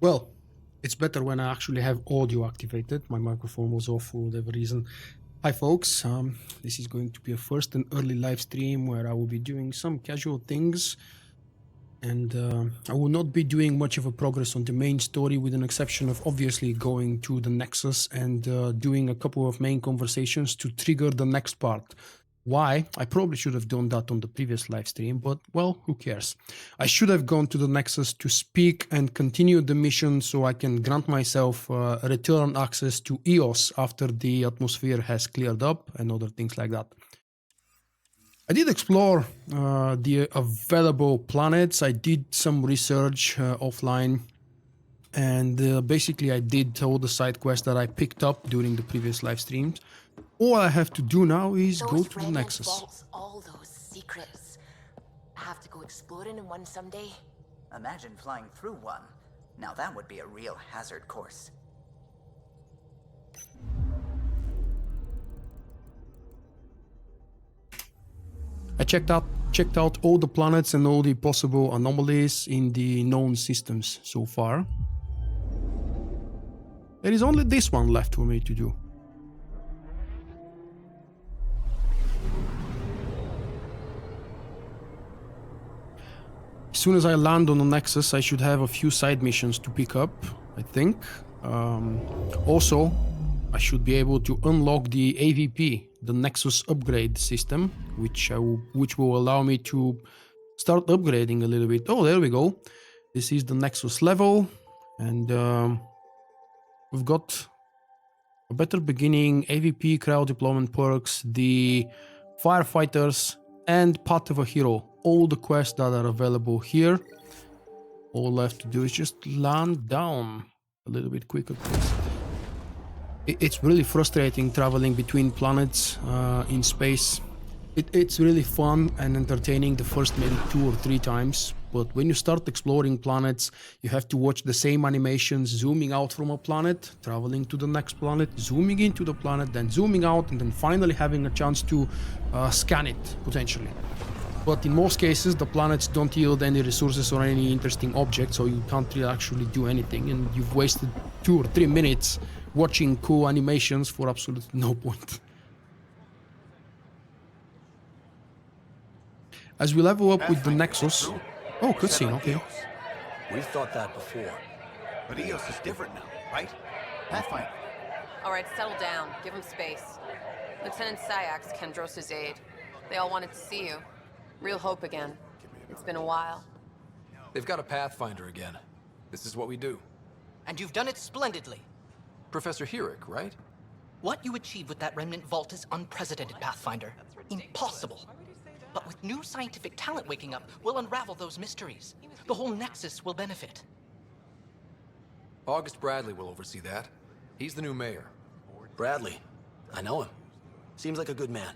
Well, it's better when I actually have audio activated. My microphone was off for whatever reason. Hi folks, this is going to be a first and early live stream where I will be doing some casual things, and I will not be doing much of a progress on the main story, with an exception of obviously going to the Nexus and doing a couple of main conversations to trigger the next part. Why? I probably should have done that on the previous live stream, but well, who cares? I should have gone to the Nexus to speak and continue the mission so I can grant myself return access to EOS after the atmosphere has cleared up and other things like that. I did explore the available planets. I did some research offline, and basically I did all the side quests that I picked up during the previous live streams. All I have to do now is go to the Nexus. Vaults, all those secrets. I have to go exploring in one someday. Imagine flying through one. Now that would be a real hazard course. I checked out all the planets and all the possible anomalies in the known systems so far. There is only this one left for me to do. As soon as I land on the Nexus, I should have a few side missions to pick up, I think. Also, I should be able to unlock the AVP, the Nexus upgrade system, which will allow me to start upgrading a little bit. Oh, there we go. This is the Nexus level, and we've got a better beginning, AVP crowd deployment perks, the firefighters, and Path of a Hero. All the quests that are available here. All left to do is just land down a little bit quicker, please. It's really frustrating traveling between planets in space. It's really fun and entertaining the first maybe 2 or 3 times, but when you start exploring planets, you have to watch the same animations, zooming out from a planet, traveling to the next planet, zooming into the planet, then zooming out, and then finally having a chance to scan it, potentially. But in most cases, the planets don't yield any resources or any interesting objects, so you can't really actually do anything, and you've wasted 2 or 3 minutes watching cool animations for absolutely no point. As we level up with the Nexus... Oh, cutscene, okay. We've thought that before. But EOS is different now, right? Pathfinder. All right, settle down. Give him space. Lieutenant Sayak's Kendros' aide. They all wanted to see you. Real hope again. It's been a while. They've got a Pathfinder again. This is what we do. And you've done it splendidly. Professor Herrick, right? What you achieved with that remnant vault is unprecedented, Pathfinder. Impossible. But with new scientific talent waking up, we'll unravel those mysteries. The whole Nexus will benefit. August Bradley will oversee that. He's the new mayor. Bradley. I know him. Seems like a good man.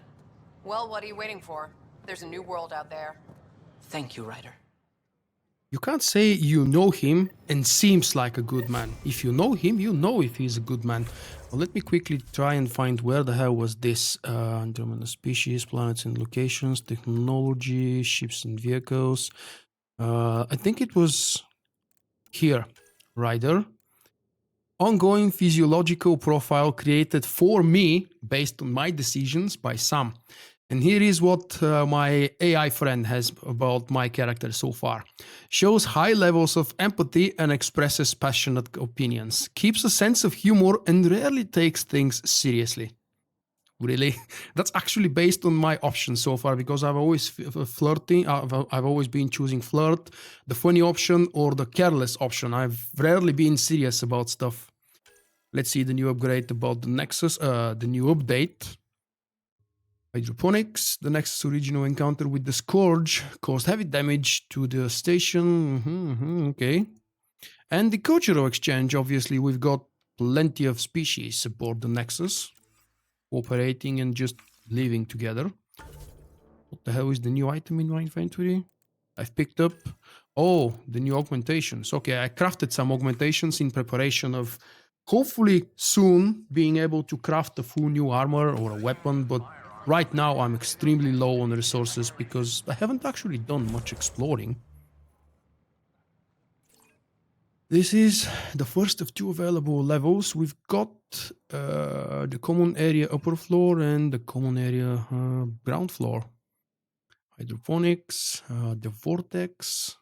Well, what are you waiting for? There's a new world out there. Thank you, Ryder. You can't say you know him and seems like a good man. If you know him, you know if he's a good man. Well, let me quickly try and find where the hell was this. Andromeda species, planets and locations, technology, ships and vehicles. I think it was here, Ryder. Ongoing physiological profile created for me based on my decisions by Sam. And here is what my AI friend has about my character so far. Shows high levels of empathy and expresses passionate opinions. Keeps a sense of humor and rarely takes things seriously. Really? That's actually based on my options so far, because I've always I've always been choosing flirt, the funny option, or the careless option. I've rarely been serious about stuff. Let's see the new upgrade about the Nexus, the new update. Hydroponics, the Nexus original encounter with the Scourge caused heavy damage to the station. Okay. And the cultural exchange, obviously, we've got plenty of species aboard the Nexus, cooperating and just living together. What the hell is the new item in my inventory? I've picked up, oh, the new augmentations. Okay, I crafted some augmentations in preparation of hopefully soon being able to craft a full new armor or a weapon, but right now I'm extremely low on resources because I haven't actually done much exploring. This is the first of 2 available levels. We've got the common area upper floor and the common area ground floor. Hydroponics, the vortex.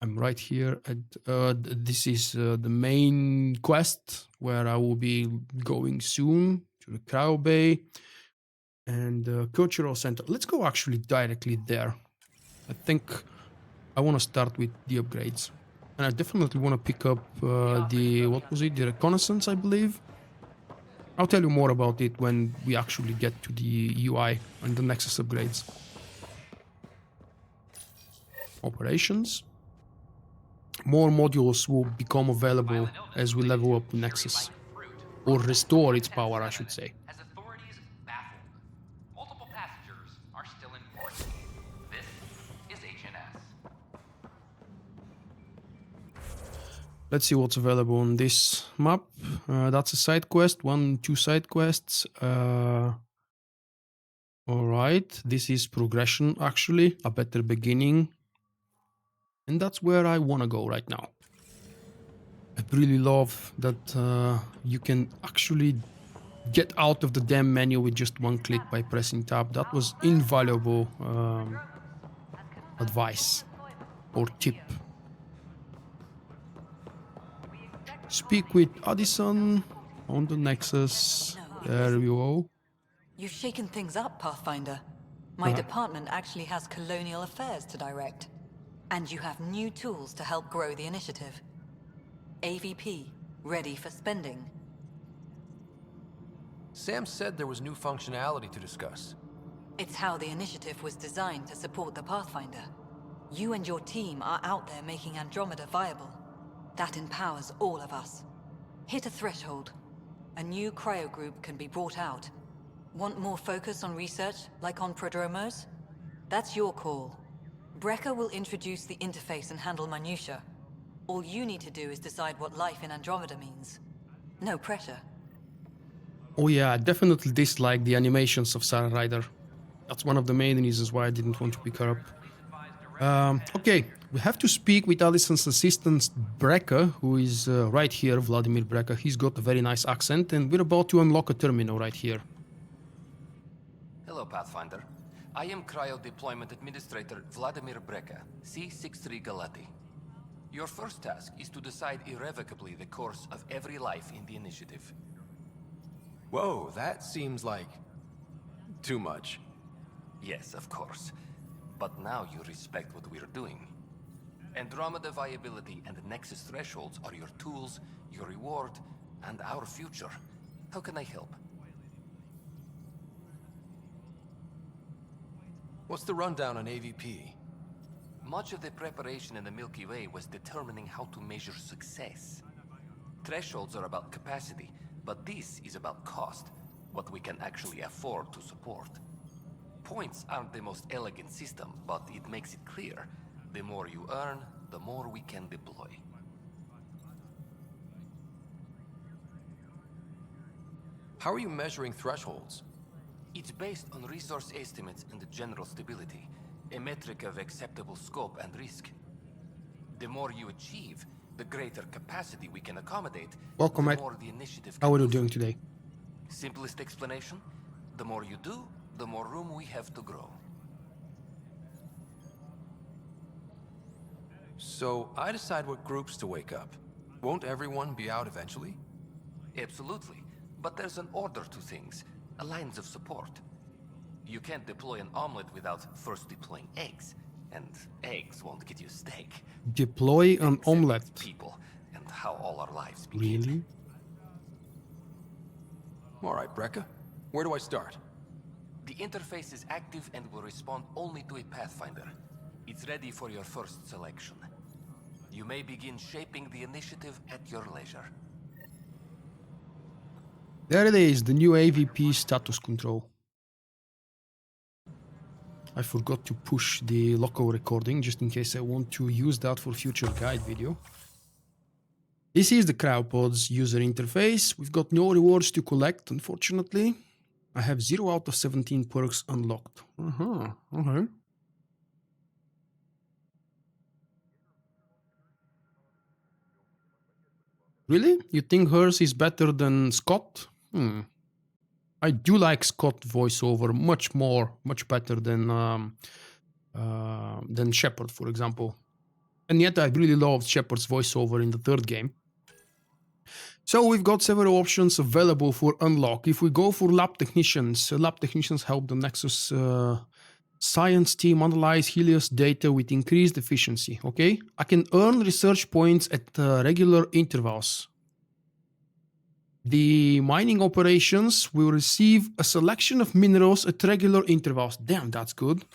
I'm right here at this is the main quest where I will be going soon to the cryo bay and cultural center. Let's go actually directly there. I think I want to start with the upgrades. And I definitely want to pick up the, what was it, the reconnaissance, I believe. I'll tell you more about it when we actually get to the UI and the Nexus upgrades. Operations. More modules will become available as we level up the Nexus. Or restore its power, I should say. As authorities baffled. Multiple passengers are still in port. This is HNS. Let's see what's available on this map. That's a side quest, 2 side quests. Alright, this is progression actually, a better beginning. And that's where I want to go right now. I really love that you can actually get out of the damn menu with just 1 click by pressing tab. That was invaluable advice or tip. Speak with Addison on the Nexus. There we go. You've shaken things up, Pathfinder. My department actually has colonial affairs to direct. And you have new tools to help grow the initiative. AVP, ready for spending. Sam said there was new functionality to discuss. It's how the initiative was designed to support the Pathfinder. You and your team are out there making Andromeda viable. That empowers all of us. Hit a threshold. A new cryo group can be brought out. Want more focus on research, like on Prodromos? That's your call. Brecker will introduce the interface and handle minutiae. All you need to do is decide what life in Andromeda means. No pressure. Oh yeah, I definitely dislike the animations of Sarah Ryder. That's one of the main reasons why I didn't want to pick her up. Okay, we have to speak with Allison's assistant Brecker, who is right here, Vladimir Brecker. He's got a very nice accent, and we're about to unlock a terminal right here. Hello, Pathfinder. I am Cryo Deployment Administrator Vladimir Brecker, C-63 Galati. Your first task is to decide irrevocably the course of every life in the initiative. Whoa, that seems like too much. Yes, of course. But now you respect what we're doing. Andromeda viability and Nexus thresholds are your tools, your reward, and our future. How can I help? What's the rundown on AVP? Much of the preparation in the Milky Way was determining how to measure success. Thresholds are about capacity, but this is about cost, what we can actually afford to support. Points aren't the most elegant system, but it makes it clear. The more you earn, the more we can deploy. How are you measuring thresholds? It's based on resource estimates and general stability, a metric of acceptable scope and risk. The more you achieve, the greater capacity we can accommodate, Welcome, the mate. more the initiative How can are you do. doing today? Simplest explanation, the more you do, the more room we have to grow. So I decide what groups to wake up. Won't everyone be out eventually? Absolutely, but there's an order to things, a lines of support. You can't deploy an omelet without first deploying eggs, and eggs won't get you steak. Deploy an Except omelette. People, and how all our lives begin. Really? All right, Brecker. Where do I start? The interface is active and will respond only to a Pathfinder. It's ready for your first selection. You may begin shaping the initiative at your leisure. There it is, the new AVP status control. I forgot to push the local recording just in case I want to use that for future guide video. This is the CryoPod's user interface. We've got no rewards to collect, unfortunately. I have 0 out of 17 perks unlocked. Okay. Really? You think hers is better than Scott? I do like Scott voiceover much better than Shepard, for example. And yet I really loved Shepard's voiceover in the third game. So we've got several options available for unlock. If we go for lab technicians help the Nexus science team analyze Helios data with increased efficiency. Okay, I can earn research points at regular intervals. The mining operations will receive a selection of minerals at regular intervals. Damn, that's good.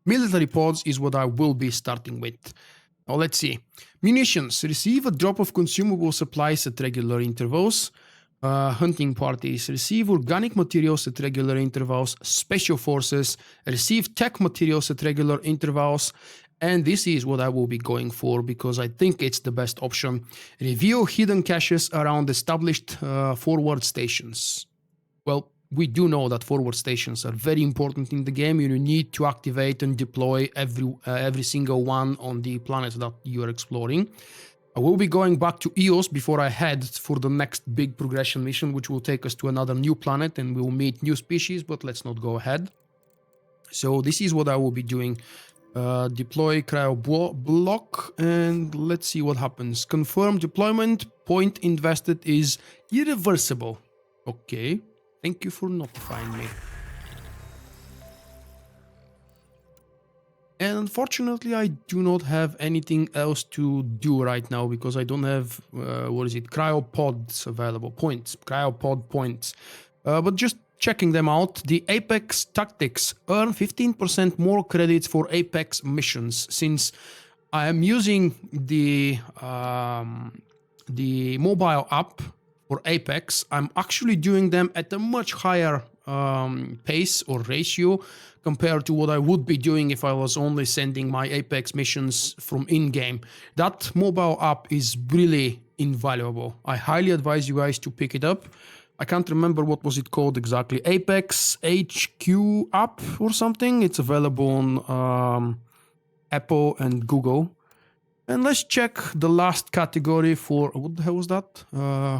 Military pods is what I will be starting with. Now let's see. Munitions. Receive a drop of consumable supplies at regular intervals. Hunting parties. Receive organic materials at regular intervals. Special forces. Receive tech materials at regular intervals. And this is what I will be going for because I think it's the best option. Review hidden caches around established forward stations. Well, we do know that forward stations are very important in the game. You need to activate and deploy every single one on the planet that you are exploring. I will be going back to EOS before I head for the next big progression mission, which will take us to another new planet and we'll meet new species, but let's not go ahead. So this is what I will be doing. Deploy cryo block and let's see what happens. Confirm deployment. Point invested is irreversible. Okay. Thank you for notifying me. And unfortunately, I do not have anything else to do right now because I don't have, cryopods available, cryopod points. But just checking them out, the Apex Tactics earn 15% more credits for Apex missions. Since I am using the mobile app for Apex, I'm actually doing them at a much higher pace or ratio compared to what I would be doing if I was only sending my Apex missions from in-game. That mobile app is really invaluable. I highly advise you guys to pick it up. I can't remember what was it called exactly. Apex HQ app or something. It's available on Apple and Google. And let's check the last category for, what the hell was that?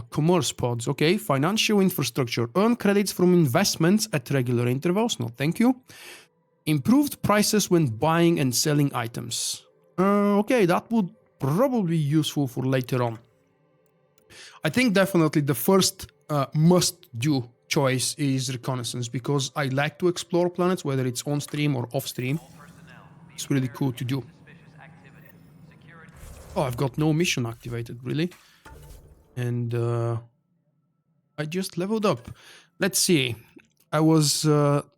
Commerce pods. Okay, financial infrastructure. Earn credits from investments at regular intervals. No, thank you. Improved prices when buying and selling items. Okay, that would probably be useful for later on. I think definitely the first must-do choice is reconnaissance because I like to explore planets, whether it's on-stream or off-stream. It's really cool to do. Oh, I've got no mission activated, really. And I just leveled up. Let's see. I was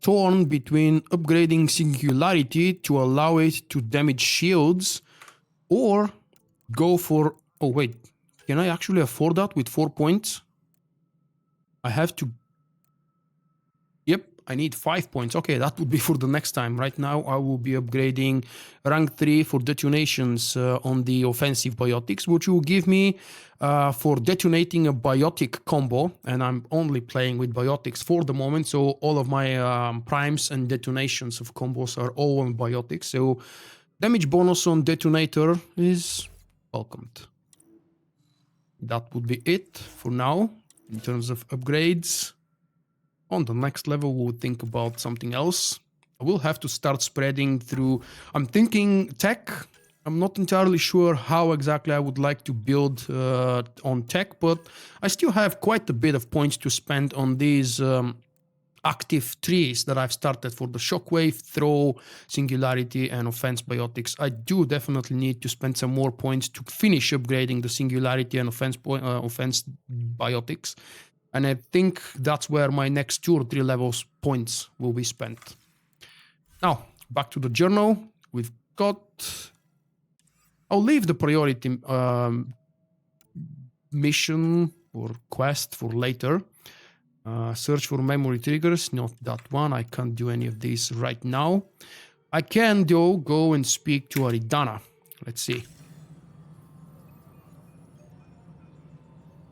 torn between upgrading Singularity to allow it to damage shields or go for... Oh, wait. Can I actually afford that with 4 points? I have to... Yep, I need 5 points. Okay, that would be for the next time. Right now, I will be upgrading rank 3 for detonations on the offensive biotics, which will give me for detonating a biotic combo. And I'm only playing with biotics for the moment, so all of my primes and detonations of combos are all on biotics. So damage bonus on detonator is welcomed. That would be it for now in terms of upgrades. On the next level, we'll think about something else. I will have to start spreading through... I'm thinking tech. I'm not entirely sure how exactly I would like to build on tech, but I still have quite a bit of points to spend on these active trees that I've started for the Shockwave, Throw, Singularity, and Offense Biotics. I do definitely need to spend some more points to finish upgrading the Singularity and Offense Biotics. And I think that's where my next 2 or 3 levels points will be spent. Now, back to the journal. We've got... I'll leave the priority mission or quest for later. Search for memory triggers, not that one. I can't do any of these right now. I can, though, go and speak to Aridana. Let's see.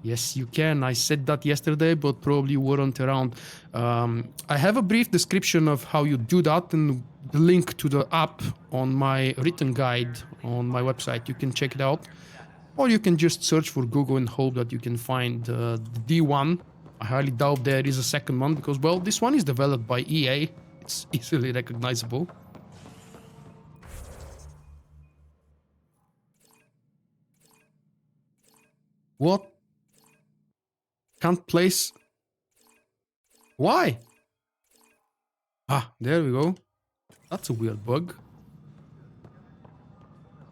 Yes, you can. I said that yesterday, but probably weren't around. I have a brief description of how you do that and the link to the app on my written guide on my website. You can check it out. Or you can just search for Google and hope that you can find the D1. I highly doubt there is a second one because, well, this one is developed by EA. It's easily recognizable. What? Can't place... Why? Ah, there we go. That's a weird bug.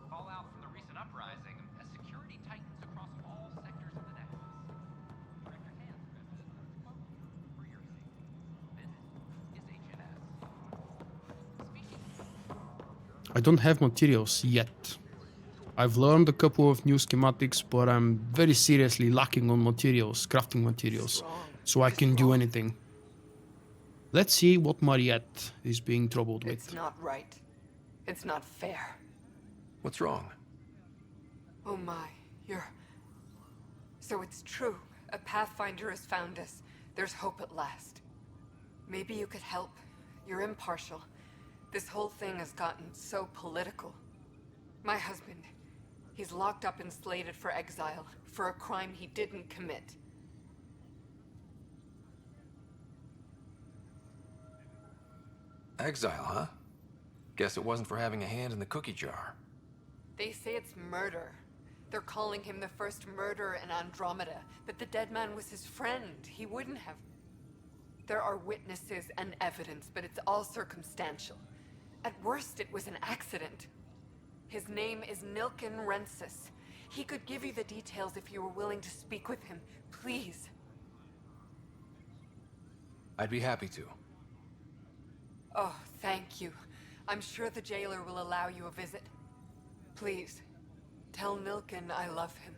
Fallout from the recent uprising as security tightens across all sectors of the Nexus. Director Hans, for your sake. This is HNS. Speaking. I don't have materials yet. I've learned a couple of new schematics, but I'm very seriously lacking on materials, crafting materials, so I can do anything. Let's see what Mariette is being troubled with. It's not right. It's not fair. What's wrong? Oh my, you're... So it's true. A Pathfinder has found us. There's hope at last. Maybe you could help. You're impartial. This whole thing has gotten so political. My husband, he's locked up and slated for exile for a crime he didn't commit. Exile, huh? Guess it wasn't for having a hand in the cookie jar. They say it's murder. They're calling him the first murderer in Andromeda, but the dead man was his friend. He wouldn't have... There are witnesses and evidence, but it's all circumstantial. At worst, it was an accident. His name is Vulkk and Ryder. He could give you the details if you were willing to speak with him. Please. I'd be happy to. Oh, thank you. I'm sure the jailer will allow you a visit. Please, tell Vulkk I love him.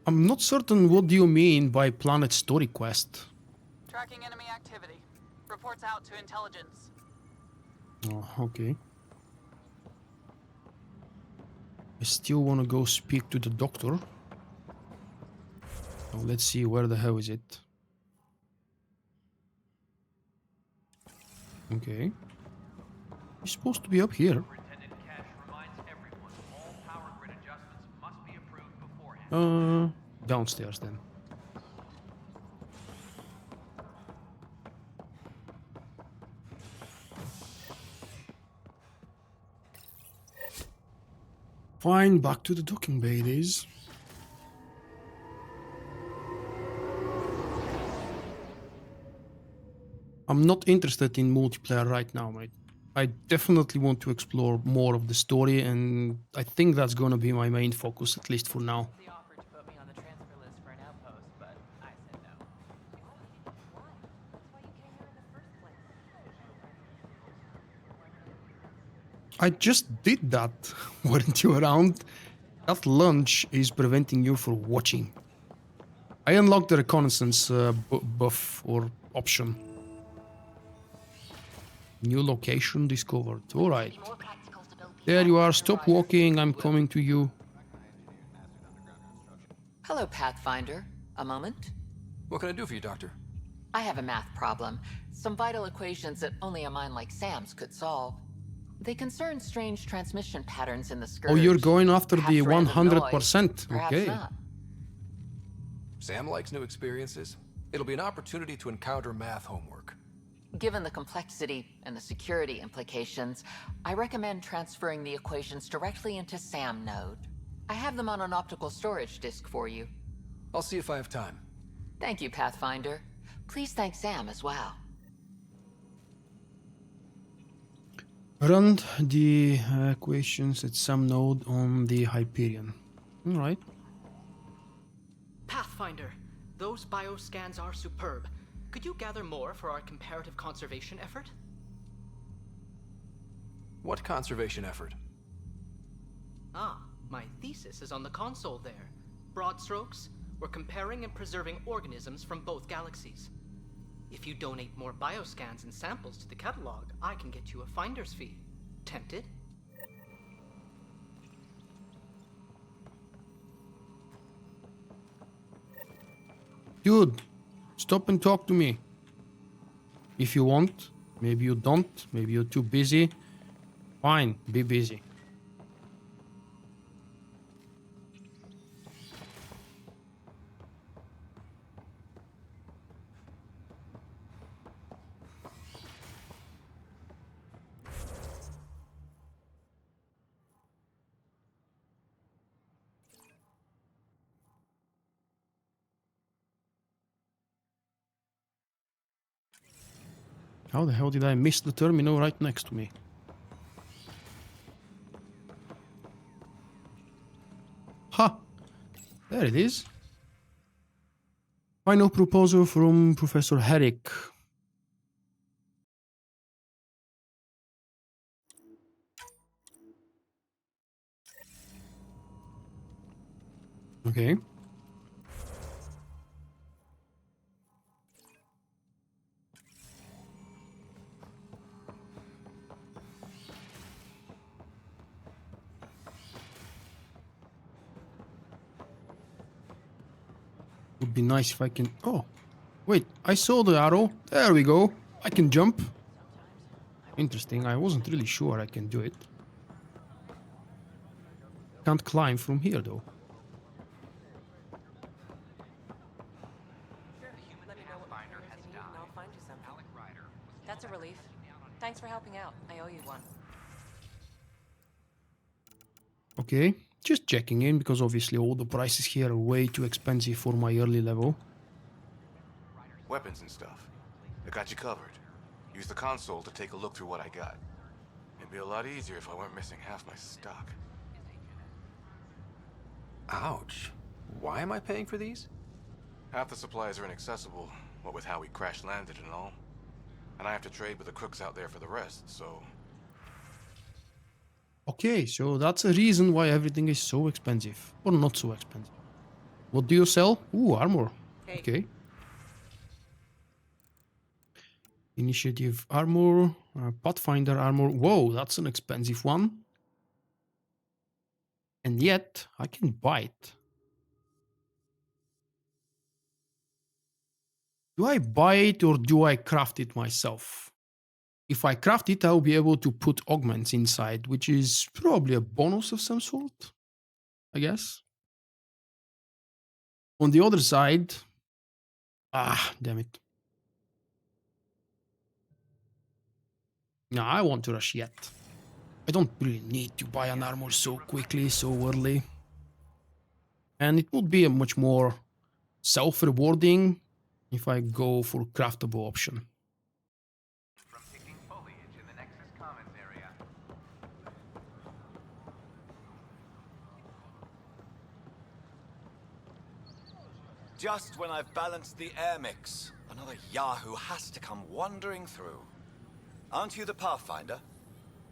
I'm not certain what do you mean by Planet Story Quest. Tracking enemy activity. Reports out to intelligence. Oh, okay. I still want to go speak to the doctor. Oh, let's see, where the hell is it? Okay. He's supposed to be up here. Downstairs then. Fine, back to the docking bay it is. I'm not interested in multiplayer right now, mate. I definitely want to explore more of the story, and I think that's gonna be my main focus, at least for now. They offered to put me on the transfer list for an outpost, but I said no. I just did that. Weren't you around? That lunge is preventing you from watching. I unlocked the reconnaissance buff or option. New location discovered. Alright. There you are. Stop walking. I'm coming to you. Hello, Pathfinder. A moment? What can I do for you, Doctor? I have a math problem. Some vital equations that only a mind like Sam's could solve. They concern strange transmission patterns in the Scourge. Oh, you're going after the Perhaps random 100%. noise. Perhaps Okay. not. Sam likes new experiences. It'll be an opportunity to encounter math homework. Given the complexity and the security implications, I recommend transferring the equations directly into SAM node. I have them on an optical storage disk for you. I'll see if I have time. Thank you, Pathfinder. Please thank Sam as well. Run the equations at some node on the Hyperion. Alright. Pathfinder, those bioscans are superb. Could you gather more for our comparative conservation effort? What conservation effort? Ah, my thesis is on the console there. Broad strokes, we're comparing and preserving organisms from both galaxies. If you donate more bioscans and samples to the catalog, I can get you a finder's fee. Tempted? Dude, stop and talk to me. If you want. Maybe you don't. Maybe you're too busy. Fine, be busy. How the hell did I miss the terminal right next to me? Ha! There it is. Final proposal from Professor Herrick. Okay. Would be nice if I can... Oh, wait, I saw the arrow. There we go. I can jump. Interesting, I wasn't really sure I can do it. Can't climb from here, though. Pathfinder has died. I'll find you something. Vulkk and Ryder was That's a relief. Thanks for helping out. I owe you one. Okay, just checking in, because obviously all the prices here are way too expensive for my early level. Weapons and stuff. I got you covered. Use the console to take a look through what I got. It'd be a lot easier if I weren't missing half my stock. Ouch. Why am I paying for these? Half the supplies are inaccessible, what with how we crash landed and all. And I have to trade with the crooks out there for the rest, so... Okay, so that's a reason why everything is so expensive. Or not so expensive. What do you sell? Ooh, armor. Hey. Okay. Initiative armor, Pathfinder armor. Whoa, that's an expensive one. And yet, I can buy it. Do I buy it or do I craft it myself? If I craft it, I'll be able to put augments inside, which is probably a bonus of some sort, I guess. On the other side... Ah, damn it. No, I want to rush yet. I don't really need to buy an armor so quickly, so early. And it would be a much more self-rewarding if I go for craftable option. from picking foliage in the Nexus Commons area. Just when I've balanced the air mix, another Yahoo has to come wandering through. Aren't you the Pathfinder?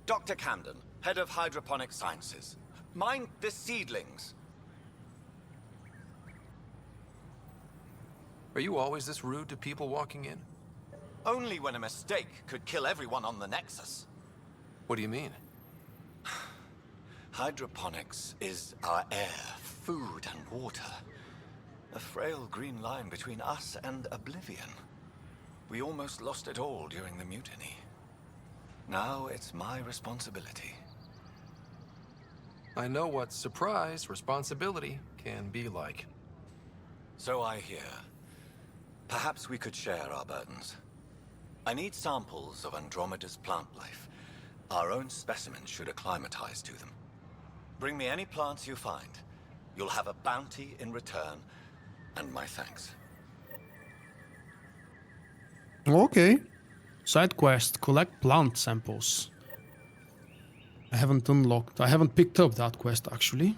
Dr. Camden, head of hydroponic sciences. Mind the seedlings. Are you always this rude to people walking in? Only when a mistake could kill everyone on the Nexus. What do you mean? Hydroponics is our air, food, and water. A frail green line between us and oblivion. We almost lost it all during the mutiny. Now it's my responsibility. I know what surprise responsibility can be like. So I hear. Perhaps we could share our burdens. I need samples of Andromeda's plant life. Our own specimens should acclimatize to them. Bring me any plants you find. You'll have a bounty in return, and my thanks. Okay. Side quest, collect plant samples. I haven't picked up that quest actually.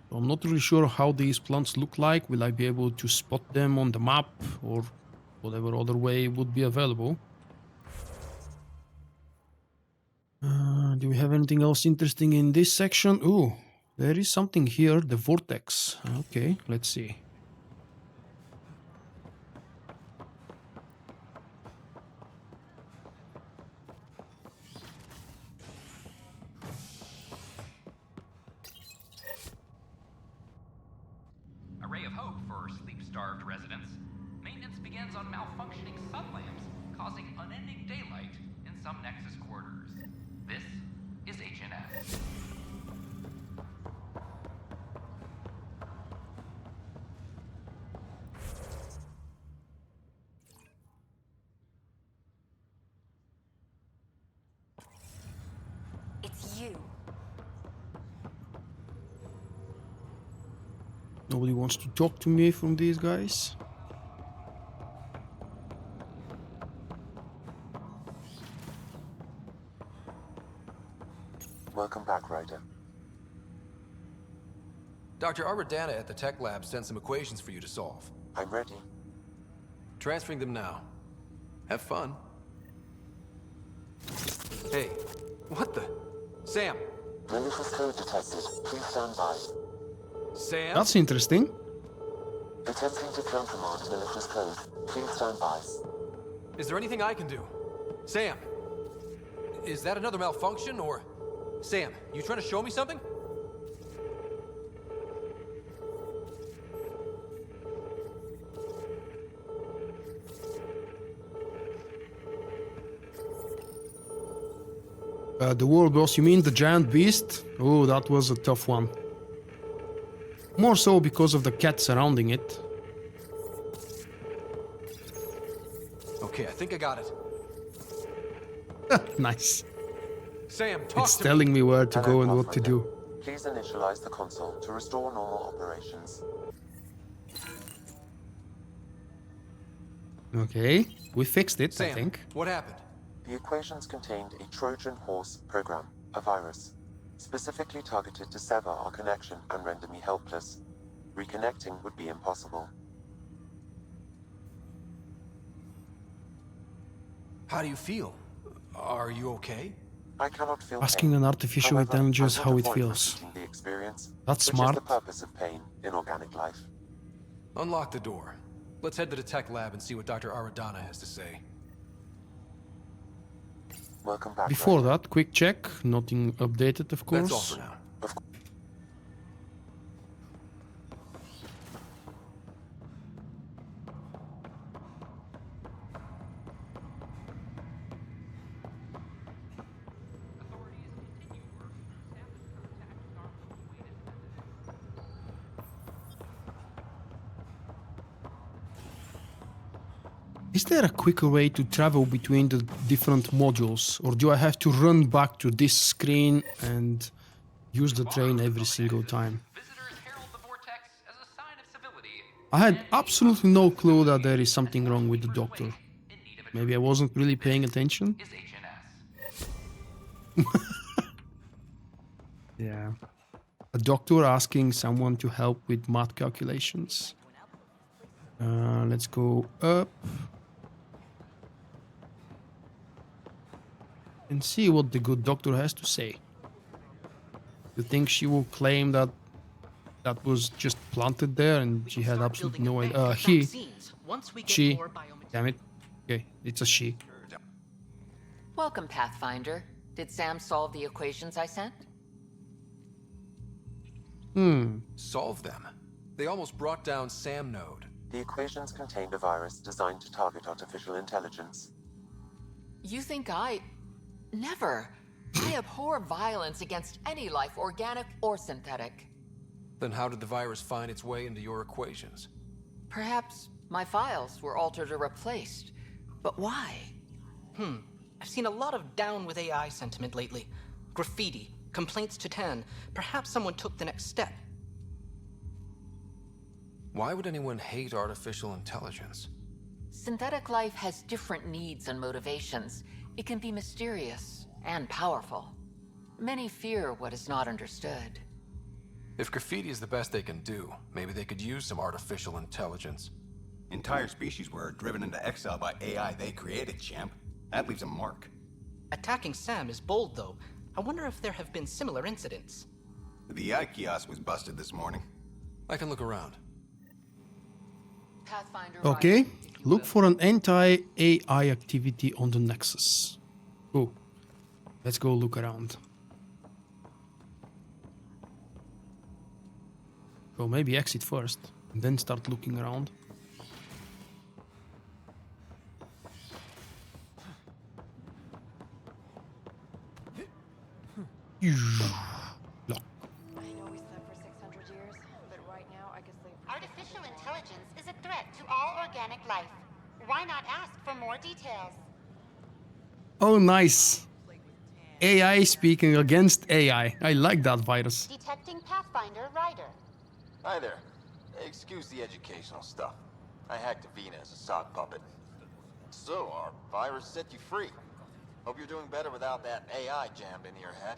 So I'm not really sure how these plants look like. Will I be able to spot them on the map or whatever other way would be available? Do we have anything else interesting in this section? Ooh, there is something here, the vortex. Okay, let's see. A ray of hope for sleep-starved residents. Maintenance begins on malfunctioning sun lamps, causing unending daylight in some Nexus quarters. This is HNS. It's you. Nobody wants to talk to me from these guys. Welcome back, Ryder. Dr. Aradana at the tech lab sent some equations for you to solve. I'm ready. Transferring them now. Have fun. Hey, what the? Sam! Malicious code detected. Please stand by. Sam? That's interesting. Attempting to countermand malicious code. Please stand by. Is there anything I can do? Sam! Is that another malfunction, or... Sam, you trying to show me something? The world boss, you mean the giant beast? Oh, that was a tough one. More so because of the cat surrounding it. Okay, I think I got it. Nice. Sam, talk It's to telling me where to Hello, go and what to Pathfinder. do. Please initialize the console to restore normal operations. Okay, we fixed it, Sam, I think. what happened? The equations contained a Trojan horse program, a virus, specifically targeted to sever our connection and render me helpless. Reconnecting would be impossible. How do you feel? Are you okay? I cannot feel Asking pain. an artificial However, intelligence I how would it avoid feels. repeating the experience, That's which smart. is the purpose of pain in organic life. Unlock the door. Let's head to the tech lab and see what Dr. Aradana has to say. Welcome back. Before Ryder. that, quick check. Nothing updated, of course. That's all for now. Is there a quicker way to travel between the different modules? Or do I have to run back to this screen and use the train every single time? I had absolutely no clue that there is something wrong with the doctor. Maybe I wasn't really paying attention? Yeah. A doctor asking someone to help with math calculations. Let's go up. And see what the good doctor has to say. You think she will claim that that was just planted there and she had absolutely no idea? She. Damn it. Okay, it's a she. Welcome, Pathfinder. Did Sam solve the equations I sent? Solve them? They almost brought down Sam Node. The equations contained a virus designed to target artificial intelligence. You think I... Never. I abhor violence against any life, organic or synthetic. Then how did the virus find its way into your equations? Perhaps my files were altered or replaced. But why? I've seen a lot of down with AI sentiment lately. Graffiti, complaints to 10. Perhaps someone took the next step. Why would anyone hate artificial intelligence? Synthetic life has different needs and motivations. It can be mysterious and powerful. Many fear what is not understood. If graffiti is the best they can do, maybe they could use some artificial intelligence. Entire species were driven into exile by AI they created, champ. That leaves a mark. Attacking Sam is bold, though. I wonder if there have been similar incidents. The AI kiosk was busted this morning. I can look around. Pathfinder. Okay, look for an anti-AI activity on the Nexus. Oh, let's go look around. So maybe exit first, and then start looking around. Lock. Artificial intelligence is a threat to all organic life. Why not ask for more details? Oh, nice. AI speaking against AI. I like that virus. Detecting Pathfinder Ryder. Hi there. Excuse the educational stuff. I hacked Avina as a sock puppet. So, our virus set you free. Hope you're doing better without that AI jammed into your head.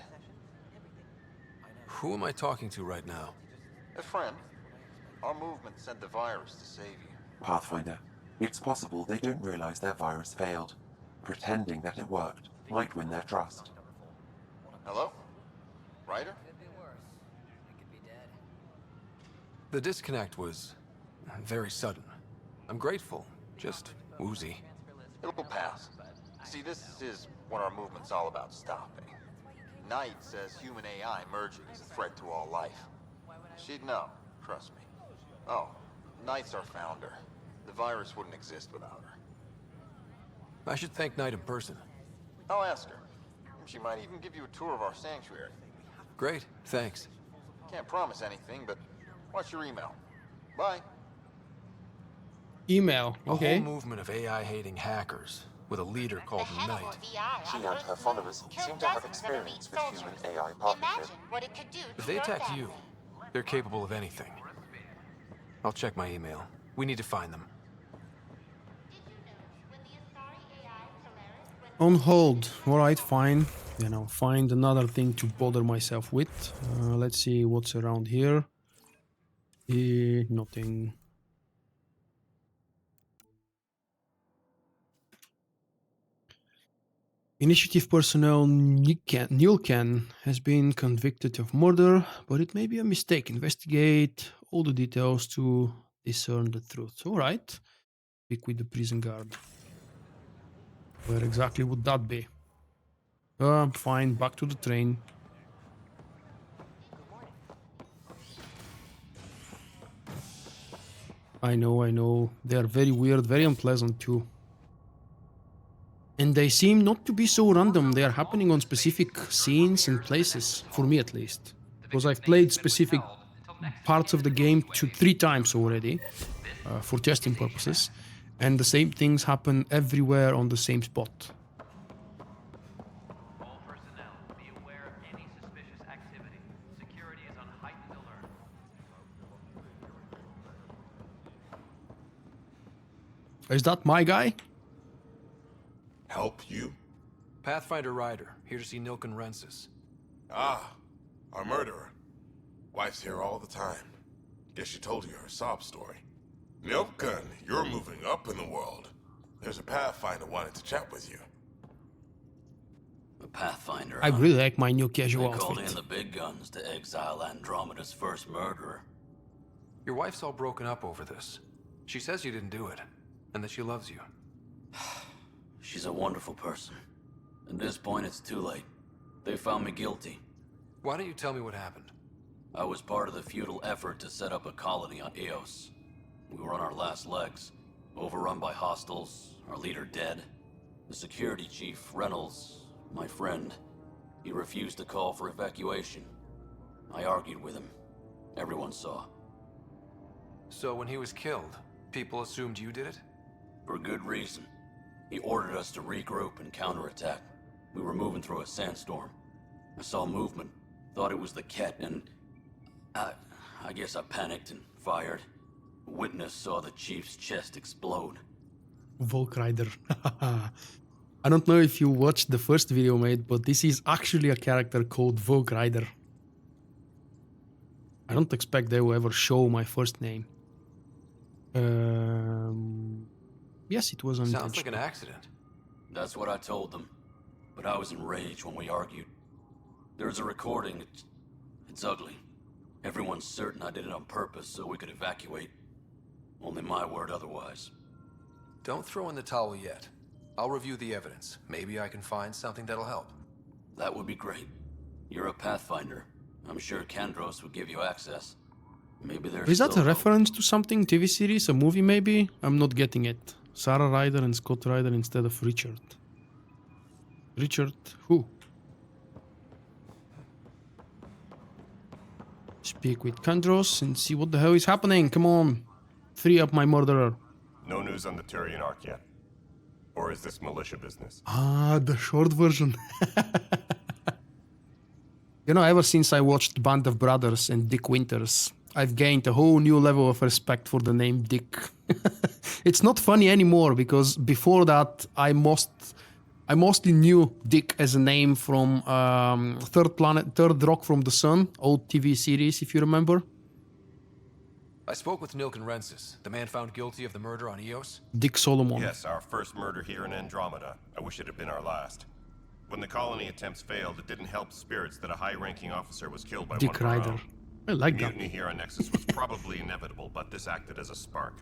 Who am I talking to right now? A friend. Our movement sent the virus to save you. Pathfinder, it's possible they don't realize their virus failed. Pretending that it worked might win their trust. Hello? Ryder? The disconnect was very sudden. I'm grateful, just woozy. It'll pass. See, this is what our movement's all about stopping. Knight says human AI merging is a threat to all life. She'd know, trust me. Oh, Knight's our founder. The virus wouldn't exist without her. I should thank Knight in person. I'll ask her. She might even give you a tour of our sanctuary. Great, thanks. Can't promise anything, but watch your email. Bye. Email, A okay. whole movement of AI-hating hackers with a leader called Knight. She and her followers seem to have experience with human AI partnership. If they attack you, they're capable of anything. I'll check my email. We need to find them. On hold. Alright, fine. You know, find another thing to bother myself with. Let's see what's around here. Nothing. Initiative personnel Nilken has been convicted of murder, but it may be a mistake. Investigate all the details to discern the truth. Alright. Speak with the prison guard. Where exactly would that be? Fine, back to the train. I know. They are very weird, very unpleasant too. And they seem not to be so random. They are happening on specific scenes and places, for me at least. Because I've played specific parts of the game 3 times already, for testing purposes. And the same things happen everywhere on the same spot. Is that my guy? Help you? Pathfinder Ryder, here to see Nilk and Rensis. Ah, our murderer. Wife's here all the time. Guess she told you her sob story. Vulkk, you're moving up in the world. There's a Pathfinder wanting to chat with you. A Pathfinder, I really like my new casual They called in outfit. the big guns to exile Andromeda's first murderer. Your wife's all broken up over this. She says you didn't do it, and that she loves you. She's a wonderful person. At this point, it's too late. They found me guilty. Why don't you tell me what happened? I was part of the futile effort to set up a colony on Eos. We were on our last legs, overrun by hostiles, our leader dead. The security chief, Reynolds, my friend, he refused to call for evacuation. I argued with him. Everyone saw. So when he was killed, people assumed you did it? For good reason. He ordered us to regroup and counterattack. We were moving through a sandstorm. I saw movement, thought it was the Ket, and I guess I panicked and fired. A witness saw the chief's chest explode. Vulkk Ryder. I don't know if you watched the first video, mate, but this is actually a character called Vulkk Ryder. I don't expect they will ever show my first name. Yes, it was unintentional. Sounds like an accident. That's what I told them. But I was enraged when we argued. There's a recording. It's ugly. Everyone's certain I did it on purpose so we could evacuate. Only my word otherwise. Don't throw in the towel yet. I'll review the evidence. Maybe I can find something that'll help. That would be great. You're a Pathfinder. I'm sure Kandros would give you access. Maybe there's Is that still a reference to something? TV series? A movie maybe? I'm not getting it. Sarah Ryder and Scott Ryder instead of Richard. Richard who? Speak with Kandros and see what the hell is happening. Come on. Free up my murderer. No news on the Turian Ark yet? Or is this militia business? Ah, the short version. You know, ever since I watched Band of Brothers and Dick Winters, I've gained a whole new level of respect for the name Dick. It's not funny anymore because before that I I mostly knew Dick as a name from Third Rock from the Sun, old TV series, if you remember. I spoke with Nilk and Rensis, the man found guilty of the murder on Eos. Dick Solomon. Yes, our first murder here in Andromeda. I wish it had been our last. When the colony attempts failed, it didn't help spirits that a high-ranking officer was killed by Dick one of our Ryder. own. I like the that. mutiny here on Nexus was probably inevitable, but this acted as a spark.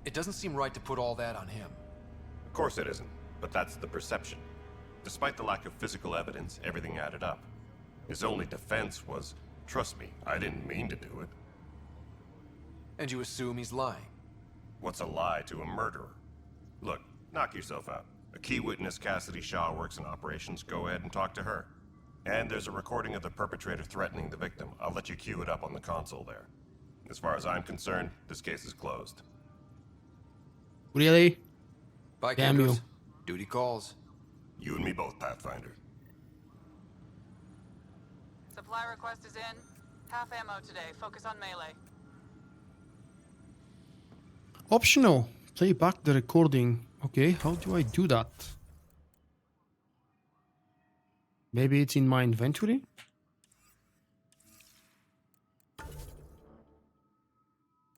It doesn't seem right to put all that on him. Of course it isn't, but that's the perception. Despite the lack of physical evidence, everything added up. His only defense was, trust me, I didn't mean to do it. And you assume he's lying? What's a lie to a murderer? Look, knock yourself out. A key witness, Cassidy Shaw, works in operations. Go ahead and talk to her. And there's a recording of the perpetrator threatening the victim. I'll let you cue it up on the console there. As far as I'm concerned, this case is closed. Really? Bye, Damn you. Campos. Duty calls. You and me both, Pathfinder. Supply request is in. Half ammo today. Focus on melee. Optional. Play back the recording. Okay, how do I do that? Maybe it's in my inventory?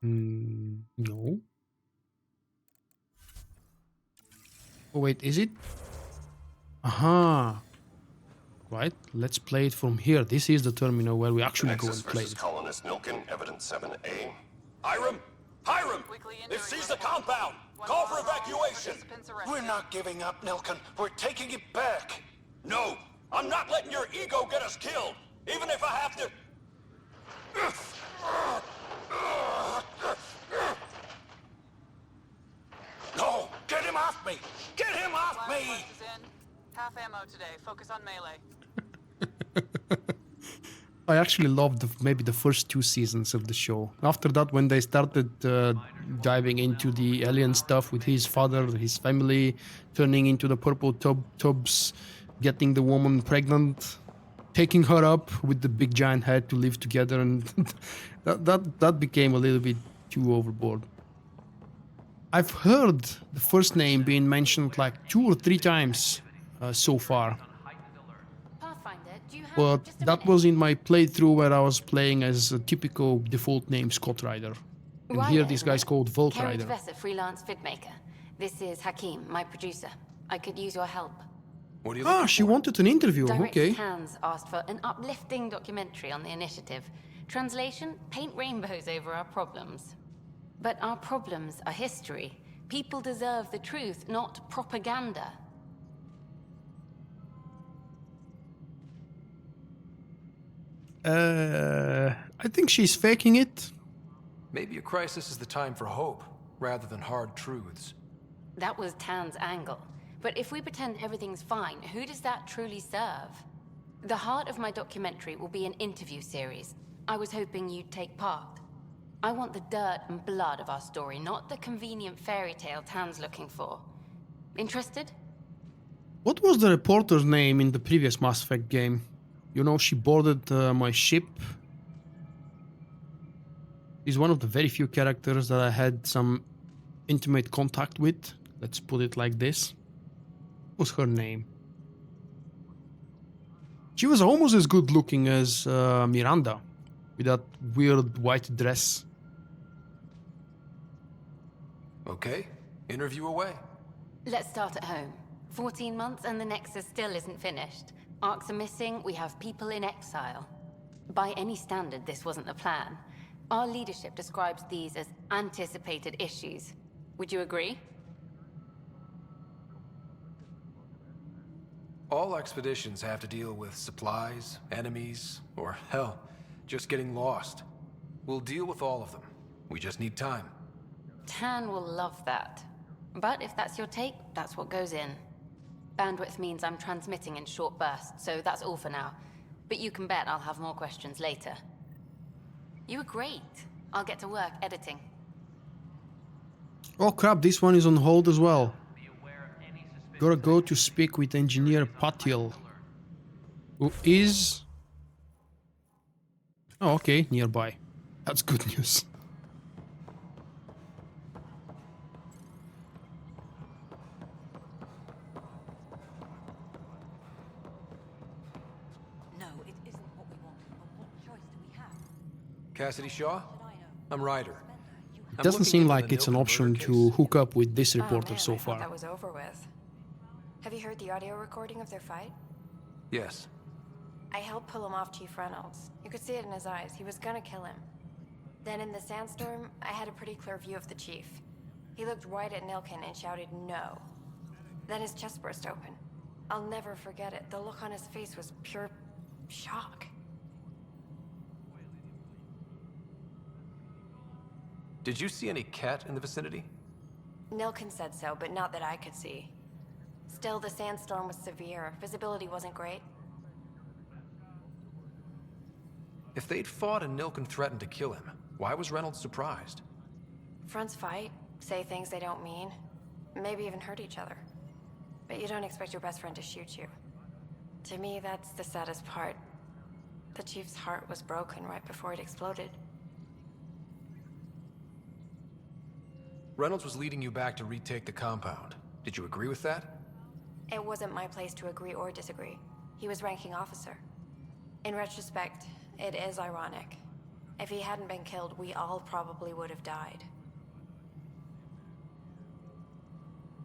No. Oh wait, is it? Aha. Right, let's play it from here. This is the terminal where we actually go and play it. Colonist Nilkin, evidence 7A. Hiram! Hiram! They've seized the compound! Call for evacuation! We're not giving up, Nilkin. We're taking it back. No! I'm not letting your ego get us killed! Even if I have to... No! Get him off me! Get him off Supply me! request is in. Half ammo today. Focus on melee. I actually loved maybe the first 2 seasons of the show. After that, when they started diving into the alien stuff with his father, his family, turning into the purple tubs, getting the woman pregnant, taking her up with the big giant head to live together, and that became a little bit too overboard. I've heard the first name being mentioned like 2 or 3 times so far. But that was in my playthrough where I was playing as a typical default name Scott Ryder. And here this guy's called Vulkk Ryder. Professor, freelance vidmaker. This is Hakim, my producer. I could use your help. What are you looking She wanted an interview, Director okay. Hans asked for an uplifting documentary on the initiative. Translation, paint rainbows over our problems. But our problems are history. People deserve the truth, not propaganda. I think she's faking it. Maybe a crisis is the time for hope, rather than hard truths. That was Tan's angle. But if we pretend everything's fine, who does that truly serve? The heart of my documentary will be an interview series. I was hoping you'd take part. I want the dirt and blood of our story, not the convenient fairy tale Tan's looking for. Interested? What was the reporter's name in the previous Mass Effect game? You know, she boarded my ship. She's one of the very few characters that I had some intimate contact with. Let's put it like this. What was her name? She was almost as good looking as Miranda, with that weird white dress. Okay, interview away. Let's start at home. 14 months and the Nexus still isn't finished. Arcs are missing, we have people in exile. By any standard, this wasn't the plan. Our leadership describes these as anticipated issues. Would you agree? All expeditions have to deal with supplies, enemies, or hell, just getting lost. We'll deal with all of them. We just need time. Tan will love that. But if that's your take, that's what goes in. Bandwidth means I'm transmitting in short bursts, so that's all for now. But you can bet I'll have more questions later. You were great. I'll get to work editing. Oh crap, this one is on hold as well. Gotta go to speak with engineer Patil, who is... Oh, okay, nearby. That's good news. Cassidy Shaw? I'm Ryder. It doesn't seem like it's an option to hook up with this reporter so I thought far. that was over with. Have you heard the audio recording of their fight? Yes. I helped pull him off Chief Reynolds. You could see it in his eyes. He was gonna kill him. Then in the sandstorm, I had a pretty clear view of the Chief. He looked right at Nilkin and shouted no. Then his chest burst open. I'll never forget it. The look on his face was pure shock. Did you see any cat in the vicinity? Nilkin said so, but not that I could see. Still, the sandstorm was severe. Visibility wasn't great. If they'd fought and Nilkin threatened to kill him, why was Reynolds surprised? Fronts fight, say things they don't mean, maybe even hurt each other. But you don't expect your best friend to shoot you. To me, that's the saddest part. The Chief's heart was broken right before it exploded. Reynolds was leading you back to retake the compound. Did you agree with that? It wasn't my place to agree or disagree. He was ranking officer. In retrospect, it is ironic. If he hadn't been killed, we all probably would have died.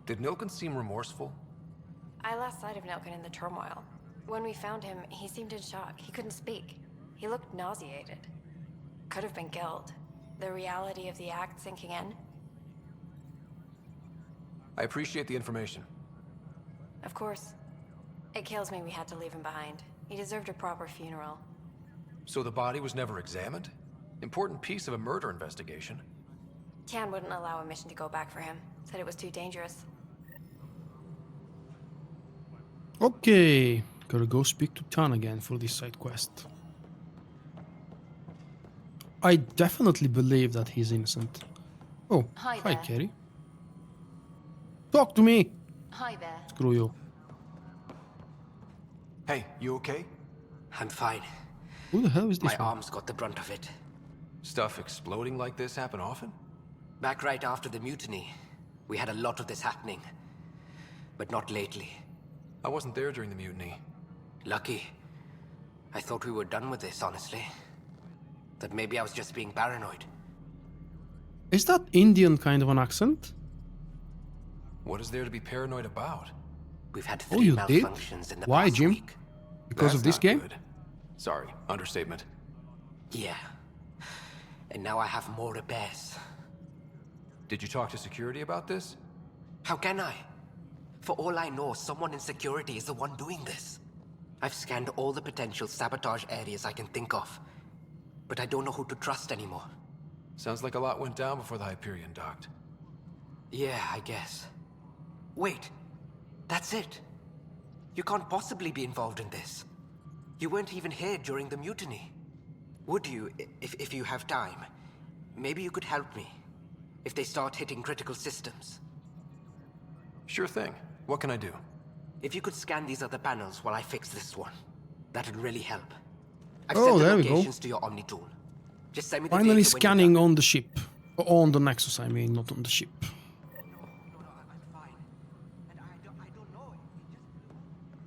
Did Nilkin seem remorseful? I lost sight of Nilkin in the turmoil. When we found him, he seemed in shock. He couldn't speak. He looked nauseated. Could have been guilt. The reality of the act sinking in. I appreciate the information. Of course. It kills me we had to leave him behind. He deserved a proper funeral. So the body was never examined? Important piece of a murder investigation. Tian wouldn't allow a mission to go back for him. Said it was too dangerous. Okay, gotta go speak to Tan again for this side quest. I definitely believe that he's innocent. Oh, Hi hi there. Kerry. Talk to me! Hi there. Screw you. Hey, you okay? I'm fine. Who the hell is this My one? arms got the brunt of it. Stuff exploding like this happen often? Back right after the mutiny, we had a lot of this happening. But not lately. I wasn't there during the mutiny. Lucky. I thought we were done with this, honestly. That maybe I was just being paranoid. Is that Indian kind of an accent? What is there to be paranoid about? We've had Oh, 3 you did? malfunctions in the Why, past Jim? week. Because of this not game? good. Sorry, understatement. Yeah. And now I have more repairs. Did you talk to security about this? How can I? For all I know, someone in security is the one doing this. I've scanned all the potential sabotage areas I can think of. But I don't know who to trust anymore. Sounds like a lot went down before the Hyperion docked. Yeah, I guess. Wait. That's it. You can't possibly be involved in this. You weren't even here during the mutiny. Would you, if you have time? Maybe you could help me. If they start hitting critical systems. Sure thing. What can I do? If you could scan these other panels while I fix this one, that'd really help. I've Oh, sent the there we go. locations to your Omni tool. Just send me the Finally data when you're scanning on the ship. On the Nexus, I mean, not on the ship.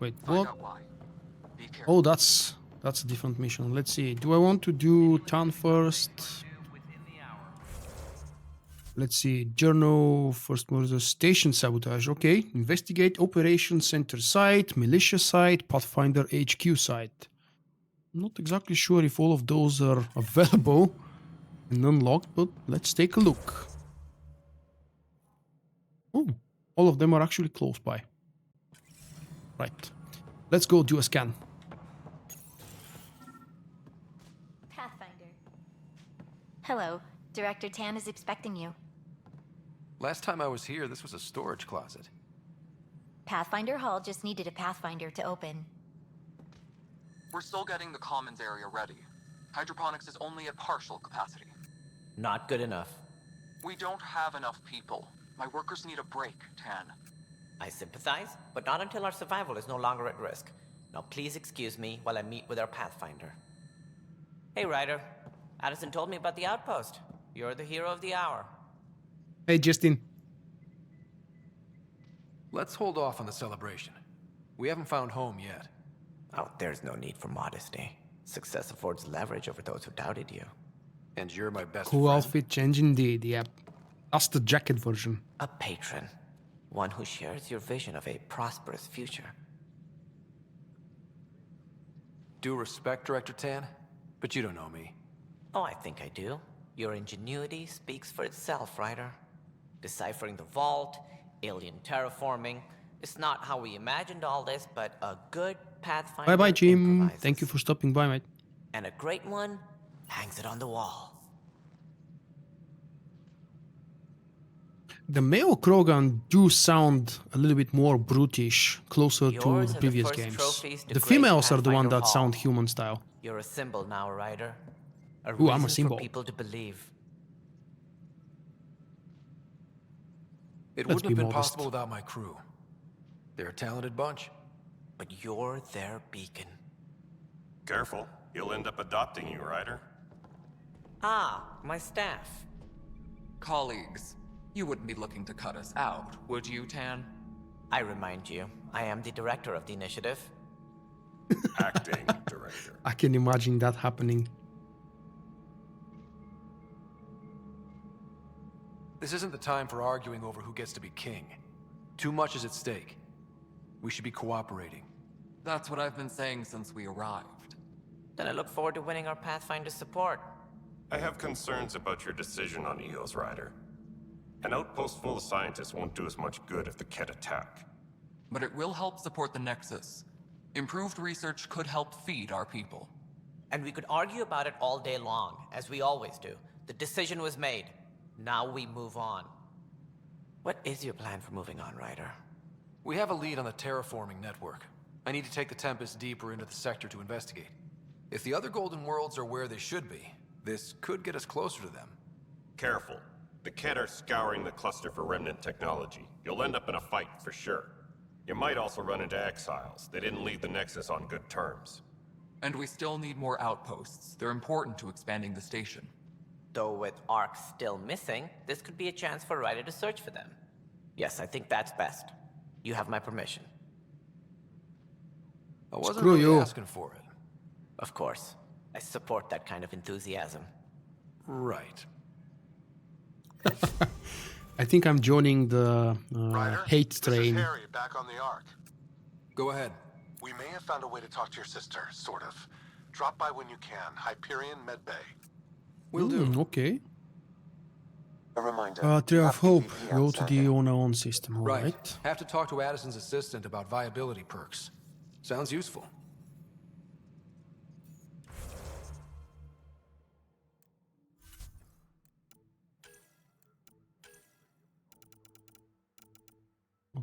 Wait, what? Oh, that's a different mission. Let's see. Do I want to do Tan first? Let's see. Journal, first murder, station sabotage. Okay. Investigate Operation Center site, militia site, Pathfinder HQ site. Not exactly sure if all of those are available and unlocked, but let's take a look. Oh, all of them are actually close by. Right. Let's go do a scan. Pathfinder. Hello. Director Tan is expecting you. Last time I was here, this was a storage closet. Pathfinder Hall just needed a Pathfinder to open. We're still getting the commons area ready. Hydroponics is only at partial capacity. Not good enough. We don't have enough people. My workers need a break, Tan. I sympathize, but not until our survival is no longer at risk. Now please excuse me while I meet with our Pathfinder. Hey, Ryder. Addison told me about the outpost. You're the hero of the hour. Hey, Justin. Let's hold off on the celebration. We haven't found home yet. Oh, there's no need for modesty. Success affords leverage over those who doubted you. And you're my best Cool friend. outfit change indeed, yep. That's the jacket version. A patron. One who shares your vision of a prosperous future. Due respect, Director Tan, but you don't know me. Oh, I think I do. Your ingenuity speaks for itself, Ryder. Deciphering the vault, alien terraforming. It's not how we imagined all this, but a good Pathfinder Bye-bye, Jim. improvises. Thank you for stopping by, mate. And a great one hangs it on the wall. The male Krogan do sound a little bit more brutish, closer to Yours the are previous first games. trophies to The grace females are the one Pathfinder that Hall. sound human style. You're a symbol now, Ryder. A Ooh, I'm a reason symbol. for people to believe. It Let's wouldn't be have been modest. possible without my crew. They're a talented bunch. But you're their beacon. Careful, he'll end up adopting you, Ryder. Ah, my staff. Colleagues, you wouldn't be looking to cut us out, would you, Tan? I remind you, I am the director of the initiative. Acting director. I can imagine that happening. This isn't the time for arguing over who gets to be king. Too much is at stake. We should be cooperating. That's what I've been saying since we arrived. Then I look forward to winning our Pathfinder support. I have concerns about your decision on EOS, Ryder. An outpost full of scientists won't do as much good if the Kett attack. But it will help support the Nexus. Improved research could help feed our people. And we could argue about it all day long, as we always do. The decision was made. Now we move on. What is your plan for moving on, Ryder? We have a lead on the terraforming network. I need to take the Tempest deeper into the sector to investigate. If the other Golden Worlds are where they should be, this could get us closer to them. Careful. The Kett are scouring the cluster for remnant technology. You'll end up in a fight for sure. You might also run into exiles. They didn't leave the Nexus on good terms. And we still need more outposts. They're important to expanding the station. Though with Ark still missing, this could be a chance for Ryder to search for them. Yes, I think that's best. You have my permission. I wasn't Screw really you. asking for it. Of course. I support that kind of enthusiasm. Right. I think I'm joining the Ryder, hate this is train. Harry, back on the Ark. Go ahead. We may have found a way to talk to your sister, sort of. Drop by when you can. Hyperion Med Bay. Will do. Okay. A reminder. Tree you of have Hope. AVP Go to the outstanding. own system, alright. Right. Have to talk to Addison's assistant about viability perks. Sounds useful.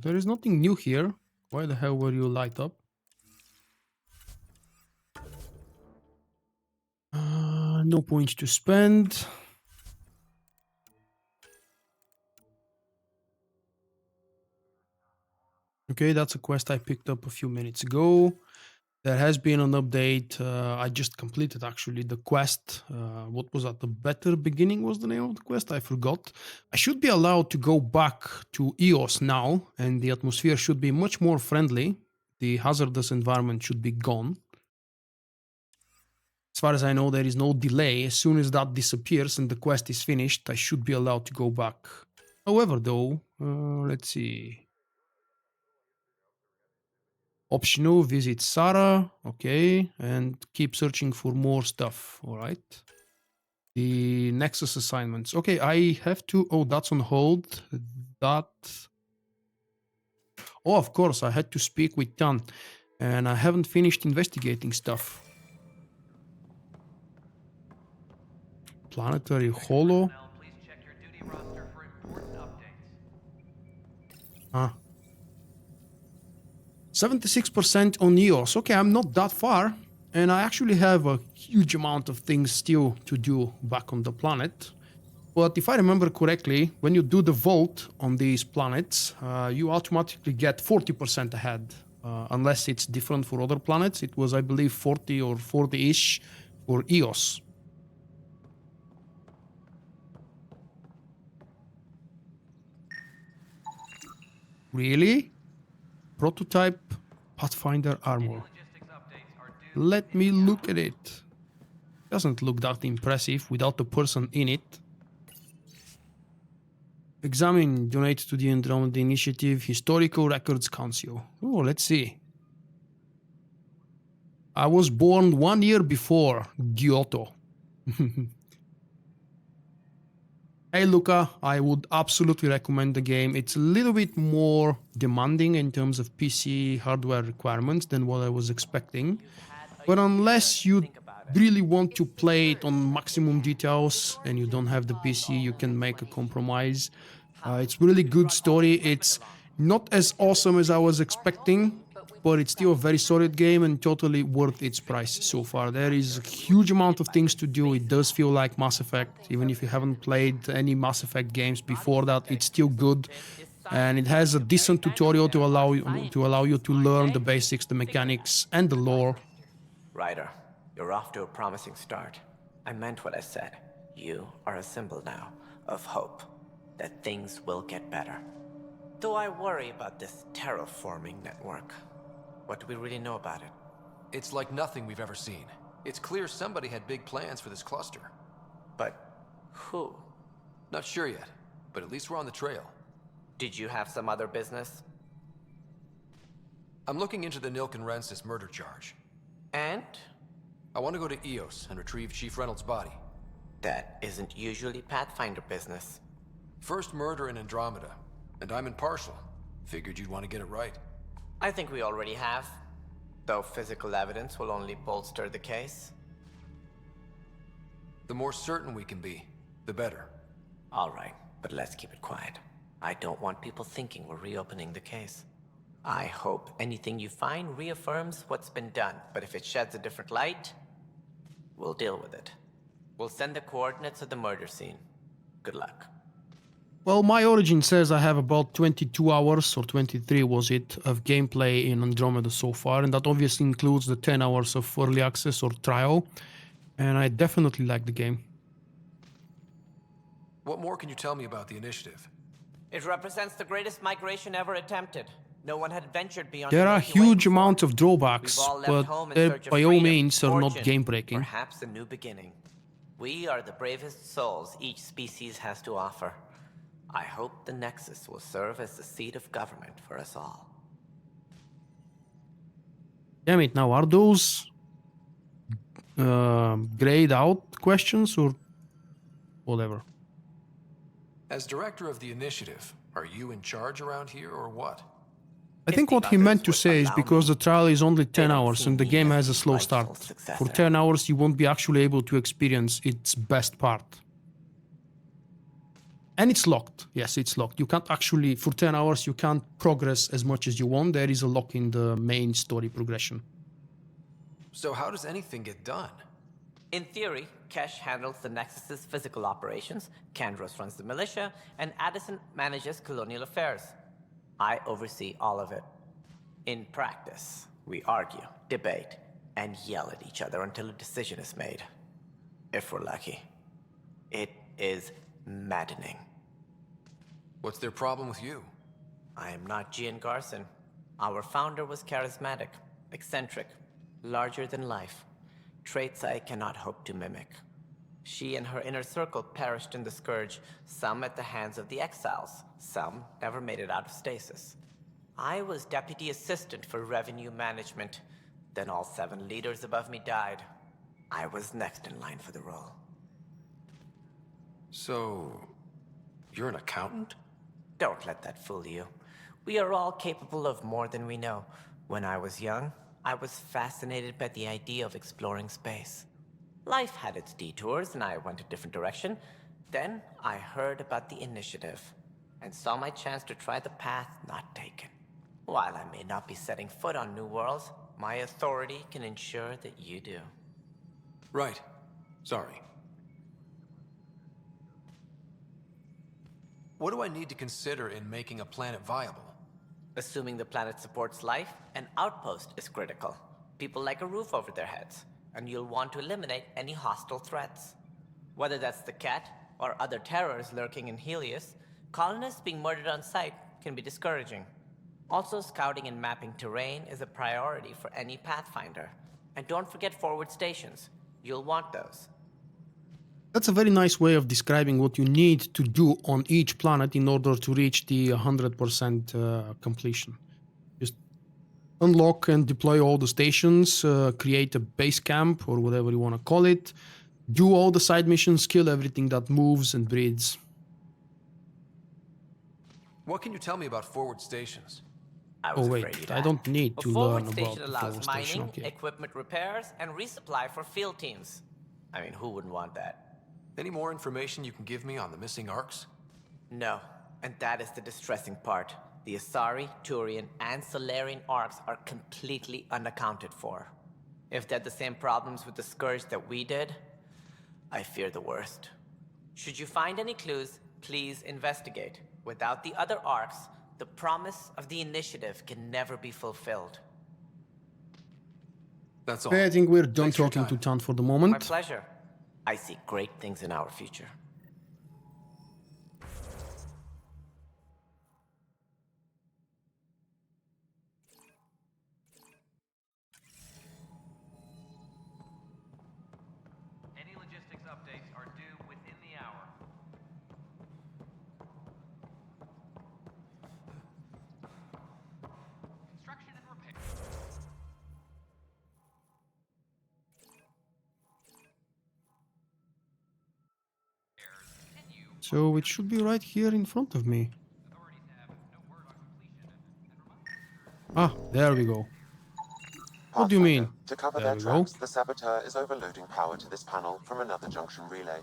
There is nothing new here. Why the hell were you light up? No points to spend. Okay, that's a quest I picked up a few minutes ago. There has been an update. I just completed actually the quest. What was that? The Better Beginning was the name of the quest. I forgot. I should be allowed to go back to EOS now, and the atmosphere should be much more friendly. The hazardous environment should be gone. As far as I know, there is no delay. As soon as that disappears and the quest is finished, I should be allowed to go back. However, though, let's see. Optional, visit Sarah, okay, and keep searching for more stuff, all right. The Nexus assignments, okay, I have to, oh, that's on hold, that, oh, of course, I had to speak with Tan, and I haven't finished investigating stuff. Planetary Holo. Ah. 76% on EOS. Okay, I'm not that far. And I actually have a huge amount of things still to do back on the planet. But if I remember correctly, when you do the vault on these planets, you automatically get 40% ahead. Unless it's different for other planets. It was, I believe, 40 or 40-ish for EOS. Really? Prototype Pathfinder armor. Let me look at it. Doesn't look that impressive without a person in it. Examine, donate to the Andromeda Initiative, Historical Records Council. Oh, let's see. I was born 1 year before Giotto. Hey Luca, I would absolutely recommend the game. It's a little bit more demanding in terms of PC hardware requirements than what I was expecting. But unless you really want to play it on maximum details and you don't have the PC, you can make a compromise. It's really good story. It's not as awesome as I was expecting, but it's still a very solid game and totally worth its price so far. There is a huge amount of things to do. It does feel like Mass Effect. Even if you haven't played any Mass Effect games before that, it's still good. And it has a decent tutorial to allow you to learn the basics, the mechanics, and the lore. Ryder, you're off to a promising start. I meant what I said. You are a symbol now of hope, that things will get better. Though I worry about this terraforming network. What do we really know about it? It's like nothing we've ever seen. It's clear somebody had big plans for this cluster. But who? Not sure yet, but at least we're on the trail. Did you have some other business? I'm looking into the Nilk and Rensis murder charge. And? I want to go to EOS and retrieve Chief Reynolds' body. That isn't usually Pathfinder business. First murder in Andromeda, and I'm impartial. Figured you'd want to get it right. I think we already have, though physical evidence will only bolster the case. The more certain we can be, the better. All right, but let's keep it quiet. I don't want people thinking we're reopening the case. I hope anything you find reaffirms what's been done, but if it sheds a different light, we'll deal with it. We'll send the coordinates of the murder scene. Good luck. Well, my origin says I have about 22 hours, or 23 was it, of gameplay in Andromeda so far, and that obviously includes the 10 hours of early access or trial, and I definitely like the game. What more can you tell me about the initiative? It represents the greatest migration ever attempted. No one had ventured beyond. There are huge amounts of drawbacks, but they by all means are not game-breaking. Perhaps a new beginning. We are the bravest souls each species has to offer. I hope the Nexus will serve as the seat of government for us all. Damn it, now are those grayed out questions or whatever? As director of the initiative, are you in charge around here or what? I think what he meant to say is because the trial is only 10 hours and the game has a slow start. For 10 hours you won't be actually able to experience its best part. And it's locked. Yes, it's locked. You can't actually, for 10 hours, you can't progress as much as you want. There is a lock in the main story progression. So how does anything get done? In theory, Kesh handles the Nexus's physical operations, Kandros runs the militia, and Addison manages colonial affairs. I oversee all of it. In practice, we argue, debate, and yell at each other until a decision is made. If we're lucky. It is maddening. What's their problem with you? I am not Gian Garson. Our founder was charismatic, eccentric, larger than life. Traits I cannot hope to mimic. She and her inner circle perished in the Scourge, some at the hands of the Exiles, some never made it out of stasis. I was deputy assistant for revenue management. Then all 7 leaders above me died. I was next in line for the role. So, you're an accountant? Don't let that fool you. We are all capable of more than we know. When I was young, I was fascinated by the idea of exploring space. Life had its detours and I went a different direction. Then I heard about the initiative and saw my chance to try the path not taken. While I may not be setting foot on New Worlds, my authority can ensure that you do. Right. Sorry. What do I need to consider in making a planet viable? Assuming the planet supports life, an outpost is critical. People like a roof over their heads, and you'll want to eliminate any hostile threats. Whether that's the cat or other terrors lurking in Helios, colonists being murdered on sight can be discouraging. Also, scouting and mapping terrain is a priority for any Pathfinder. And don't forget forward stations. You'll want those. That's a very nice way of describing what you need to do on each planet in order to reach the 100% completion. Just unlock and deploy all the stations, create a base camp or whatever you want to call it, do all the side missions, kill everything that moves and breeds. What can you tell me about forward stations? Oh wait, I don't need to learn about station the allows forward station. mining, Okay. equipment repairs, and resupply for field teams. I mean, who wouldn't want that? Any more information you can give me on the missing arcs? No, and that is the distressing part. The Asari, Turian, and Solarian arcs are completely unaccounted for. If they had the same problems with the Scourge that we did, I fear the worst. Should you find any clues, please investigate. Without the other arcs, the promise of the initiative can never be fulfilled. That's all. Okay, I think we're done talking to Tant for the moment. My pleasure. I see great things in our future. Any logistics updates are due within the hour. Construction and repair. So it should be right here in front of me. Ah, there we go. What do you mean? To cover There their we go. tracks, the saboteur is overloading power to this panel from another junction relay.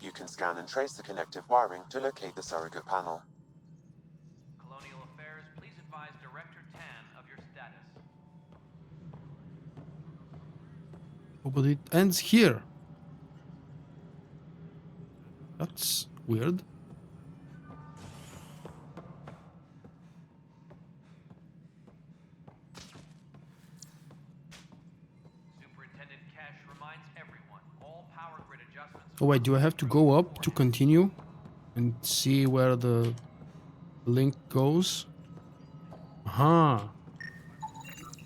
You can scan and trace the connective wiring to locate the surrogate panel. Colonial Affairs, please advise Director Tan of your status. Oh, but it ends here. That's weird. Superintendent Cash reminds everyone, all power grid adjustments. Oh wait, do I have to go up to continue and see where the link goes? Aha.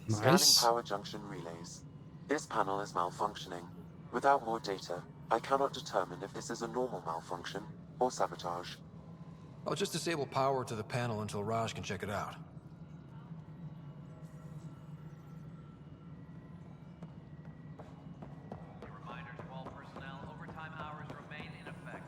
Scanning Nice. power junction relays. This panel is malfunctioning. Without more data, I cannot determine if this is a normal malfunction or sabotage. I'll just disable power to the panel until Raj can check it out. A reminder to all personnel, overtime hours remain in effect.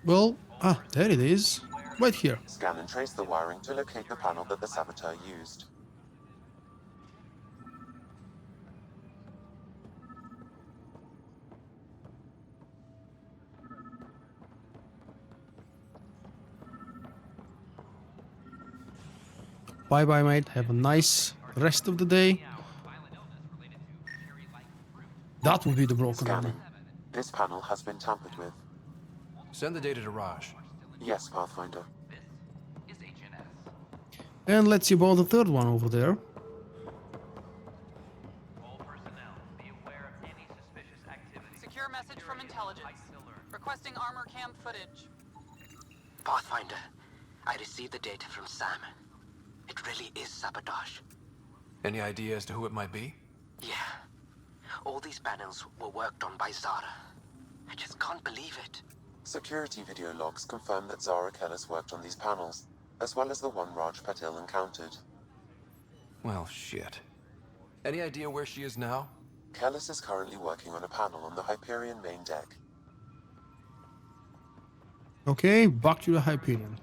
Well, there it is. Right here. Scan and trace the wiring to locate the panel that the saboteur used. Bye bye, mate. Have a nice rest of the day. That would be the broken one. Scanning. This panel has been tampered with. Send the data to Raj. Yes, Pathfinder. And let's see about the third one over there. Secure message from intelligence. Requesting armor cam footage. Pathfinder, I received the data from Sam. It really is sabotage. Any idea as to who it might be? Yeah. All these panels were worked on by Zara. I just can't believe it. Security video logs confirm that Zara Kellis worked on these panels, as well as the one Raj Patil encountered. Well, shit. Any idea where she is now? Kellis is currently working on a panel on the Hyperion main deck. Okay, back to the Hyperion.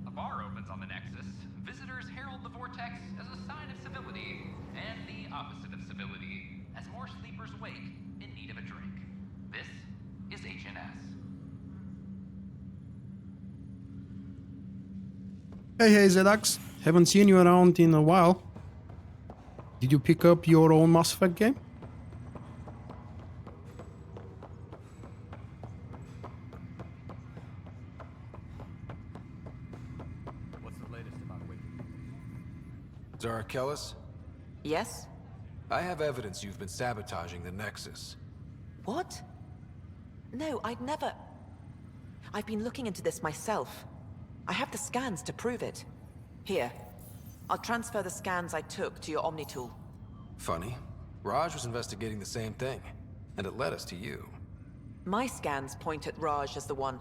A bar opens on the Nexus. Visitors herald the vortex as a sign of civility, and the opposite of civility, as more sleepers wake in need of a drink. This is HNS. Hey, Zedax. Haven't seen you around in a while. Did you pick up your own Mass Effect game? What's the latest about Wiki? Zara Kellis? Yes? I have evidence you've been sabotaging the Nexus. What? No, I'd never... I've been looking into this myself. I have the scans to prove it. Here. I'll transfer the scans I took to your Omni tool. Funny. Raj was investigating the same thing, and it led us to you. My scans point at Raj as the one.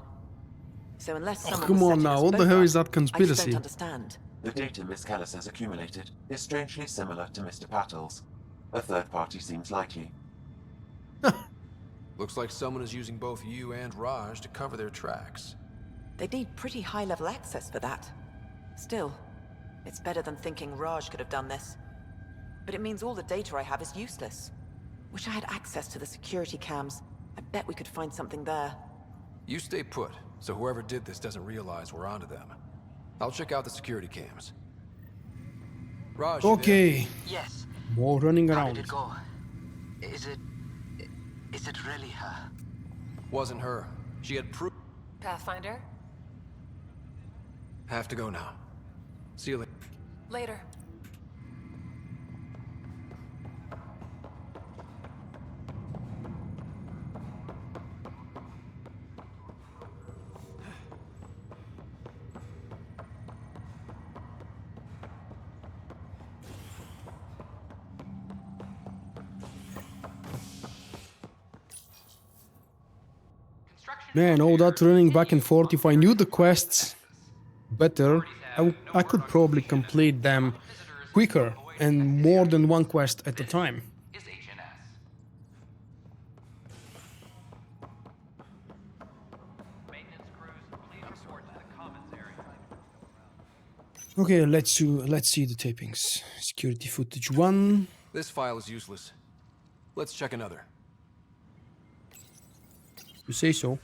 So unless someone come was on setting now, us what the both hell up, is that I conspiracy? just don't understand. The data Miss Callis has accumulated is strangely similar to Mr. Pattle's. A third party seems likely. Looks like someone is using both you and Raj to cover their tracks. They'd need pretty high-level access for that. Still, it's better than thinking Raj could have done this. But it means all the data I have is useless. Wish I had access to the security cams. I bet we could find something there. You stay put, so whoever did this doesn't realize we're onto them. I'll check out the security cams. Raj, you Okay. there? Yes. More running How around. did it go? Is it really her? Wasn't her. She had proof. Pathfinder? Have to go now. See you later. Later. Man, all that running back and forth, if I knew the quests better, I could probably complete them quicker and more than one quest at a time. Okay, let's see the tapings. Security footage 1. This file is useless. Let's check another. You say so.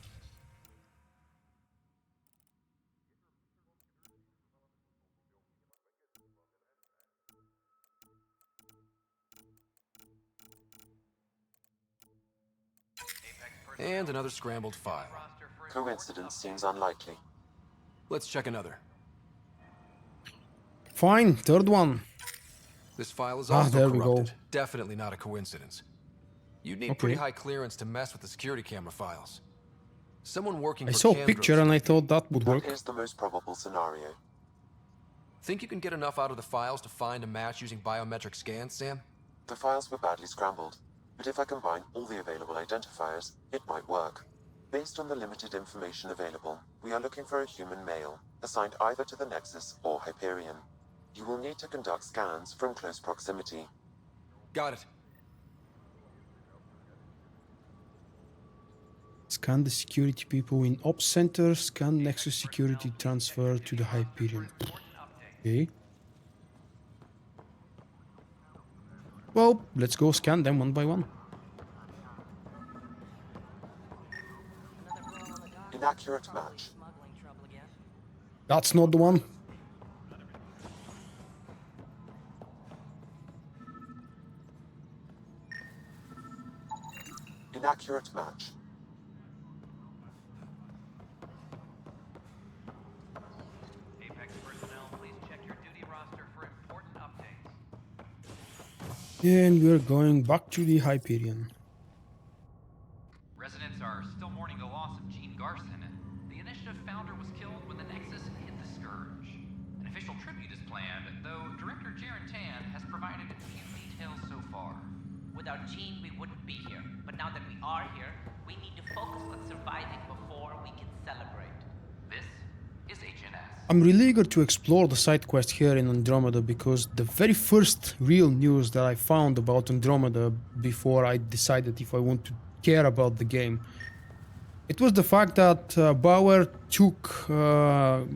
And another scrambled file. Coincidence seems unlikely. Let's check another. Fine, third one. This file is also there we corrupted. go. Definitely not a coincidence. You'd need Okay. pretty high clearance to mess with the security camera files. Someone working I for saw a Candros- picture and I thought that would work. That is the most probable scenario. Think you can get enough out of the files to find a match using biometric scans, Sam? The files were badly scrambled, but if I combine all the available identifiers, it might work. Based on the limited information available, we are looking for a human male, assigned either to the Nexus or Hyperion. You will need to conduct scans from close proximity. Got it. Scan the security people in Ops Center, scan Nexus security transfer to the Hyperion. Okay. Well, let's go scan them one by one. Inaccurate match. That's not the one. Inaccurate match. And we're going back to the Hyperion. Residents are still mourning the loss of Gene Garson. The initiative founder was killed when the Nexus hit the Scourge. An official tribute is planned, though Director Jaren Tan has provided few details so far. Without Gene, we wouldn't be here. But now that we are here, we need to focus on surviving before we can celebrate. This is HNS. I'm really eager to explore the side quest here in Andromeda because the very first real news that I found about Andromeda before I decided if I want to care about the game, it was the fact that Bauer took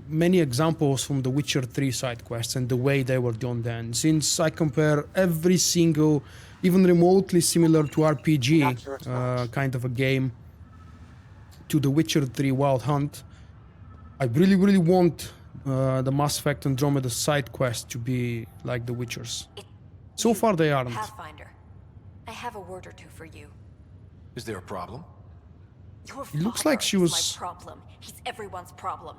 many examples from the Witcher 3 side quests and the way they were done then. Since I compare every single, even remotely similar to RPG kind of a game to the Witcher 3 Wild Hunt, I really want the Mass Effect Andromeda side quest to be like the Witcher's. So far they aren't. Pathfinder, I have a word or two for you. Is there a problem? Your It looks like she father was... is my problem. He's everyone's problem.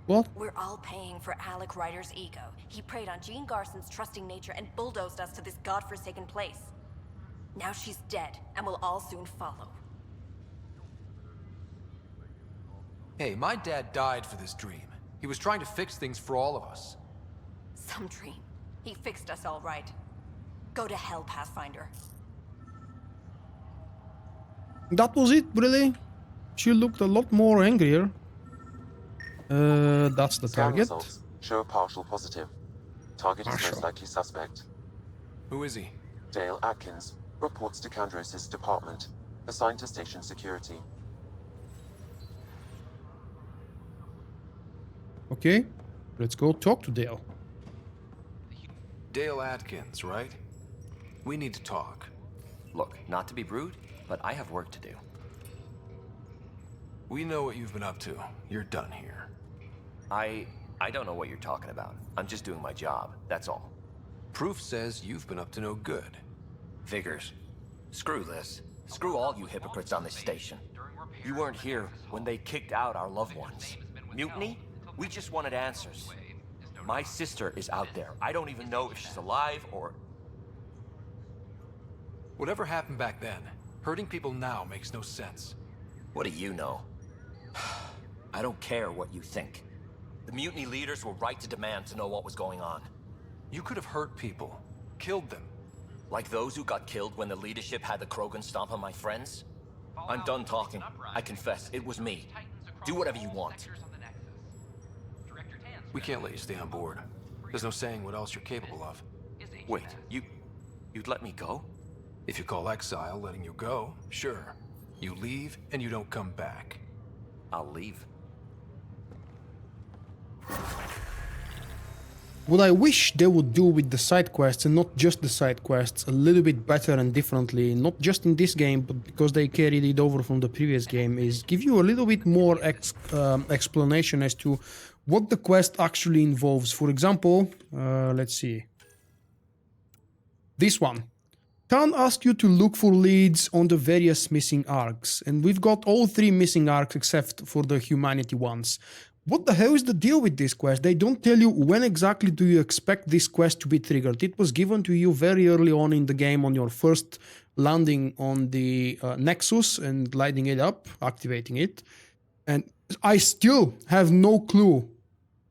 What? We're all paying for Alec Ryder's ego. He preyed on Jean Garson's trusting nature and bulldozed us to this godforsaken place. Now she's dead, and we'll all soon follow. Hey, my dad died for this dream. He was trying to fix things for all of us. Some dream. He fixed us all right. Go to hell, Pathfinder. That was it, really? She looked a lot more angrier. That's the Scan target. results show a partial positive. Target is most likely suspect. Who is he? Dale Atkins, reports to Kandros' department, assigned to station security. Okay, let's go talk to Dale. Dale Atkins, right? We need to talk. Look, not to be rude, but I have work to do. We know what you've been up to. You're done here. I don't know what you're talking about. I'm just doing my job, that's all. Proof says you've been up to no good. Figures. Screw this. Screw all you hypocrites on this station. You weren't here when they kicked out our loved ones. Mutiny? We just wanted answers. My sister is out there. I don't even know if she's alive or... Whatever happened back then, hurting people now makes no sense. What do you know? I don't care what you think. The mutiny leaders were right to demand to know what was going on. You could have hurt people, killed them. Like those who got killed when the leadership had the Krogan stomp on my friends? I'm done talking. I confess, it was me. Do whatever you want. We can't let you stay on board. There's no saying what else you're capable of. Wait, you'd let me go? If you call exile letting you go, sure. You leave and you don't come back. I'll leave. What I wish they would do with the side quests, and not just the side quests, a little bit better and differently, not just in this game, but because they carried it over from the previous game, is give you a little bit more explanation as to what the quest actually involves. For example, let's see. This one. Khan asks you to look for leads on the various missing arcs, and we've got all 3 missing arcs except for the humanity ones. What the hell is the deal with this quest? They don't tell you when exactly do you expect this quest to be triggered. It was given to you very early on in the game on your first landing on the Nexus and lighting it up, activating it. And I still have no clue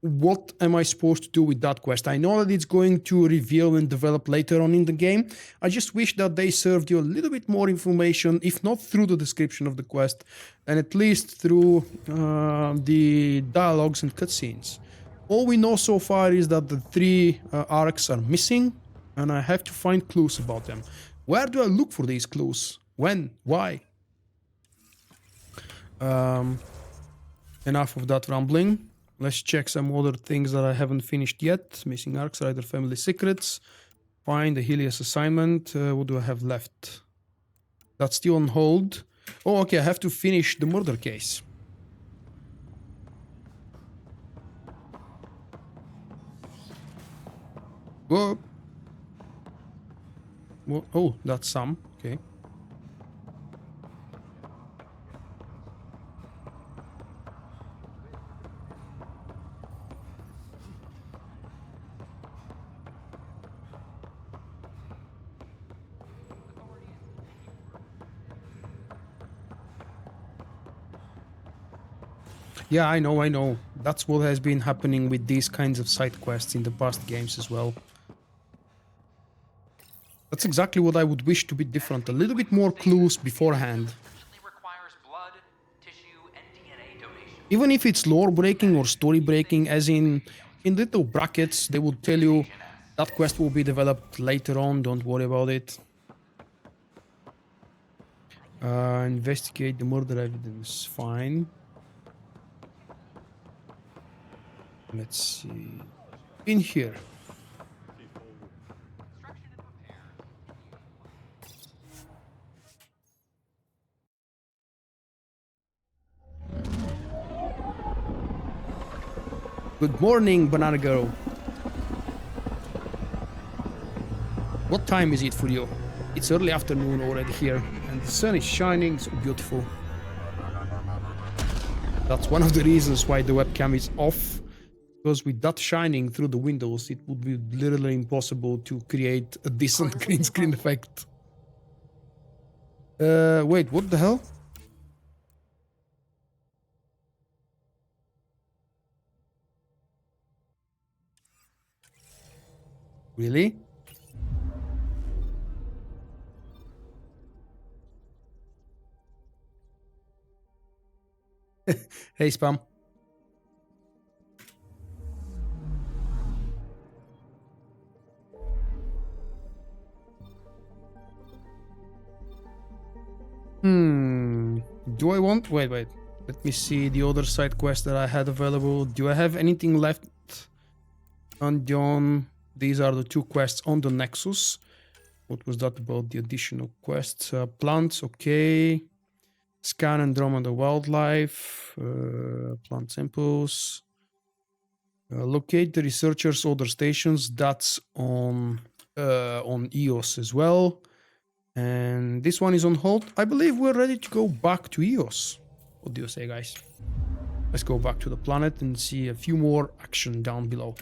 what am I supposed to do with that quest. I know that it's going to reveal and develop later on in the game. I just wish that they served you a little bit more information, if not through the description of the quest, and at least through the dialogues and cutscenes. All we know so far is that the 3 arcs are missing, and I have to find clues about them. Where do I look for these clues? When? Why? Enough of that rambling. Let's check some other things that I haven't finished yet. Missing arcs, Ryder family secrets. Find the Helios assignment. What do I have left? That's still on hold. Oh, okay, I have to finish the murder case. Whoa. Whoa. Oh, that's some. Okay. Yeah, I know. That's what has been happening with these kinds of side quests in the past games as well. That's exactly what I would wish to be different. A little bit more clues beforehand. Even if it's lore breaking or story breaking, as in little brackets, they would tell you that quest will be developed later on, don't worry about it. Investigate the murder evidence, fine. Let's see. In here. Good morning, Banana Girl. What time is it for you? It's early afternoon already here, and the sun is shining so beautiful. That's one of the reasons why the webcam is off, because with that shining through the windows, it would be literally impossible to create a decent green screen effect. Wait, what the hell? Really? Hey, Spam. Do I want... Wait. Let me see the other side quest that I had available. Do I have anything left undone? These are the two quests on the Nexus. What was that about the additional quests? Plants, okay. Scan Andromeda wildlife. Plant samples. Locate the researchers' other stations. That's on EOS as well. And this one is on hold. I believe we're ready to go back to EOS. What do you say, guys? Let's go back to the planet and see a few more action down below.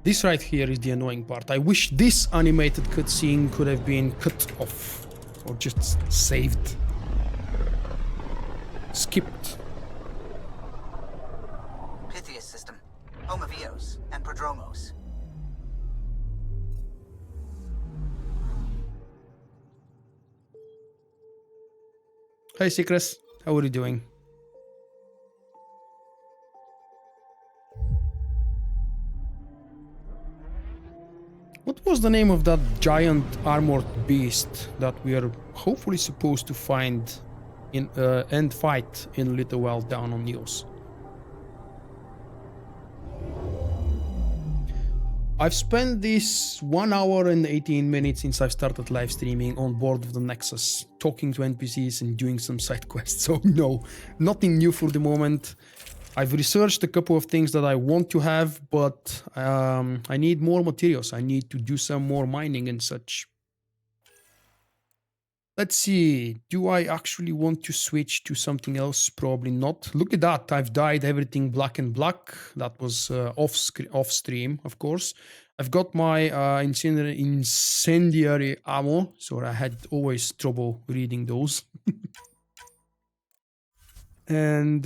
This right here is the annoying part. I wish this animated cutscene could have been cut off or just saved. Skipped. Pythias system, home of Eos and Prodromos. Hi, Secrets. How are you doing? What was the name of that giant armored beast that we are hopefully supposed to find in and fight in a little while down on Eos? I've spent this 1 hour and 18 minutes since I've started live streaming on board of the Nexus, talking to NPCs and doing some side quests. So no, nothing new for the moment. I've researched a couple of things that I want to have, but I need more materials. I need to do some more mining and such. Let's see, do I actually want to switch to something else? Probably not. Look at that, I've dyed everything black and black. That was off stream, of course. I've got my incendiary ammo, so I had always trouble reading those. And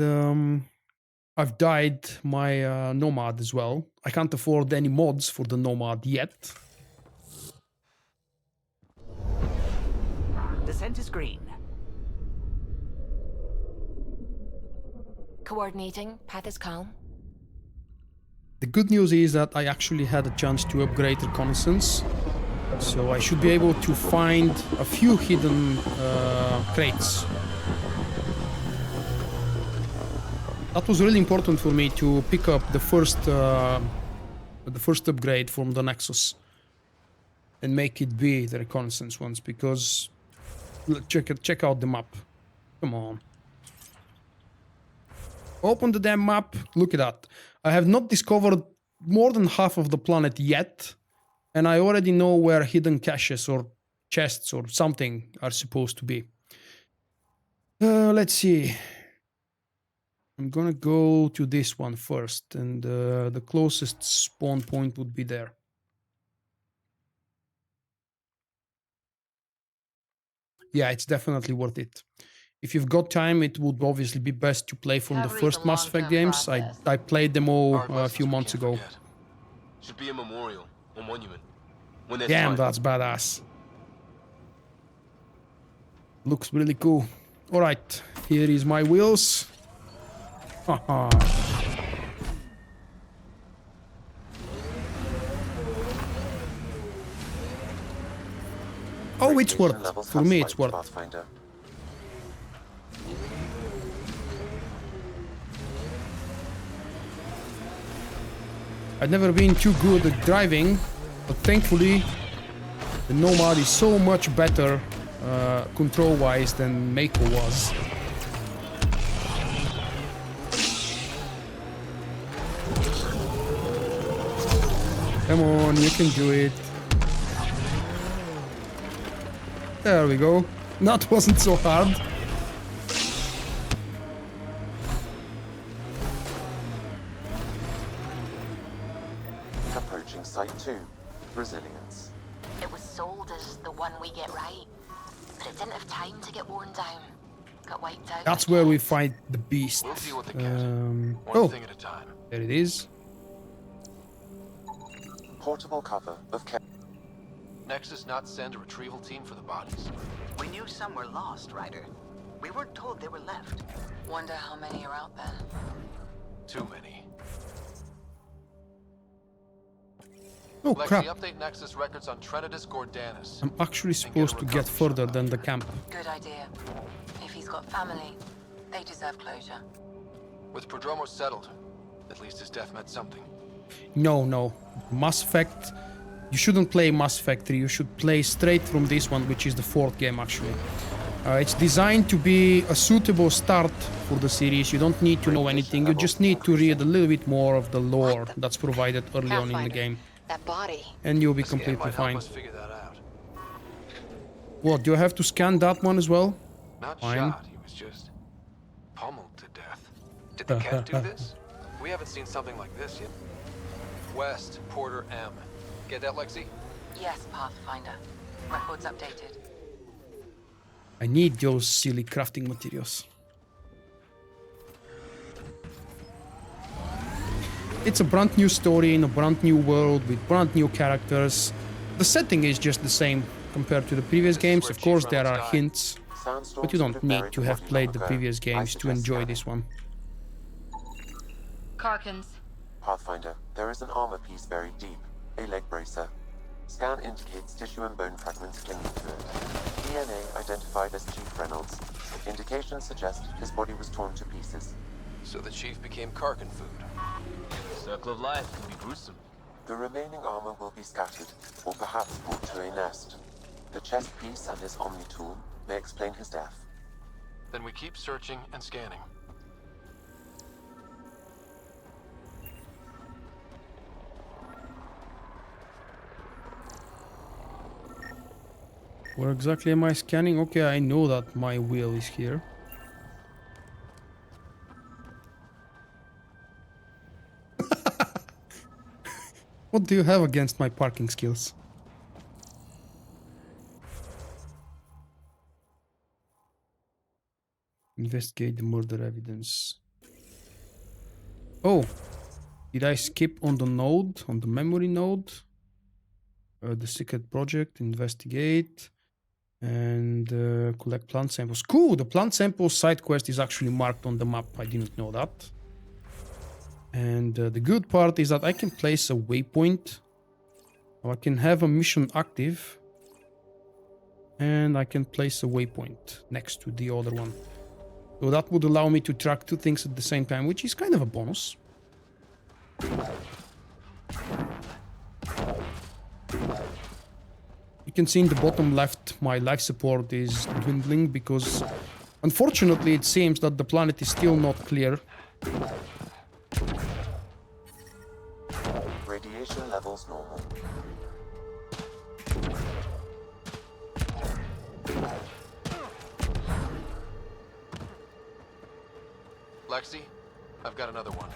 I've dyed my Nomad as well. I can't afford any mods for the Nomad yet. Descent is green. Coordinating. Path is calm. The good news is that I actually had a chance to upgrade reconnaissance. So I should be able to find a few hidden crates. That was really important for me to pick up the first upgrade from the Nexus and make it be the reconnaissance ones, because check out the map. Come on. Open the damn map. Look at that. I have not discovered more than half of the planet yet, and I already know where hidden caches or chests or something are supposed to be. Let's see. I'm gonna go to this one first, and the closest spawn point would be there. Yeah, it's definitely worth it. If you've got time, it would obviously be best to play from the first Mass Effect games. I played them all a few months ago. Should be a memorial, a monument. When damn, that's badass. Looks really cool. All right, here is my wheels. Haha. Oh, it's worth. For me, it's worth. Pathfinder. I've never been too good at driving, but thankfully the Nomad is so much better control-wise than Mako was. Come on, you can do it. There we go. That wasn't so hard. Approaching Site 2. Resilience. It was sold as the one we get right, but it didn't have time to get worn down. Got wiped out. That's where we fight the beast. We'll deal with the One thing at a time. There it is. Portable cover of Nexus not send a retrieval team for the bodies. We knew some were lost, Ryder. We weren't told they were left. Wonder how many are out there. Too many. Oh Lexi, crap. update Nexus records on Trinitas Gordanis. I'm actually supposed to get further than the camp. Good idea. If he's got family, they deserve closure. With Prodromos settled, at least his death meant something. No. Mass Effect... You shouldn't play Mass Effect 3. You should play straight from this one, which is the 4th game, actually. It's designed to be a suitable start for the series. You don't need to know anything. You just need to read a little bit more of the lore that's provided early on in the game. That body. And you'll be completely fine. What, do I have to scan that one as well? Not Fine. shot, he was just pummeled to death. Did the cat do this? We haven't seen something like this yet. West, Porter M. Get that, Lexi? Yes, Pathfinder. Records updated. I need those silly crafting materials. It's a brand new story in a brand new world with brand new characters. The setting is just the same compared to the previous games. Of course, there are hints, but you don't need to have played the previous games to enjoy this one. Karkins. Pathfinder, there is an armor piece buried deep. A leg bracer. Scan indicates tissue and bone fragments clinging to it. DNA identified as Chief Reynolds. Indications suggest his body was torn to pieces. So the chief became Karkin food. Circle of life can be gruesome. The remaining armor will be scattered, or perhaps brought to a nest. The chest piece and his Omni tool may explain his death. Then we keep searching and scanning. Where exactly am I scanning? Okay, I know that my wheel is here. What do you have against my parking skills? Investigate the murder evidence. Oh, did I skip on the node, on the memory node? The secret project, investigate, and collect plant samples. Cool, the plant samples side quest is actually marked on the map. I didn't know that. And the good part is that I can place a waypoint, or I can have a mission active, and I can place a waypoint next to the other one. So that would allow me to track two things at the same time, which is kind of a bonus. You can see in the bottom left my life support is dwindling because unfortunately it seems that the planet is still not clear. Radiation levels normal. Lexi, I've got another one.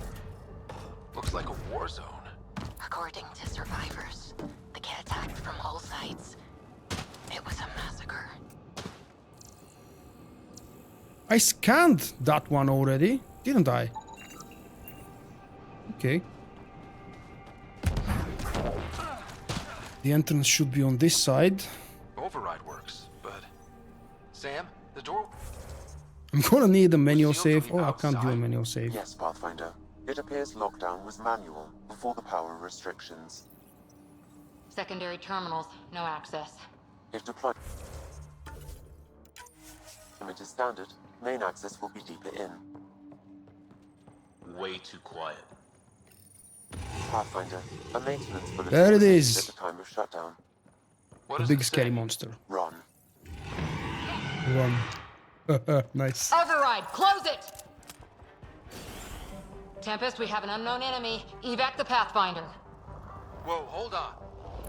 Looks like a war zone. According to survivors, the kid attacked from all sides. It was a massacre. I scanned that one already, didn't I? Okay. The entrance should be on this side. Override works, but... Sam, the door... I'm gonna need a manual save. Oh, I can't do a manual save. Yes, Pathfinder. It appears lockdown was manual before the power restrictions. Secondary terminals, no access. If deployment is standard, main access will be deeper in. Way too quiet. Pathfinder, a maintenance bulletin There it was is. at the time of shutdown. The big scary monster. Run. Run. Nice. Override, close it! Tempest, we have an unknown enemy. Evac the Pathfinder. Whoa, hold on.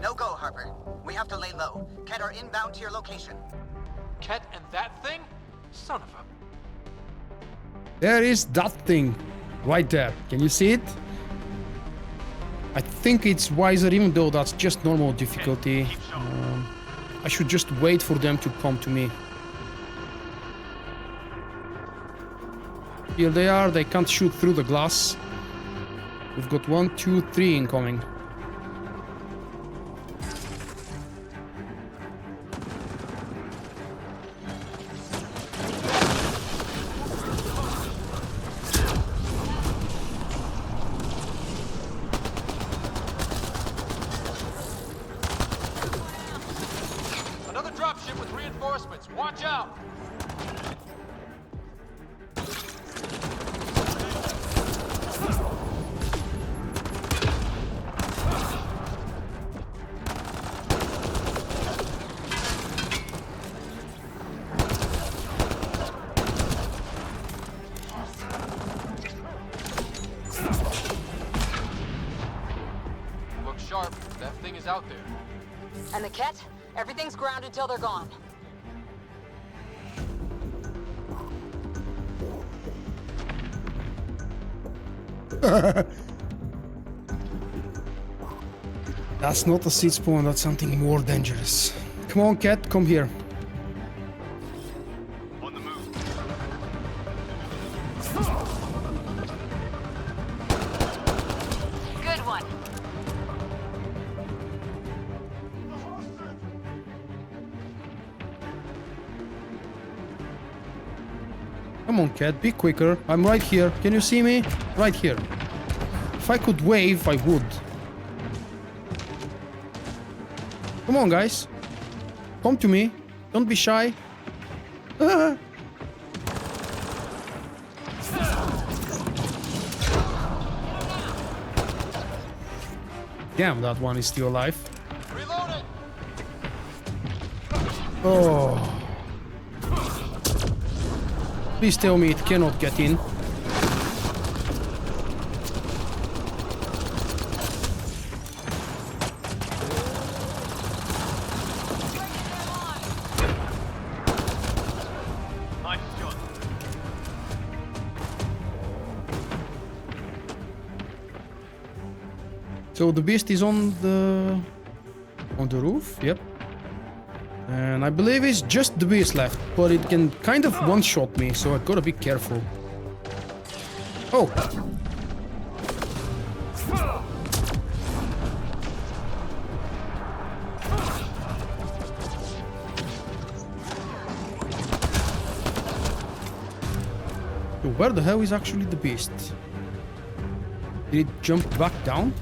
No go, Harper. We have to lay low. Ket are inbound to your location. Ket and that thing? Son of a... There is that thing. Right there. Can you see it? I think it's wiser, even though that's just normal difficulty. I should just wait for them to come to me. Here they are. They can't shoot through the glass. We've got 1, 2, 3 incoming. Another dropship with reinforcements. Watch out! Look sharp. That thing is out there. And the Ket? Everything's grounded till they're gone. That's not a seed spawn, that's something more dangerous. Come on, Ket, come here. On the move. Good one. Come on, Ket, be quicker. I'm right here. Can you see me? Right here. If I could wave, I would. Come on, guys. Come to me. Don't be shy. Ah. Damn, that one is still alive. Reloading. Oh. Please tell me it cannot get in. Nice shot. So the beast is on the roof. Yep. And I believe it's just the beast left, but it can kind of one-shot me, so I gotta be careful. Oh! So where the hell is actually the beast? Did it jump back down?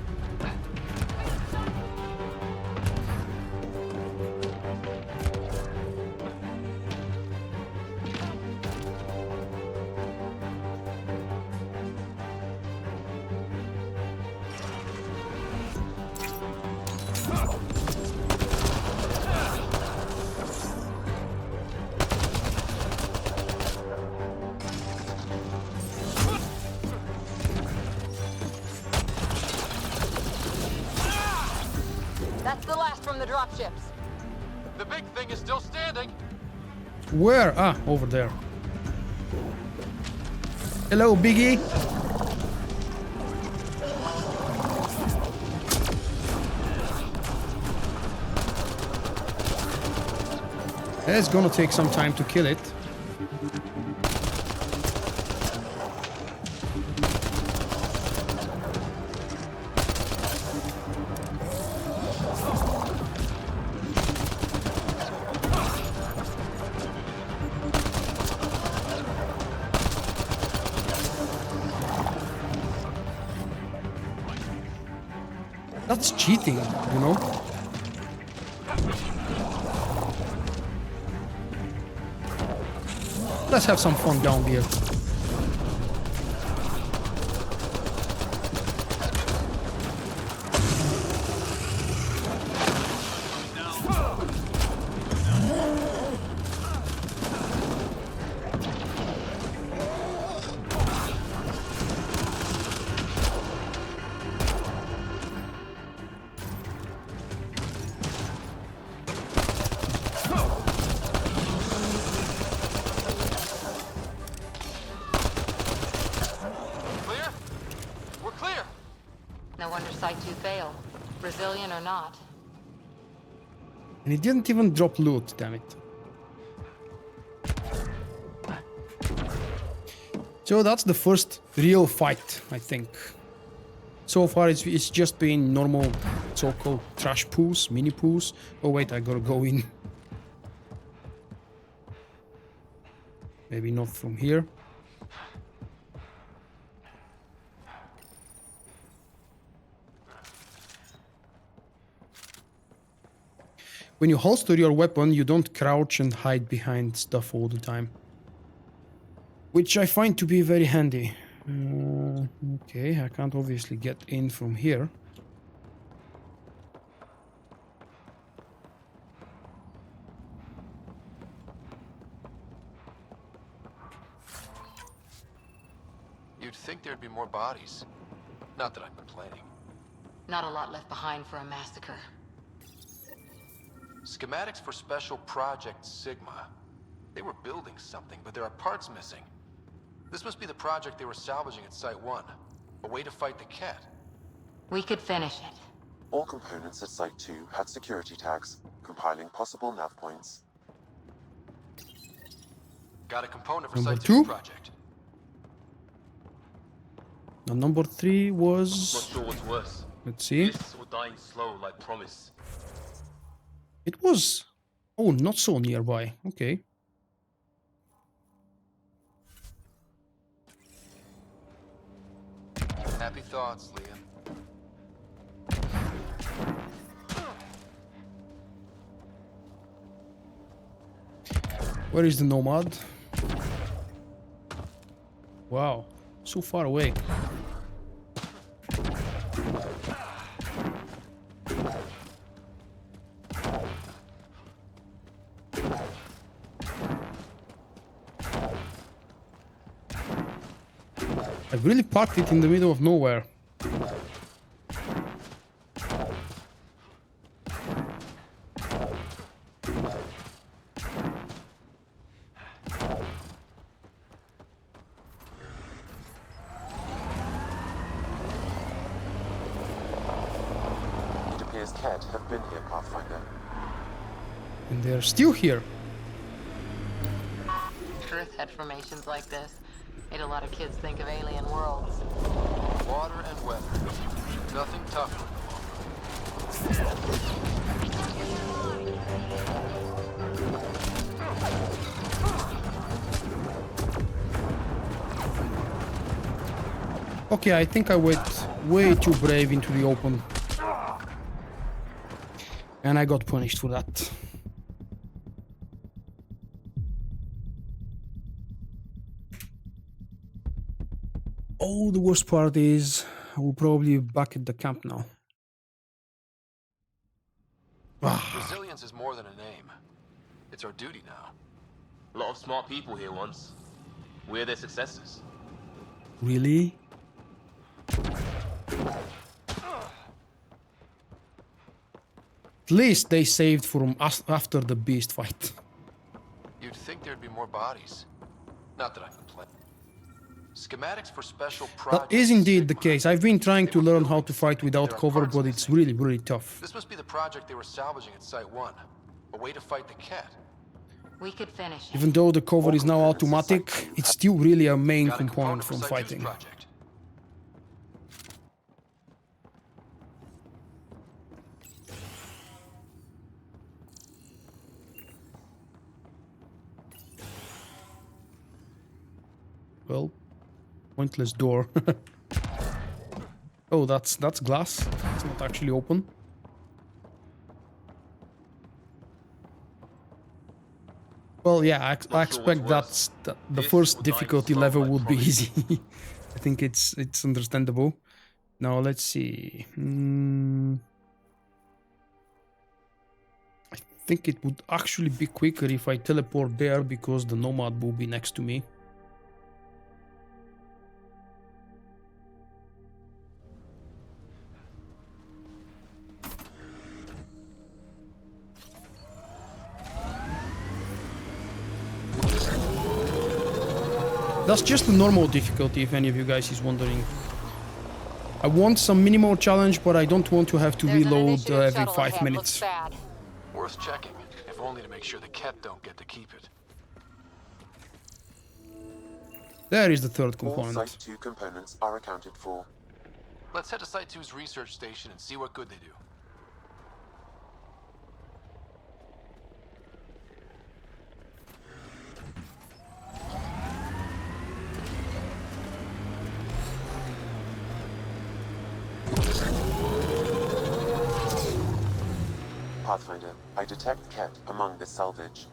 That's the last from the dropships. The big thing is still standing. Where? Ah, over there. Hello, Biggie. It's gonna take some time to kill it. That's cheating, you know? Let's have some fun down here. Clear! No wonder Site 2 failed. Brazilian or not. And he didn't even drop loot, damn it. So that's the first real fight, I think. So far it's just been normal so-called trash pools, mini pools. Oh wait, I gotta go in. Maybe not from here. When you holster your weapon, you don't crouch and hide behind stuff all the time. Which I find to be very handy. Okay, I can't obviously get in from here. You'd think there'd be more bodies. Not that I'm complaining. Not a lot left behind for a massacre. Schematics for Special Project Sigma. They were building something, but there are parts missing. This must be the project they were salvaging at Site 1. A way to fight the Cat. We could finish it. All components at Site 2 had security tags, compiling possible nav points. Got a component for Number Site 2 project. Now number 3 was... Not sure what's worse. Let's see. This or dying slow like promise. It was... Oh, not so nearby. Okay. Happy thoughts, Liam. Where is the Nomad? Wow, so far away. I really parked it in the middle of nowhere. It appears Cat have been here, Pathfinder. And they're still here. Earth had formations like this. Made a lot of kids think of alien worlds. Water and weather. Nothing tougher. Okay, I think I went way too brave into the open. And I got punished for that. Oh, the worst part is I will probably be back at the camp now. Resilience is more than a name. It's our duty now. A lot of smart people here once. We're their successors. Really? At least they saved from us after the beast fight. You'd think there'd be more bodies. Not that I'm complaining. Schematics for special projects. That is indeed the case. I've been trying to learn how to fight without cover, but it's really, really tough. This must be the project they were salvaging at Site 1. A way to fight the Cat. We could finish it. Even though the cover is now automatic, it's still really a main component from fighting. Well, pointless door. Oh, that's glass. It's not actually open. Well, yeah, I expect that the first difficulty level would be easy. I think it's understandable. Now let's see. I think it would actually be quicker if I teleport there because the Nomad will be next to me. That's just the normal difficulty, if any of you guys is wondering. I want some minimal challenge, but I don't want to have to There's an reload initiative every shuttle 5 ahead. minutes. Looks bad. Worth checking, if only to make sure the Ket don't get to keep it. There is the third All component. Site 2 components are accounted for. Let's head to Site 2's research station and see what good they do. Pathfinder, I detect Ket among this salvage.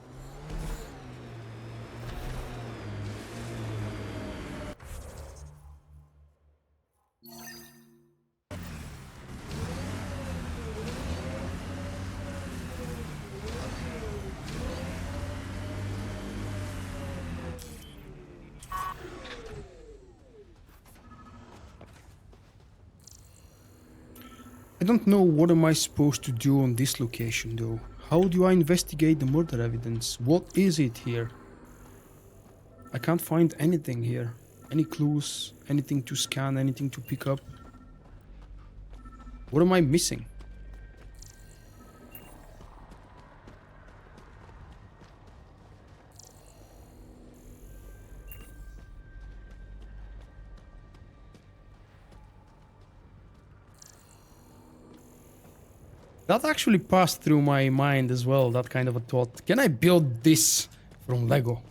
I don't know what am I supposed to do on this location though. How do I investigate the murder evidence? What is it here? I can't find anything here. Any clues, anything to scan, anything to pick up. What am I missing? That actually passed through my mind as well, that kind of a thought. Can I build this from Lego?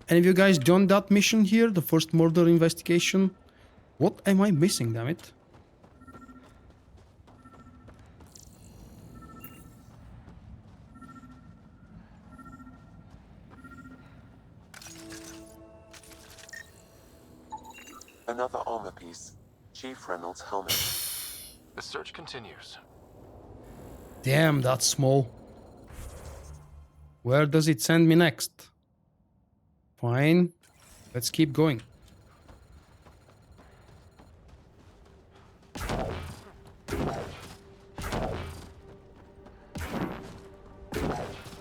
Any of you guys done that mission here? The first murder investigation? What am I missing, damn it? Another armor piece. Chief Reynolds' helmet. The search continues. Damn, that's small. Where does it send me next? Fine. Let's keep going.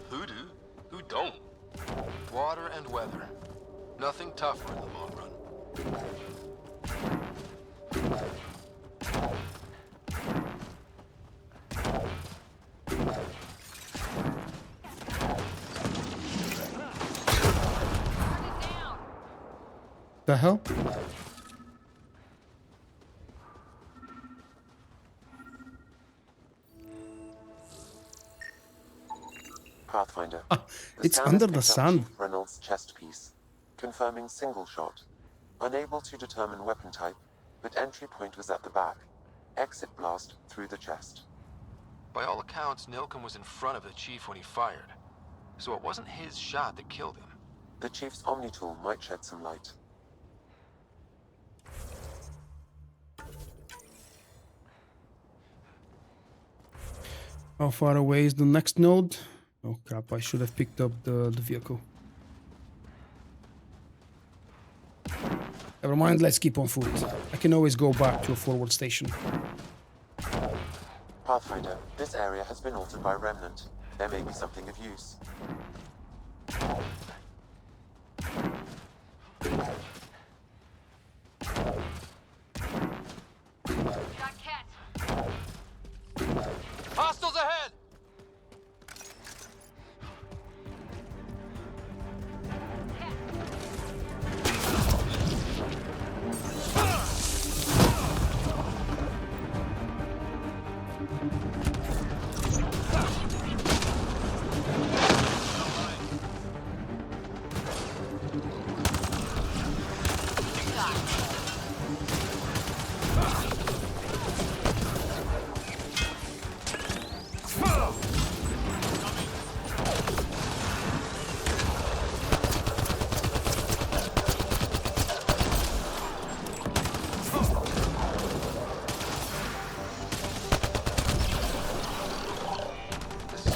Who do? Who don't? Water and weather. Nothing tougher in the long run. The hell? Pathfinder. It's scanner under the picked up sun. Chief Reynolds' chest piece, confirming single shot. Unable to determine weapon type, but entry point was at the back. Exit blast through the chest. By all accounts, Nilken was in front of the chief when he fired. So it wasn't his shot that killed him. The Chief's Omni tool might shed some light. How far away is the next node? Oh crap, I should have picked up the vehicle. Never mind, let's keep on foot. I can always go back to a forward station. Pathfinder, this area has been altered by Remnant. There may be something of use. Got Ket. Hostiles ahead!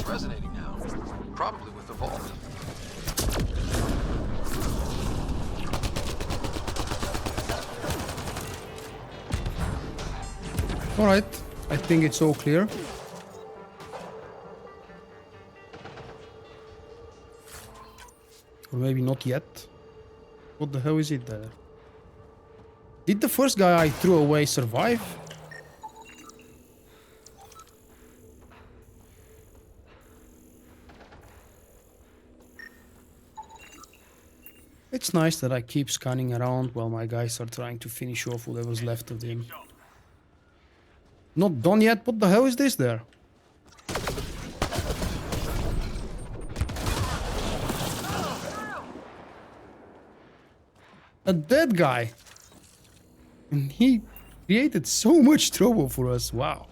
Resonating now. Probably with the vault. Alright, I think it's all clear. Or maybe not yet. What the hell is it there? Did the first guy I threw away survive? It's nice that I keep scanning around while my guys are trying to finish off whatever's left of them. Not done yet? What the hell is this there? A dead guy. And he created so much trouble for us. Wow.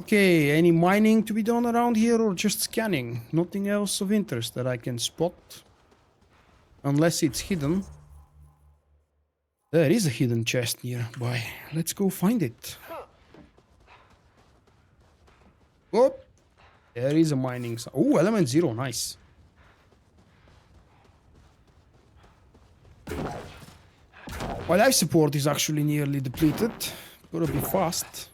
Okay, any mining to be done around here or just scanning? Nothing else of interest that I can spot. Unless it's hidden. There is a hidden chest nearby. Let's go find it. Oh, there is a mining. Oh, element 0, nice. My life support is actually nearly depleted. Gotta be fast.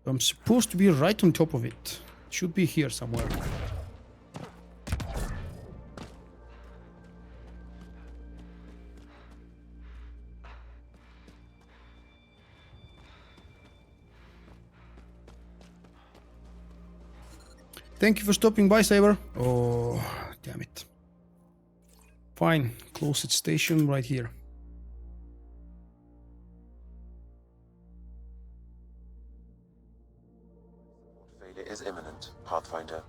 I'm supposed to be right on top of it. Should be here somewhere. Thank you for stopping by, Saber. Oh, damn it. Fine. Closest station right here. Failure is imminent, Pathfinder.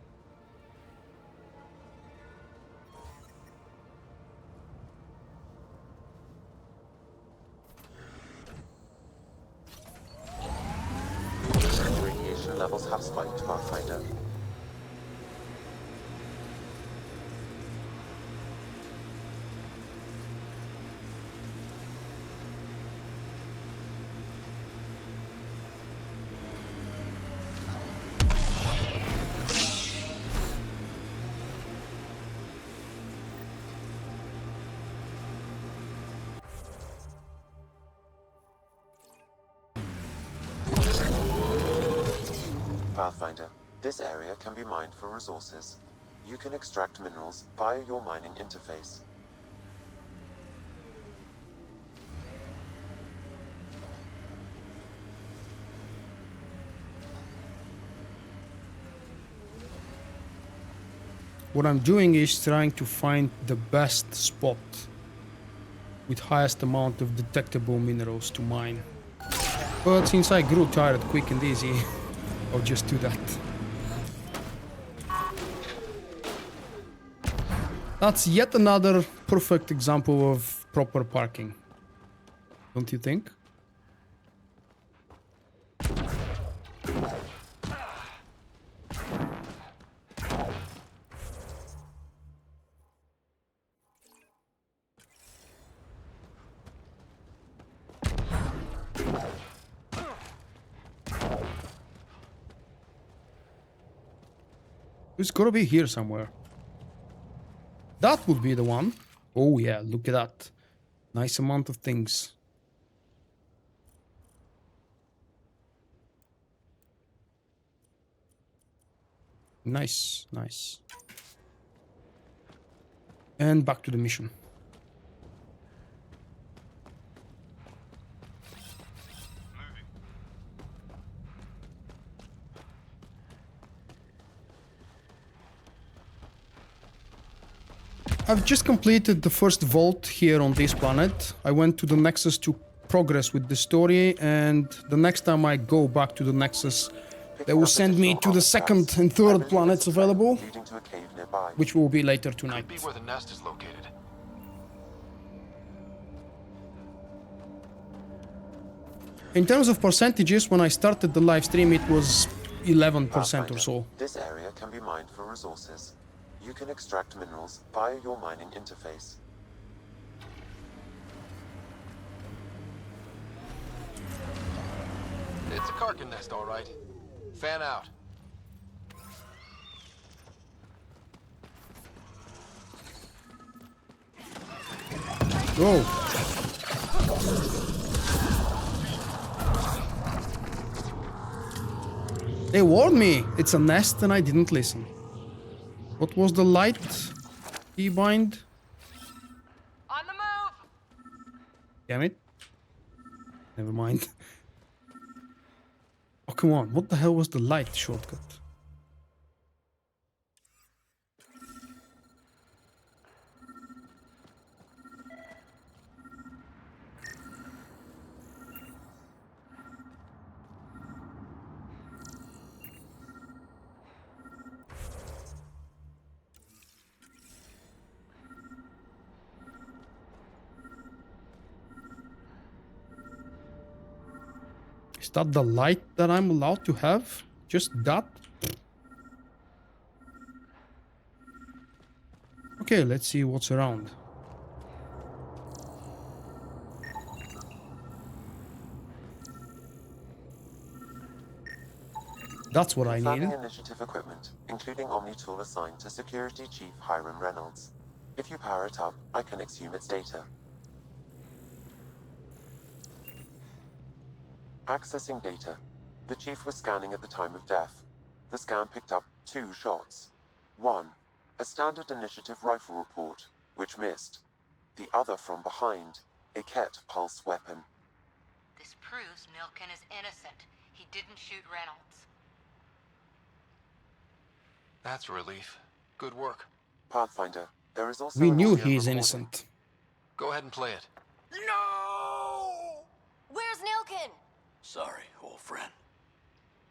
Radiation levels have spiked, Pathfinder. Pathfinder, this area can be mined for resources. You can extract minerals via your mining interface. What I'm doing is trying to find the best spot with highest amount of detectable minerals to mine. But since I grew tired quick and easy, I'll just do that. That's yet another perfect example of proper parking. Don't you think? It's gotta be here somewhere. That would be the one. Oh yeah, look at that. Nice amount of things. Nice, nice. And back to the mission. I've just completed the first vault here on this planet. I went to the Nexus to progress with the story, and the next time I go back to the Nexus, they will send me to the second and third planets available, which will be later tonight. Could be where the nest is located. In terms of percentages, when I started the live stream, it was 11% or so. This area can be mined for resources. You can extract minerals via your mining interface. It's a Karkin nest, all right. Fan out. Oh. They warned me! It's a nest and I didn't listen. What was the light? Keybind? On the move! Damn it. Never mind. Oh, come on. What the hell was the light shortcut? Is that the light that I'm allowed to have? Just that? Okay, let's see what's around. That's what I needed. Confirming initiative equipment, including Omni tool assigned to Security Chief Hiram Reynolds. If you power it up, I can exhume its data. Accessing data. The Chief was scanning at the time of death. The scan picked up 2 shots. One, a standard initiative rifle report, which missed. The other from behind, a Ket pulse weapon. This proves Nilken is innocent. He didn't shoot Reynolds. That's a relief. Good work. Pathfinder, there is also We an knew audio he's recording. innocent. Go ahead and play it. No! Where's Nilken? Sorry, old friend.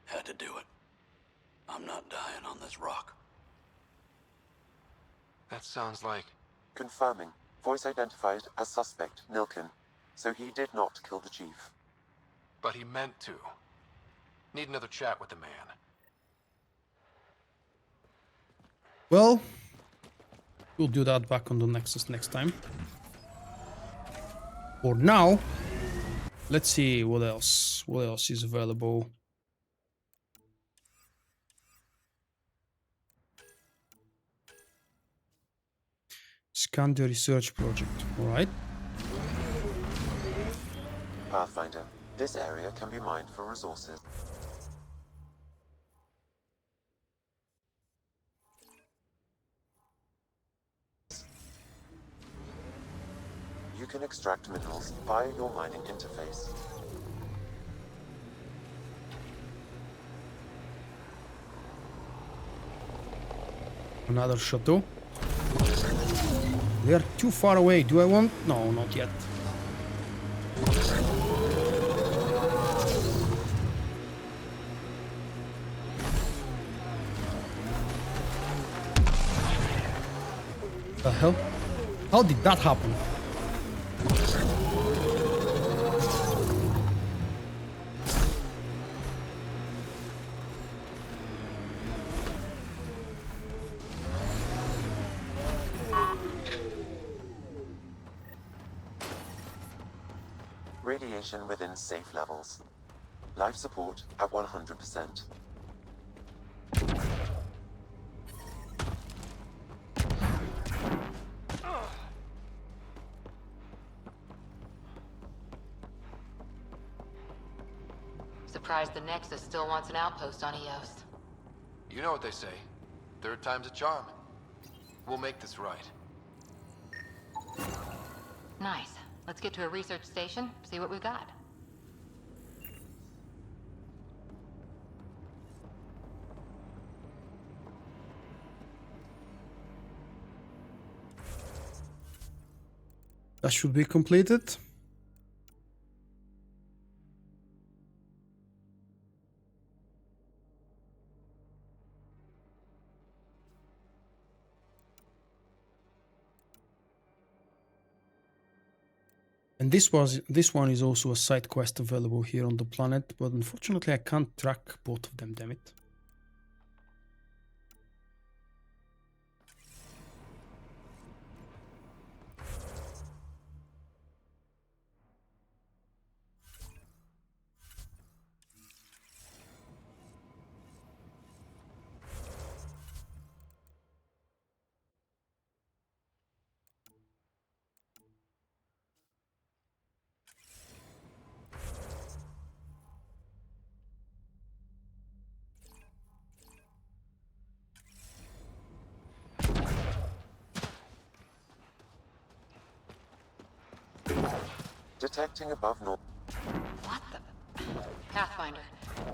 Had to do it. I'm not dying on this rock. That sounds like... Confirming. Voice identified as suspect, Nilken. So he did not kill the Chief. But he meant to. Need another chat with the man. Well, we'll do that back on the Nexus next time. For now, let's see what else. What else is available? Scan the research project. All right. Pathfinder, this area can be mined for resources. You can extract minerals via your mining interface. Another chateau. They're too far away. Do I want? No, not yet. The hell? How did that happen? Radiation within safe levels. Life support at 100%. Surprised the Nexus still wants an outpost on Eos. You know what they say. Third time's a charm. We'll make this right. Nice. Let's get to a research station, see what we've got. That should be completed. And this one is also a side quest available here on the planet, but unfortunately I can't track both of them, damn it. Detecting above normal. What the? Pathfinder,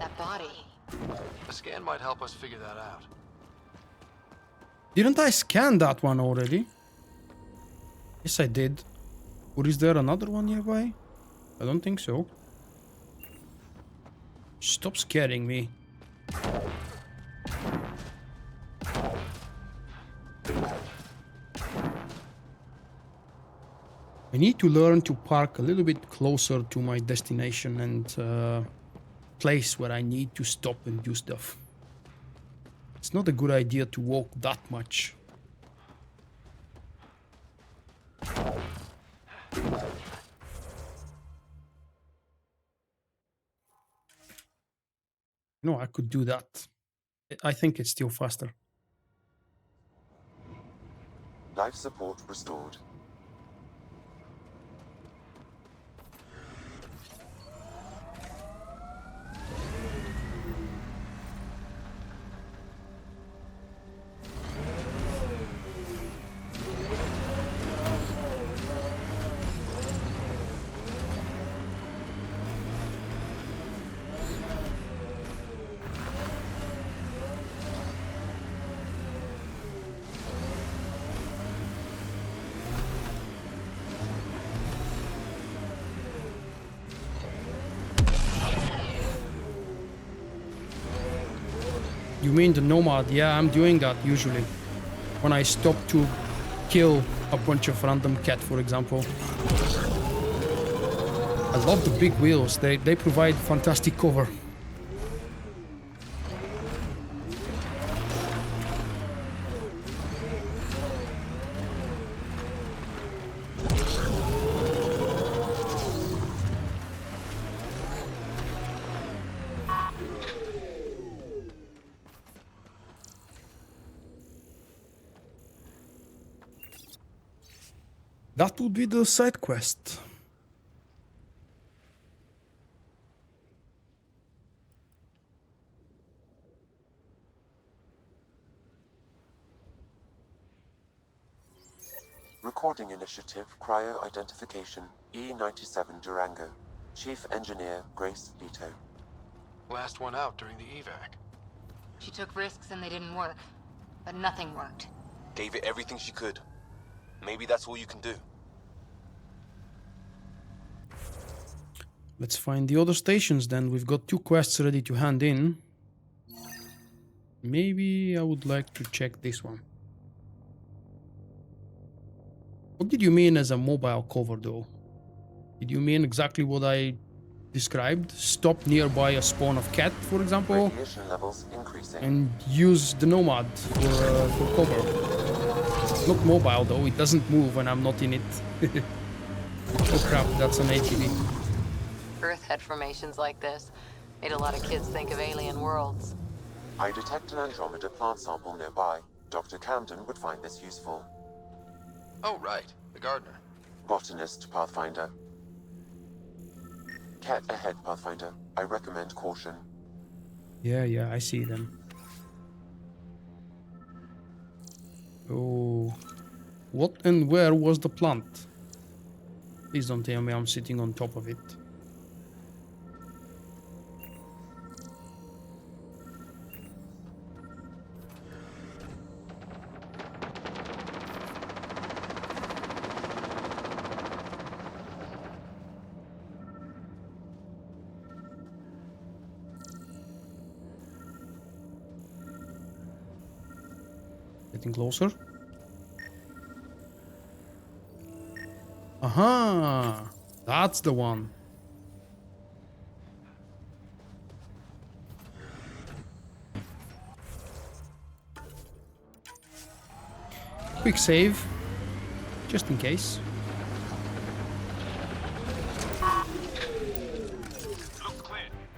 that body. A scan might help us figure that out. Didn't I scan that one already? Yes, I did. Or is there another one nearby? I don't think so. Stop scaring me. I need to learn to park a little bit closer to my destination and place where I need to stop and do stuff. It's not a good idea to walk that much. No, I could do that. I think it's still faster. Life support restored. You mean the Nomad? Yeah, I'm doing that usually. When I stop to kill a bunch of random cat, for example. I love the big wheels. They provide fantastic cover. That would be the side quest. Recording initiative, cryo identification, E97 Durango. Chief Engineer Grace Leto. Last one out during the evac. She took risks and they didn't work. But nothing worked. Gave it everything she could. Maybe that's all you can do. Let's find the other stations then. We've got 2 quests ready to hand in. Maybe I would like to check this one. What did you mean as a mobile cover though? Did you mean exactly what I described? Stop nearby a spawn of cat, for example? Radiation levels increasing. And use the Nomad for cover. It's not mobile though, it doesn't move when I'm not in it. Oh crap, that's an ATV. Earth had formations like this. Made a lot of kids think of alien worlds. I detect an Andromeda plant sample nearby. Dr. Camden would find this useful. Oh, right. The gardener. Botanist, Pathfinder. Cat ahead, Pathfinder. I recommend caution. Yeah, I see them. Oh. What and where was the plant? Please don't tell me I'm sitting on top of it. Getting closer. Aha! That's the one. Quick save, just in case.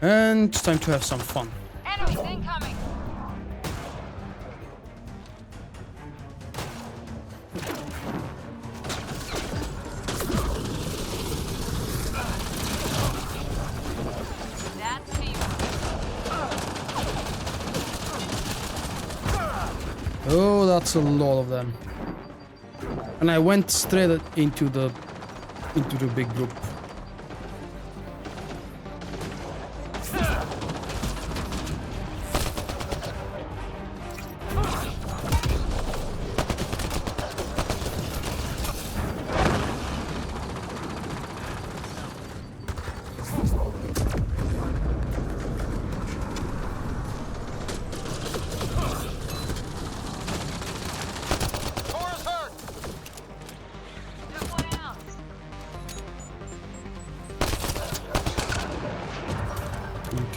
And it's time to have some fun. Enemies incoming! Oh, that's a lot of them. And I went straight into the big group.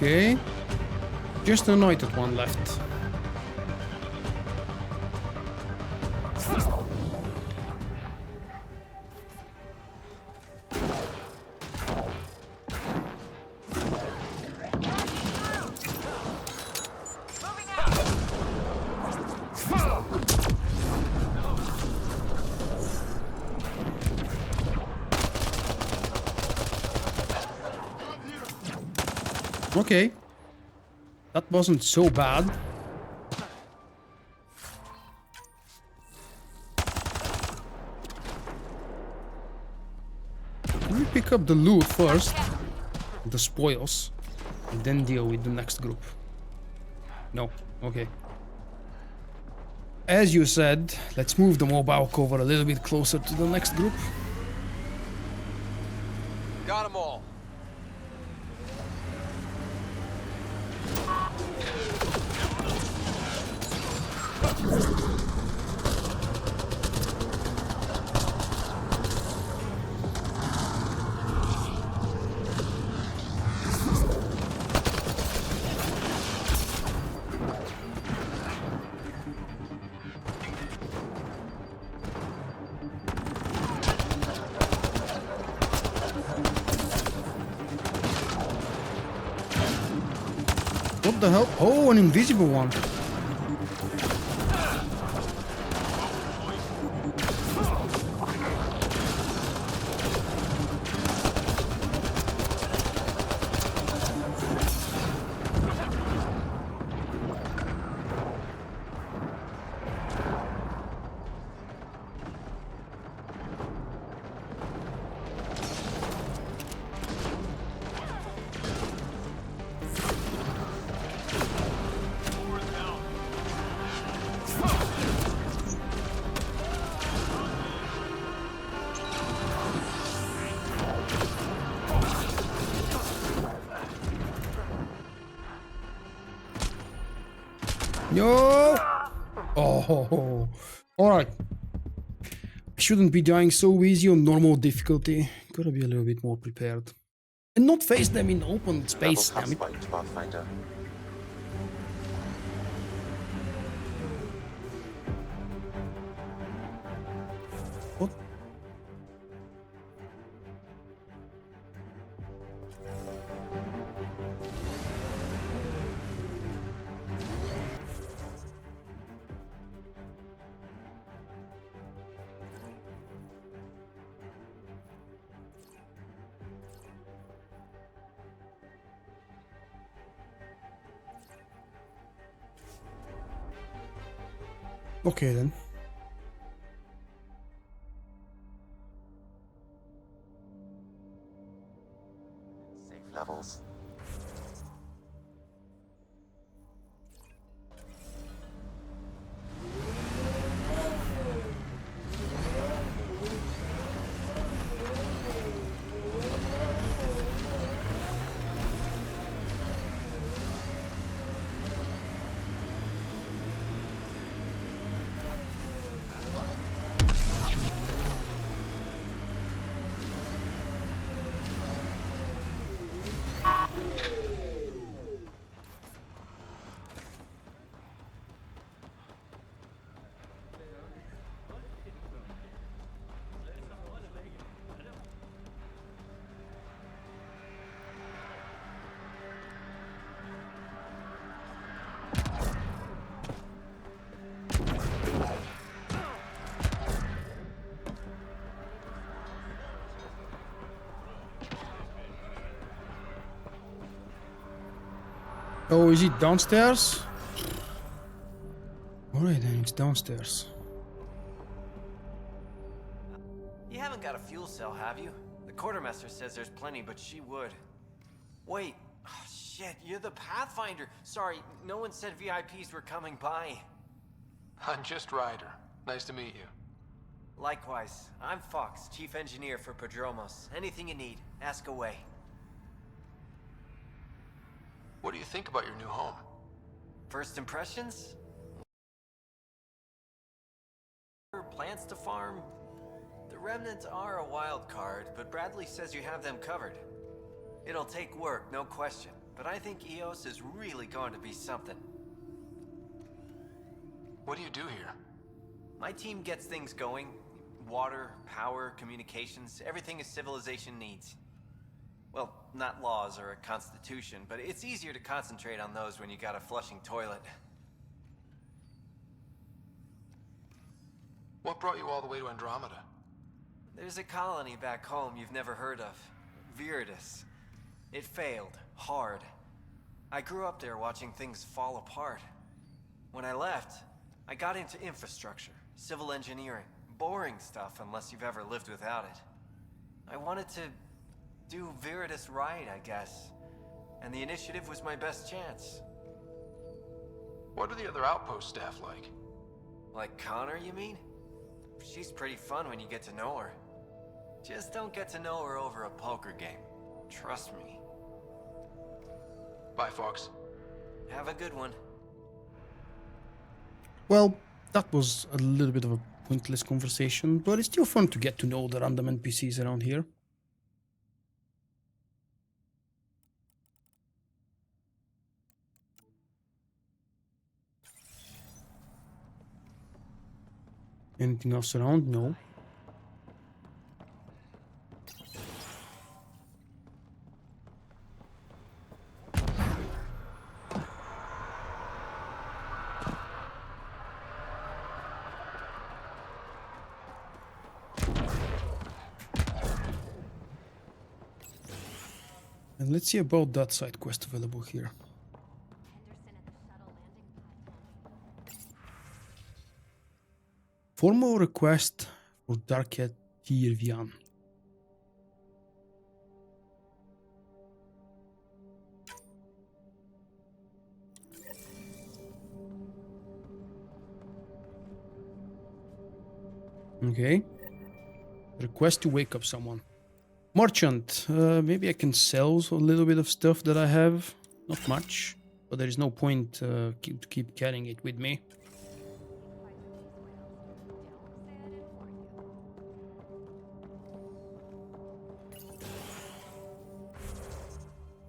Okay. Just an anointed one left. Okay. That wasn't so bad. Can we pick up the loot first? The spoils. And then deal with the next group. No. Okay. As you said, let's move the mobile cover a little bit closer to the next group. Got them all. What the hell? Oh, an invisible one. Yo! Oh, alright. Shouldn't be dying so easy on normal difficulty. Gotta be a little bit more prepared. And not face them in open space, damn it. Pathfinder. What? Okay then. Safe levels. Oh, is it downstairs? Alright then, it's downstairs. You haven't got a fuel cell, have you? The quartermaster says there's plenty, but she would. Wait. Oh, shit, you're the Pathfinder. Sorry, no one said VIPs were coming by. I'm just Ryder. Nice to meet you. Likewise. I'm Fox, chief engineer for Prodromos. Anything you need, ask away. What do you think about your new home? First impressions? Plants to farm? The remnants are a wild card, but Bradley says you have them covered. It'll take work, no question. but I think EOS is really going to be something. What do you do here? My team gets things going. Water, power, communications, everything a civilization needs. Well, not laws or a constitution, but it's easier to concentrate on those when you got a flushing toilet. What brought you all the way to Andromeda? There's a colony back home you've never heard of. Viridis. It failed. Hard. I grew up there watching things fall apart. When I left, I got into infrastructure, civil engineering. Boring stuff unless you've ever lived without it. I wanted to do Viridis right, I guess. And the initiative was my best chance. What are the other outpost staff like? Like Connor, you mean? She's pretty fun when you get to know her. Just don't get to know her over a poker game. Trust me. Bye, Fox. Have a good one. Well, that was a little bit of a pointless conversation, but it's still fun to get to know the random NPCs around here. Anything else around? No. And let's see about that side quest available here. Formal request for Darket Tirvian. Okay. Request to wake up someone. Merchant. Maybe I can sell a little bit of stuff that I have. Not much. But there is no point to keep carrying it with me.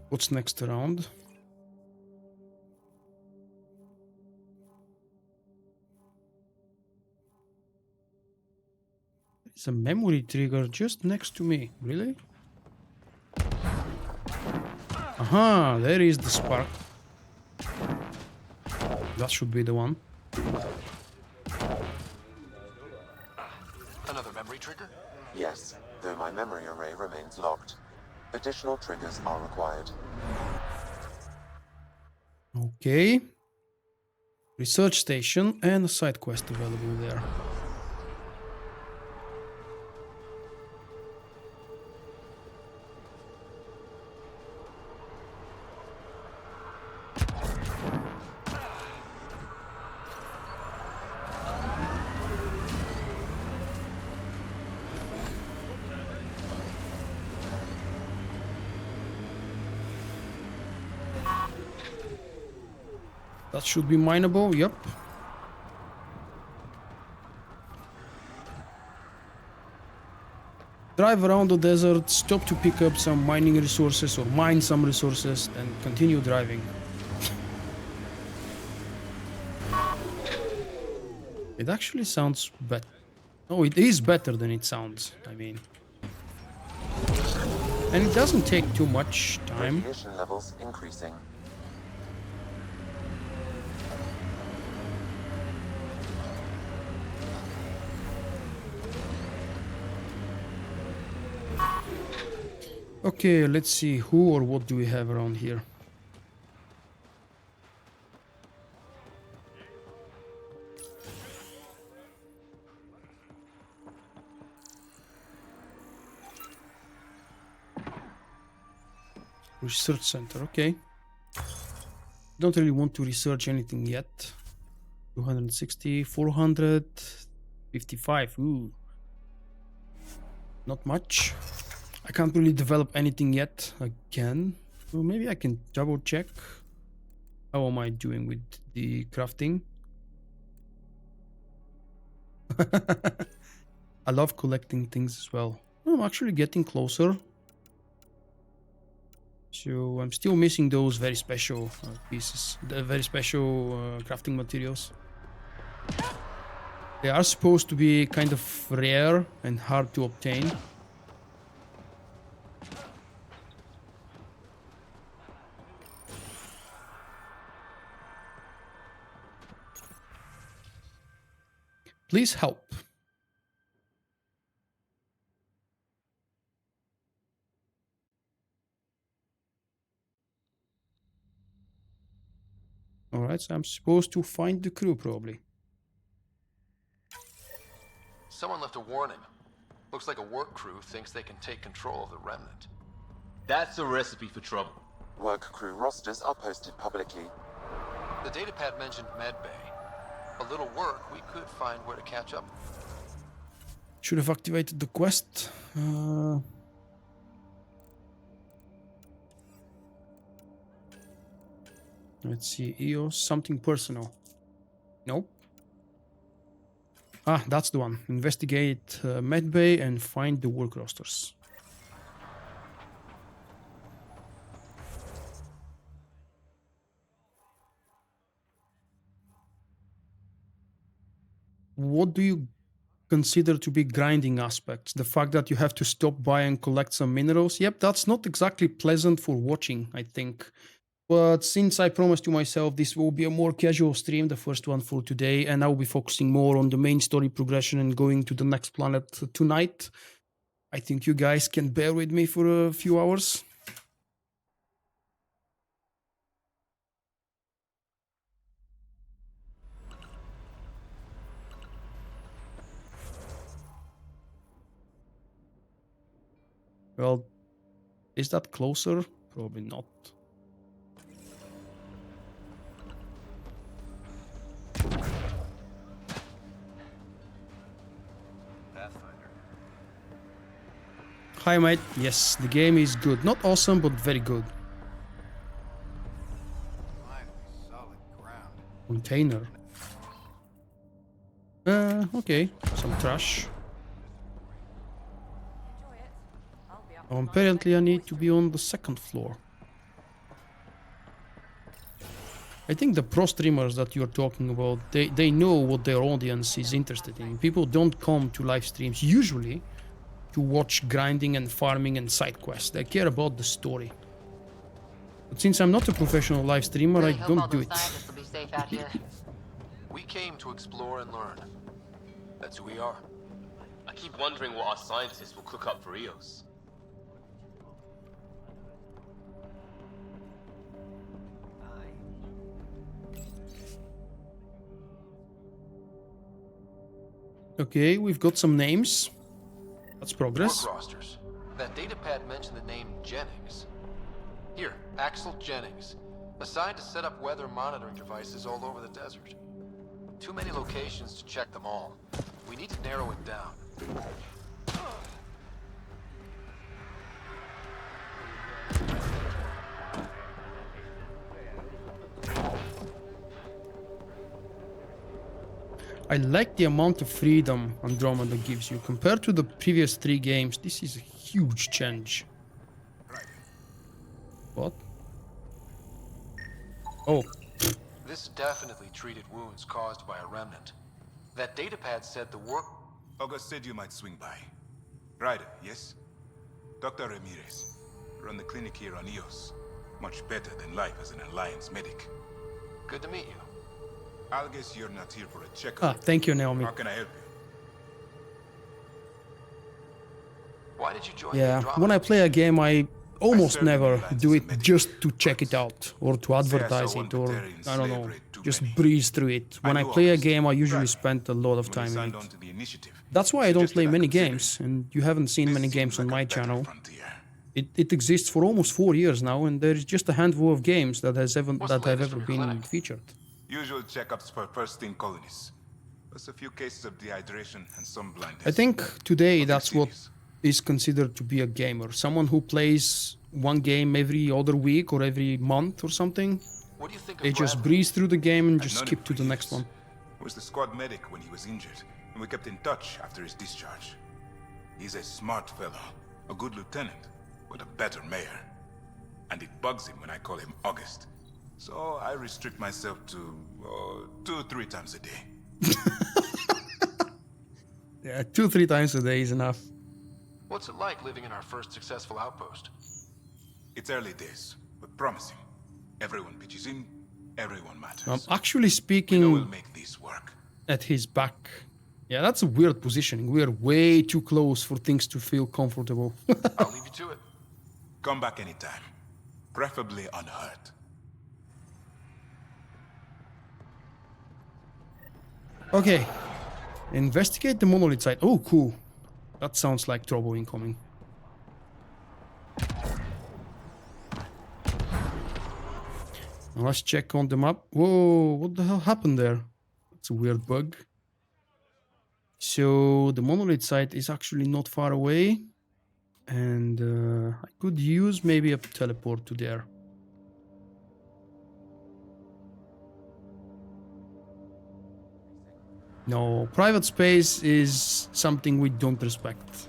What's next around? It's a memory trigger just next to me. Really? Aha, there is the spark. That should be the one. Another memory trigger? Yes, though my memory array remains locked. Additional triggers are required. Okay. Research station and a side quest available there. That should be mineable, yep. Drive around the desert, stop to pick up some mining resources or mine some resources, then continue driving. It actually sounds better. Oh, it is better than it sounds, I mean. And it doesn't take too much time. Radiation levels increasing. Okay, let's see who or what do we have around here. Research center, okay. Don't really want to research anything yet. 260, 455, ooh. Not much. I can't really develop anything yet again. So maybe I can double check. How am I doing with the crafting? I love collecting things as well. Oh, I'm actually getting closer. So I'm still missing those very special pieces, the very special crafting materials. They are supposed to be kind of rare and hard to obtain. Please help. Alright, so I'm supposed to find the crew probably. Someone left a warning. Looks like a work crew thinks they can take control of the remnant. That's a recipe for trouble. Work crew rosters are posted publicly. The datapad mentioned medbay. A little work, we could find where to catch up. Should have activated the quest. Let's see, EOS, something personal. Nope. Ah, that's the one. Investigate medbay and find the work rosters. What do you consider to be grinding aspects? The fact that you have to stop by and collect some minerals? Yep, that's not exactly pleasant for watching, I think. But since I promised to myself this will be a more casual stream, the first one for today, and I'll be focusing more on the main story progression and going to the next planet tonight, I think you guys can bear with me for a few hours. Well, is that closer? Probably not. Pathfinder. Hi, mate. Yes, the game is good. Not awesome, but very good. Solid ground. Container. Okay. Some trash. Oh, apparently I need to be on the second floor. I think the pro streamers that you're talking about, they know what their audience is interested in. People don't come to live streams usually to watch grinding and farming and side quests. They care about the story. But since I'm not a professional live streamer, I don't do it. Will be safe out here. We came to explore and learn. That's who we are. I keep wondering what our scientists will cook up for Eos. Okay, we've got some names. That's progress. Work rosters. That datapad mentioned the name Jennings. Here, Axel Jennings. Assigned to set up weather monitoring devices all over the desert. Too many locations to check them all. We need to narrow it down. I like the amount of freedom Andromeda gives you. Compared to the previous 3 games, this is a huge change. What? Oh. This definitely treated wounds caused by a remnant. That datapad said the work... August said you might swing by. Ryder, yes? Dr. Ramirez. Run the clinic here on Eos. Much better than life as an Alliance medic. Good to meet you. I'll guess you're not here for a checkup. Thank you, Naomi. How can I help you? Why did you join Yeah, Andromeda? when I play a game, I almost never do it just to check it out or to advertise it or, I don't know, just breeze through it. When I play a game, I usually spend a lot of time in it. That's why I don't play many games, and you haven't seen many games on my channel. It exists for almost 4 years now, and there's just a handful of games that have ever been featured. Usual checkups for first-in colonies. Plus a few cases of dehydration and some blindness. I think today that's what is considered to be a gamer. Someone who plays one game every other week or every month or something. What do you think of They just Bradley? breeze through the game and just skip to the next one. He was the squad medic when he was injured, and we kept in touch after his discharge. He's a smart fellow, a good lieutenant, but a better mayor. and it bugs him when I call him August. So I restrict myself to 2-3 times a day. Yeah, 2-3 times a day is enough. What's it like living in our first successful outpost? It's early days, but promising. Everyone pitches in, everyone matters. I'm actually speaking we'll make this work. At his back. Yeah, that's a weird positioning. We are way too close for things to feel comfortable. I'll leave you to it. Come back anytime, preferably unhurt. Okay. Investigate the monolith site. Oh, cool. That sounds like trouble incoming. Now let's check on the map. Whoa, what the hell happened there? It's a weird bug. So the monolith site is actually not far away. And I could use maybe a teleport to there. No, private space is something we don't respect.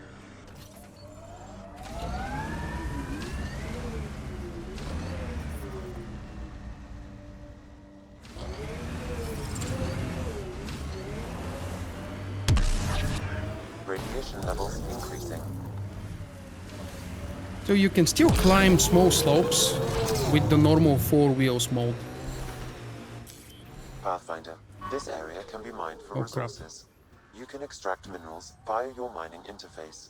Radiation levels increasing. So you can still climb small slopes with the normal 4 wheels mode. Pathfinder, this area can be mined for resources. You can extract minerals via your mining interface.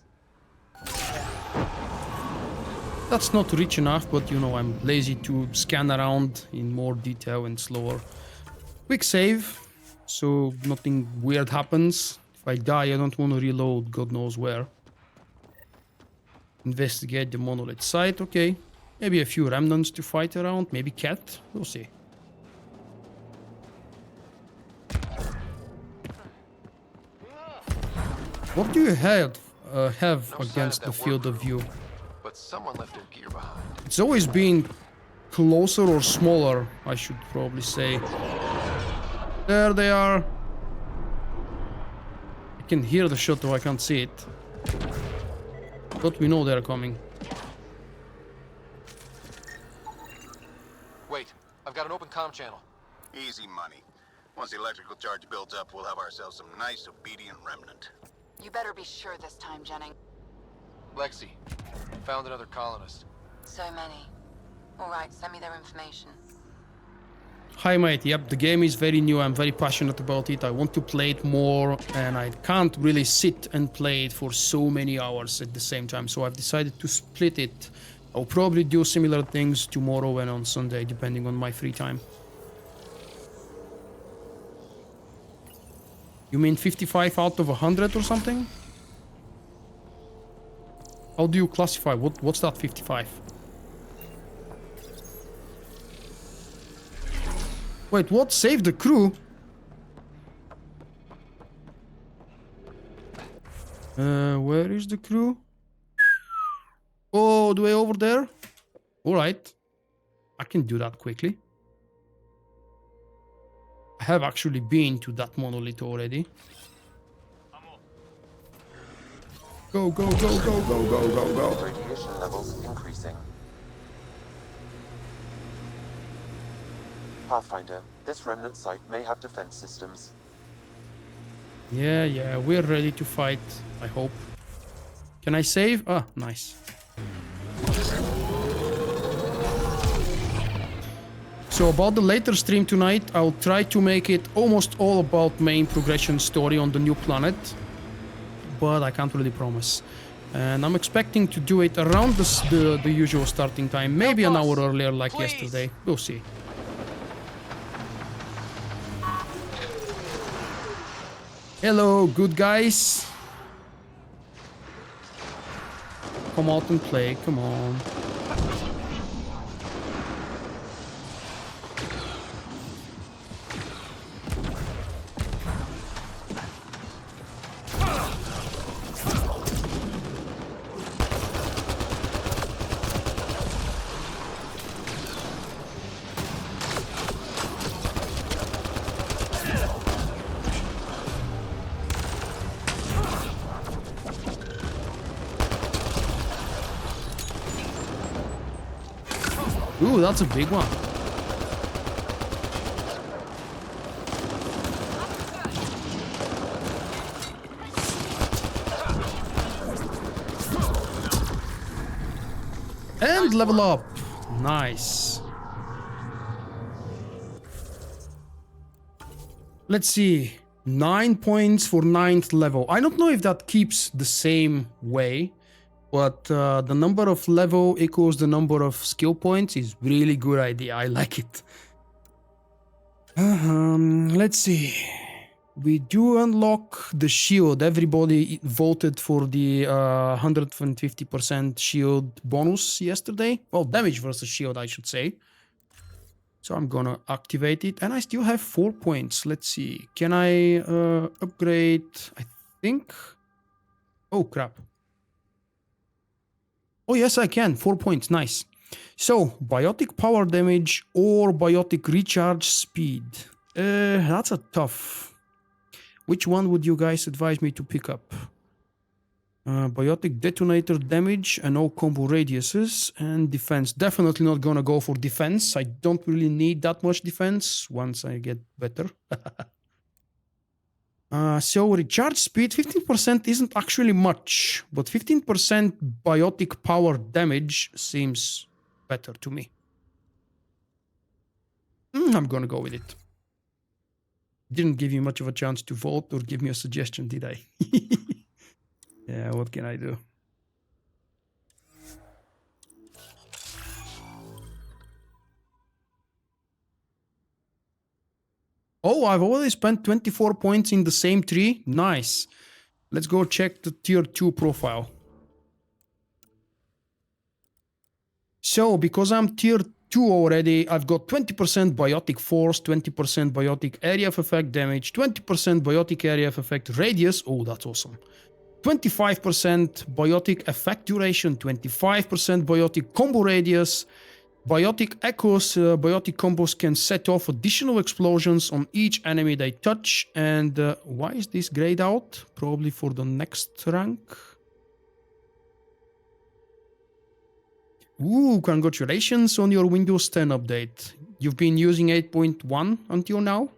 That's not rich enough, but you know, I'm lazy to scan around in more detail and slower. Quick save, so nothing weird happens. If I die, I don't want to reload God knows where. Investigate the monolith site, okay. Maybe a few remnants to fight around, maybe cat, we'll see. What do you have against the field of view? But someone left their gear behind. It's always been closer or smaller, I should probably say. There they are. I can hear the shot though I can't see it. But we know they're coming. Wait, I've got an open comm channel. Easy money. Once the electrical charge builds up, we'll have ourselves some nice, obedient remnant. You better be sure this time, Jennings. Lexi, found another colonist. So many. Alright, send me their information. Hi mate, yep, the game is very new, I'm very passionate about it, I want to play it more, and I can't really sit and play it for so many hours at the same time, so I've decided to split it. I'll probably do similar things tomorrow and on Sunday, depending on my free time. You mean 55 out of 100 or something? How do you classify? What's that 55? Wait, what? Save the crew? Where is the crew? Oh, the way over there? Alright. I can do that quickly. I have actually been to that monolith already. Go, go, go, go, go, go, go, go. Radiation levels increasing. Pathfinder, this remnant site may have defense systems. Yeah, we're ready to fight, I hope. Can I save? Ah, nice. So about the later stream tonight, I'll try to make it almost all about main progression story on the new planet. But I can't really promise. And I'm expecting to do it around the usual starting time. Maybe an hour earlier like yesterday. We'll see. Hello, good guys. Come out and play, come on. Ooh, that's a big one. And level up. Nice. Let's see. 9 points for 9th level. I don't know if that keeps the same way, but the number of level equals the number of skill points is really good idea. I like it. Let's see. We do unlock the shield. Everybody voted for the 150% shield bonus yesterday. Well, damage versus shield, I should say. So I'm gonna activate it. And I still have 4 points. Let's see. Can I upgrade? I think. Oh, crap. Oh, yes, I can. 4 points. Nice. So, biotic power damage or biotic recharge speed. That's a tough. Which one would you guys advise me to pick up? Biotic detonator damage and all combo radiuses and defense. Definitely not gonna go for defense. I don't really need that much defense once I get better. So recharge speed, 15% isn't actually much, but 15% biotic power damage seems better to me. I'm gonna go with it. Didn't give you much of a chance to vote or give me a suggestion, did I? Yeah, what can I do? Oh, I've already spent 24 points in the same tree. Nice. Let's go check the tier 2 profile. So, because I'm tier 2 already, I've got 20% biotic force, 20% biotic area of effect damage, 20% biotic area of effect radius. Oh, that's awesome. 25% biotic effect duration, 25% biotic combo radius, biotic echoes. Biotic combos can set off additional explosions on each enemy they touch. And why is this grayed out? Probably for the next rank. Ooh, congratulations on your Windows 10 update. You've been using 8.1 until now?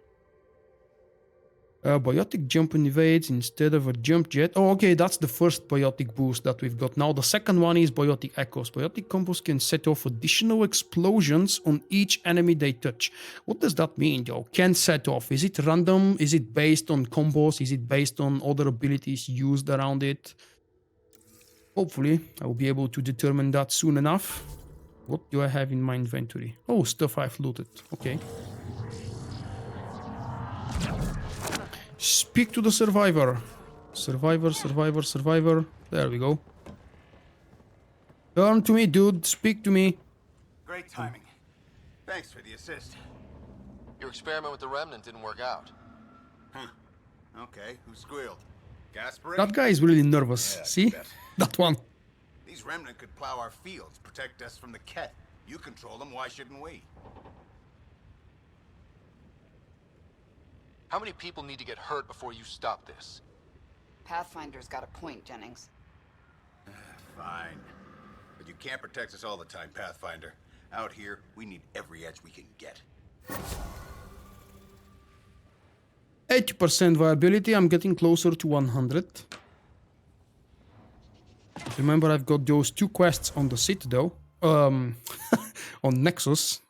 Biotic jump and evades instead of a jump jet. Oh, okay, that's the first biotic boost that we've got now. The second one is biotic echoes. Biotic combos can set off additional explosions on each enemy they touch. What does that mean, though? Can set off. Is it random? Is it based on combos? Is it based on other abilities used around it? Hopefully, I will be able to determine that soon enough. What do I have in my inventory? Oh, stuff I've looted. Okay. Speak to the survivor. Survivor, survivor, survivor. There we go. Turn to me, dude. Speak to me. Great timing. Thanks for the assist. Your experiment with the Remnant didn't work out. Huh. Okay, who squealed? Gasparine? That guy is really nervous. Yeah, see? That one. These Remnant could plow our fields, protect us from the Ket. You control them, why shouldn't we? How many people need to get hurt before you stop this? Pathfinder's got a point, Jennings. Fine. But you can't protect us all the time, Pathfinder. Out here, we need every edge we can get. 80% viability. I'm getting closer to 100. Remember, I've got those 2 quests on the Citadel. On Nexus.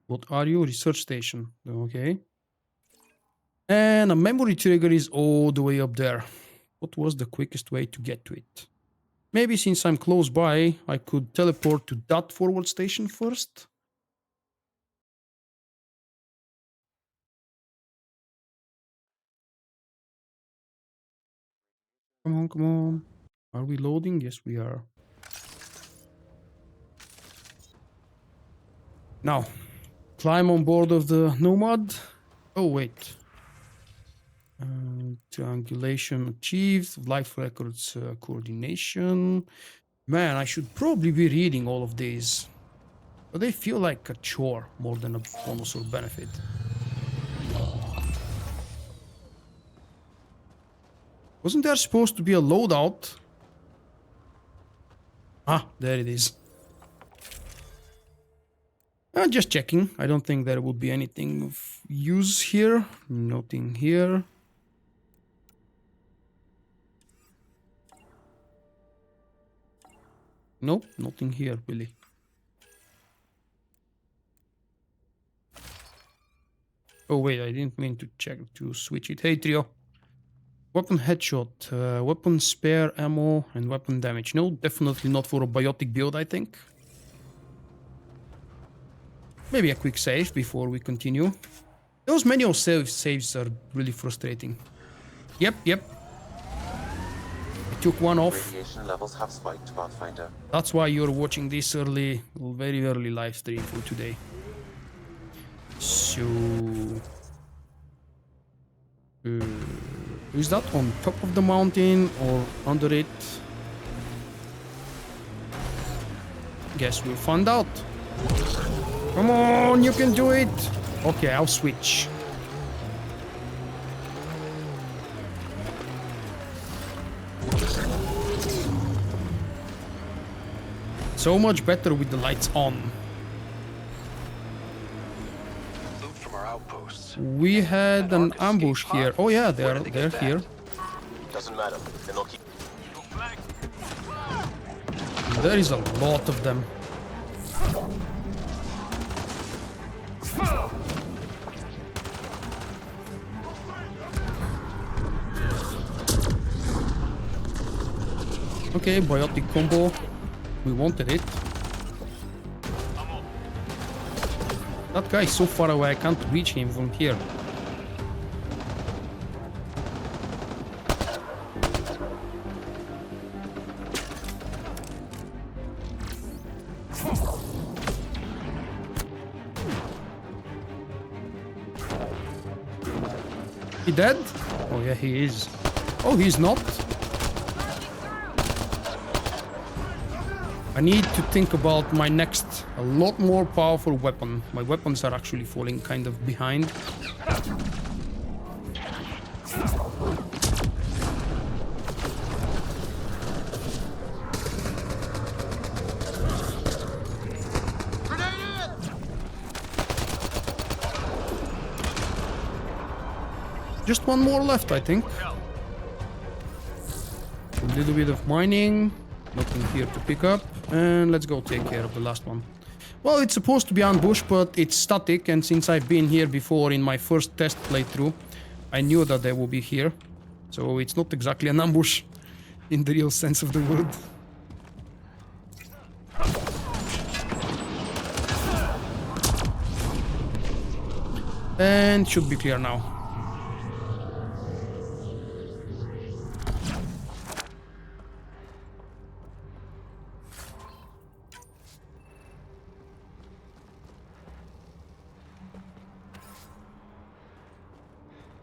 What are you? Research station. Okay. And a memory trigger is all the way up there. What was the quickest way to get to it? Maybe since I'm close by, I could teleport to that forward station first. Come on, come on. Are we loading? Yes, we are. Now, climb on board of the Nomad. Oh, wait. Triangulation achieved. Life records coordination. Man, I should probably be reading all of these. But they feel like a chore more than a bonus or benefit. Wasn't there supposed to be a loadout? Ah, there it is. Just checking. I don't think there would be anything of use here. Nothing here. Nope, nothing here, really. Oh wait, I didn't mean to check to switch it. Hey Trio. Weapon headshot, weapon spare ammo, and weapon damage. No, definitely not for a biotic build, I think. Maybe a quick save before we continue. Those manual saves are really frustrating. Yep. I took one off. Radiation levels have spiked, Pathfinder. That's why you're watching this very early live stream for today. So... is that on top of the mountain or under it? Guess we'll find out. Come on, you can do it! Okay, I'll switch. So much better with the lights on. Loot from our outposts. We had an ambush here. Oh yeah, they're here. Doesn't matter. Then they'll keep. There is a lot of them. Okay, biotic combo. We wanted it. That guy is so far away, I can't reach him from here. He dead? Oh yeah, he is. Oh, he's not. I need to think about my next, a lot more powerful weapon. My weapons are actually falling kind of behind. Just one more left, I think. A little bit of mining. Nothing here to pick up. And let's go take care of the last one. Well, it's supposed to be ambush, but it's static. And since I've been here before in my first test playthrough, I knew that they will be here. So it's not exactly an ambush in the real sense of the word. And should be clear now.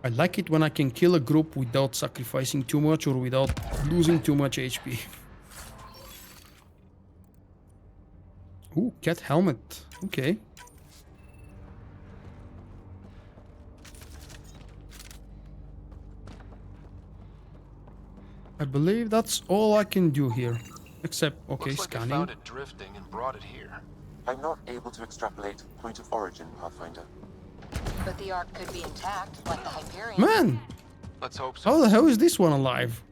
I like it when I can kill a group without sacrificing too much or without losing too much HP. Ooh, cat helmet. Okay. I believe that's all I can do here. Except, okay, Looks like scanning. I found it drifting and brought it here. I'm not able to extrapolate point of origin, Pathfinder. But the Ark could be intact, like the Hyperion. Man! Let's hope so. How the hell is this one alive?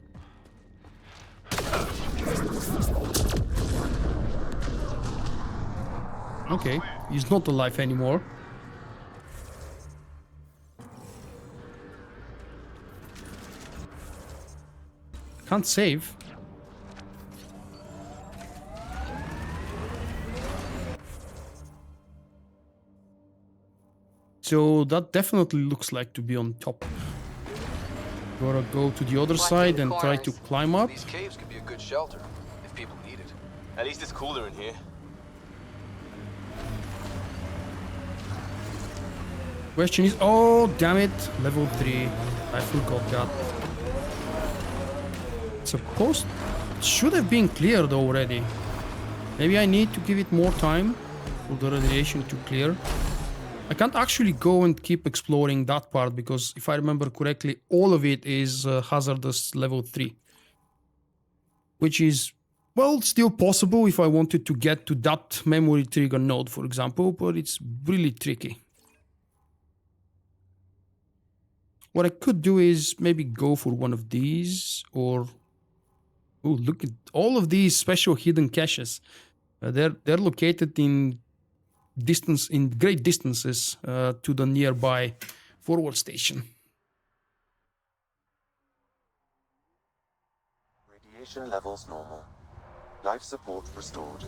Okay, he's not alive anymore. Can't save. So that definitely looks like to be on top. Gotta go to the other side and try to climb up. These caves could be a good shelter if people need it. At least it's cooler in here. Question is, oh damn it, level 3. I forgot that. Should have been cleared already. Maybe I need to give it more time for the radiation to clear. I can't actually go and keep exploring that part because if I remember correctly, all of it is hazardous level 3. Which is Well, still possible if I wanted to get to that memory trigger node, for example, but it's really tricky. What I could do is maybe go for one of these, or... Oh, look at all of these special hidden caches. They're located in great distances to the nearby forward station. Radiation levels normal. Life support restored.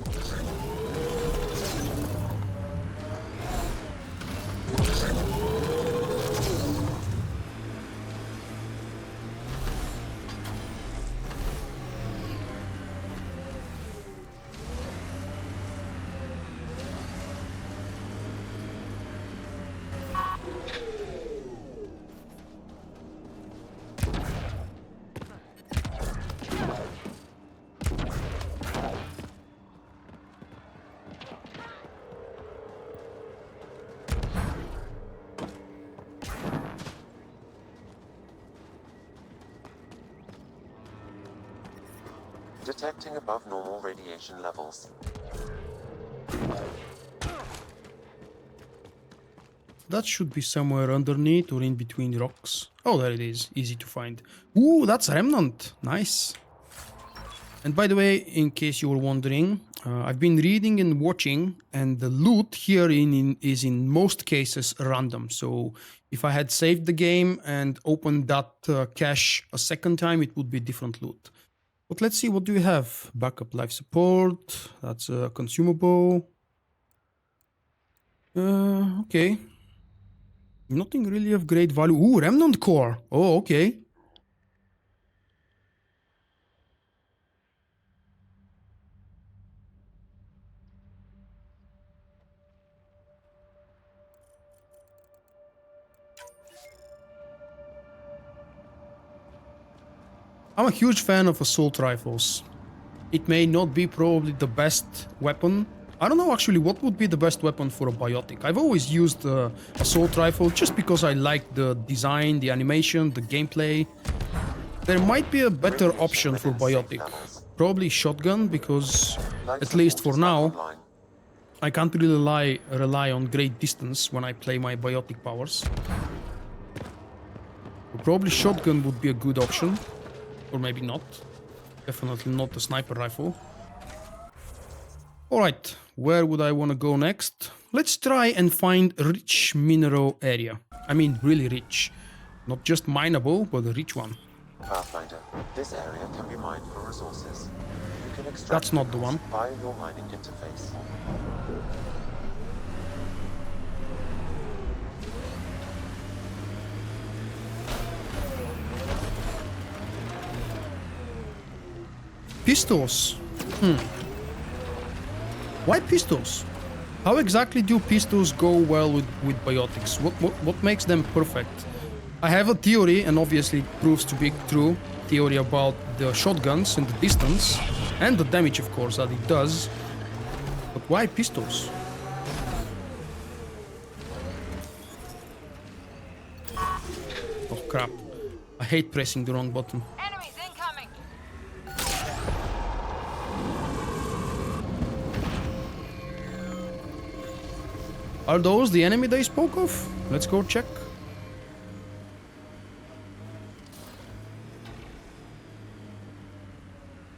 Detecting above normal radiation levels. That should be somewhere underneath or in between the rocks. Oh, there it is. Easy to find. Ooh, that's Remnant. Nice. And by the way, in case you were wondering, I've been reading and watching, and the loot here is in most cases random. So if I had saved the game and opened that cache a second time, it would be different loot. But let's see, what do we have? Backup life support. That's a consumable. Okay. Nothing really of great value. Ooh, Remnant Core. Oh, okay. I'm a huge fan of assault rifles. It may not be probably the best weapon. I don't know actually what would be the best weapon for a biotic. I've always used the assault rifle just because I like the design, the animation, the gameplay. There might be a better option for biotic. Probably shotgun, because at least for now, I can't really rely on great distance when I play my biotic powers. So probably shotgun would be a good option. Or maybe not. Definitely not a sniper rifle. Alright, where would I want to go next? Let's try and find a rich mineral area. I mean, really rich. Not just mineable, but a rich one. Pathfinder, this area can be mined for resources. You can extract That's not the one. via your mining interface. Pistols. Why pistols? How exactly do pistols go well with biotics? What makes them perfect? I have a theory, and obviously it proves to be true, theory about the shotguns and the distance, and the damage, of course, that it does. But why pistols? Oh crap. I hate pressing the wrong button. Enemies incoming! Are those the enemy they spoke of? Let's go check.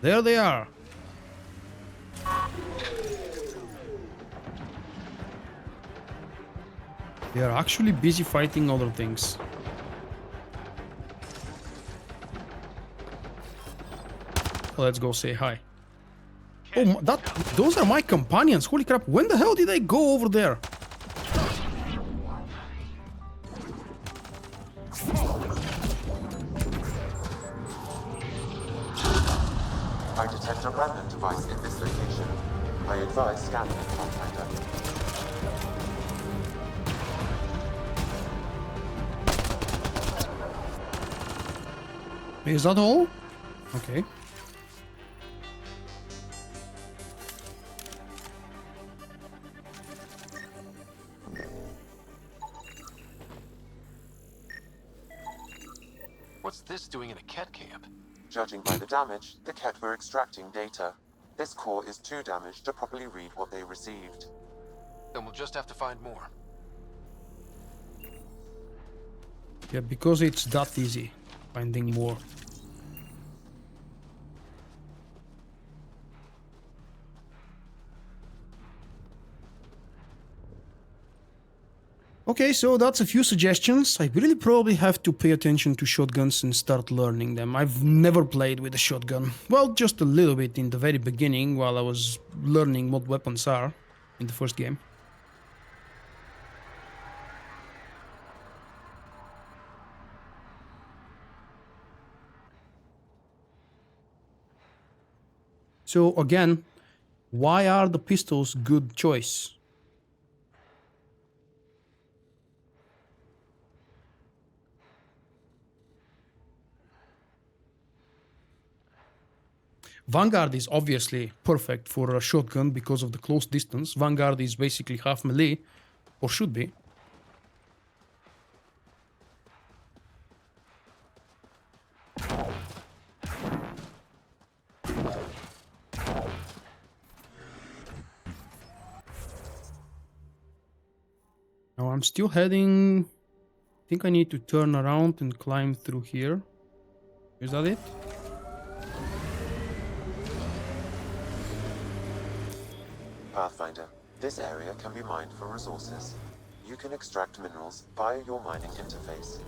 There they are. They are actually busy fighting other things. Let's go say hi. Oh, those are my companions. Holy crap. When the hell did they go over there? I detect a remnant device in this location. I advise scanning it, Pathfinder. Is that all? Okay. What's this doing in a Ket camp? Judging by the damage, the Ket were extracting data. This core is too damaged to properly read what they received. Then we'll just have to find more. Yeah, because it's that easy, finding more. Okay, so that's a few suggestions. I really probably have to pay attention to shotguns and start learning them. I've never played with a shotgun. Well, just a little bit in the very beginning while I was learning what weapons are in the first game. So again, why are the pistols good choice? Vanguard is obviously perfect for a shotgun because of the close distance. Vanguard is basically half melee, or should be. Now I'm still heading... I think I need to turn around and climb through here. Is that it? Pathfinder, this area can be mined for resources. You can extract minerals via your mining interface.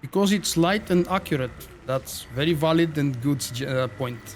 Because it's light and accurate. That's very valid and good point.